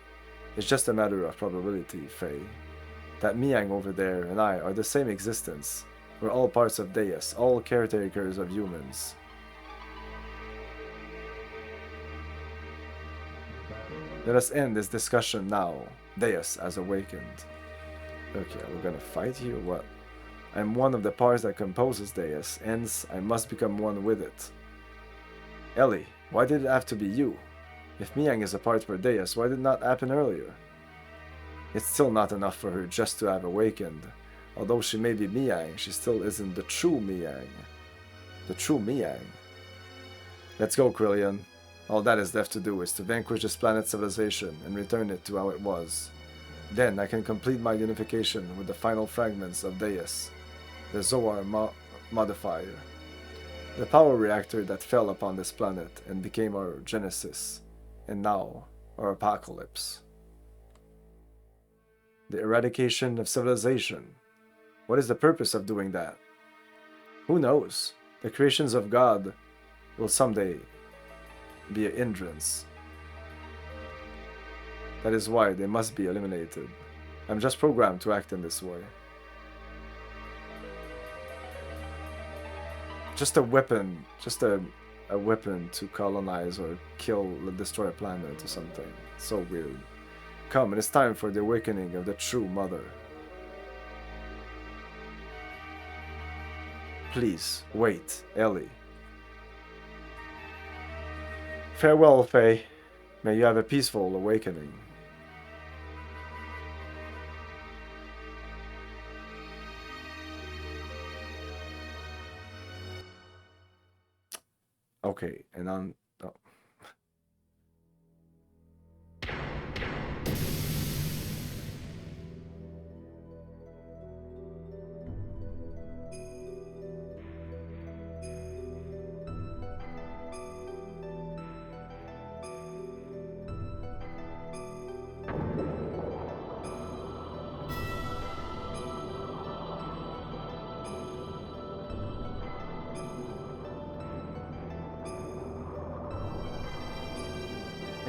is just a matter of probability, Faye. That Miang over there and I are the same existence. We're all parts of Deus, all caretakers of humans. Let us end this discussion now. Deus has awakened. Okay, we're gonna fight here or what? I'm one of the parts that composes Deus, hence I must become one with it. Ellie, why did it have to be you? If Miang is a part for Deus, why did it not happen earlier? It's still not enough for her just to have awakened. Although she may be Miang, she still isn't the true Miang. The true Miang. Let's go, Krillian. All that is left to do is to vanquish this planet's civilization and return it to how it was. Then I can complete my unification with the final fragments of Deus, the Zoar modifier, the power reactor that fell upon this planet and became our genesis, and now our apocalypse. The eradication of civilization. What is the purpose of doing that? Who knows? The creations of God will someday be a hindrance. That is why they must be eliminated. I'm just programmed to act in this way. Just a weapon, a weapon to colonize or kill, destroy a planet or something. So weird. Come, it is time for the awakening of the true mother. Please, wait, Ellie. Farewell, Faye. May you have a peaceful awakening. Okay, and on... Oh.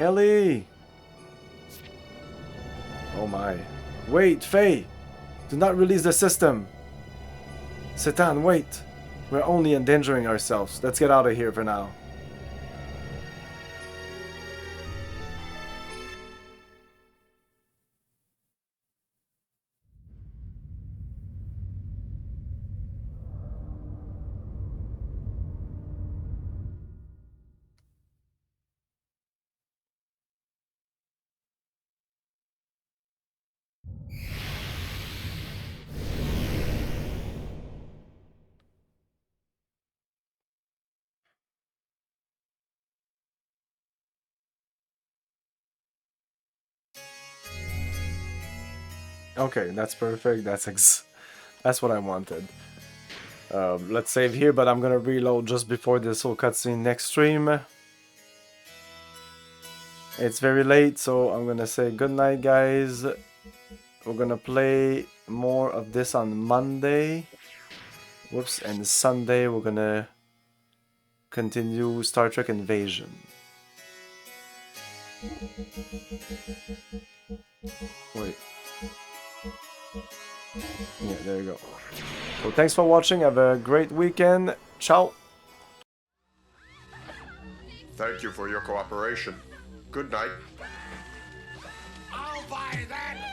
Ellie! Oh my. Wait, Faye! Do not release the system! Satan, wait! We're only endangering ourselves. Let's get out of here for now. Okay, that's perfect. That's what I wanted. Let's save here, but I'm gonna reload just before this whole cutscene next stream. It's very late, so I'm gonna say good night, guys. We're gonna play more of this on Monday. Whoops, and Sunday we're gonna continue Star Trek Invasion. Wait. Yeah, there you go. So thanks for watching. Have a great weekend. Ciao.
Thank you for your cooperation. Good night.
I'll buy that!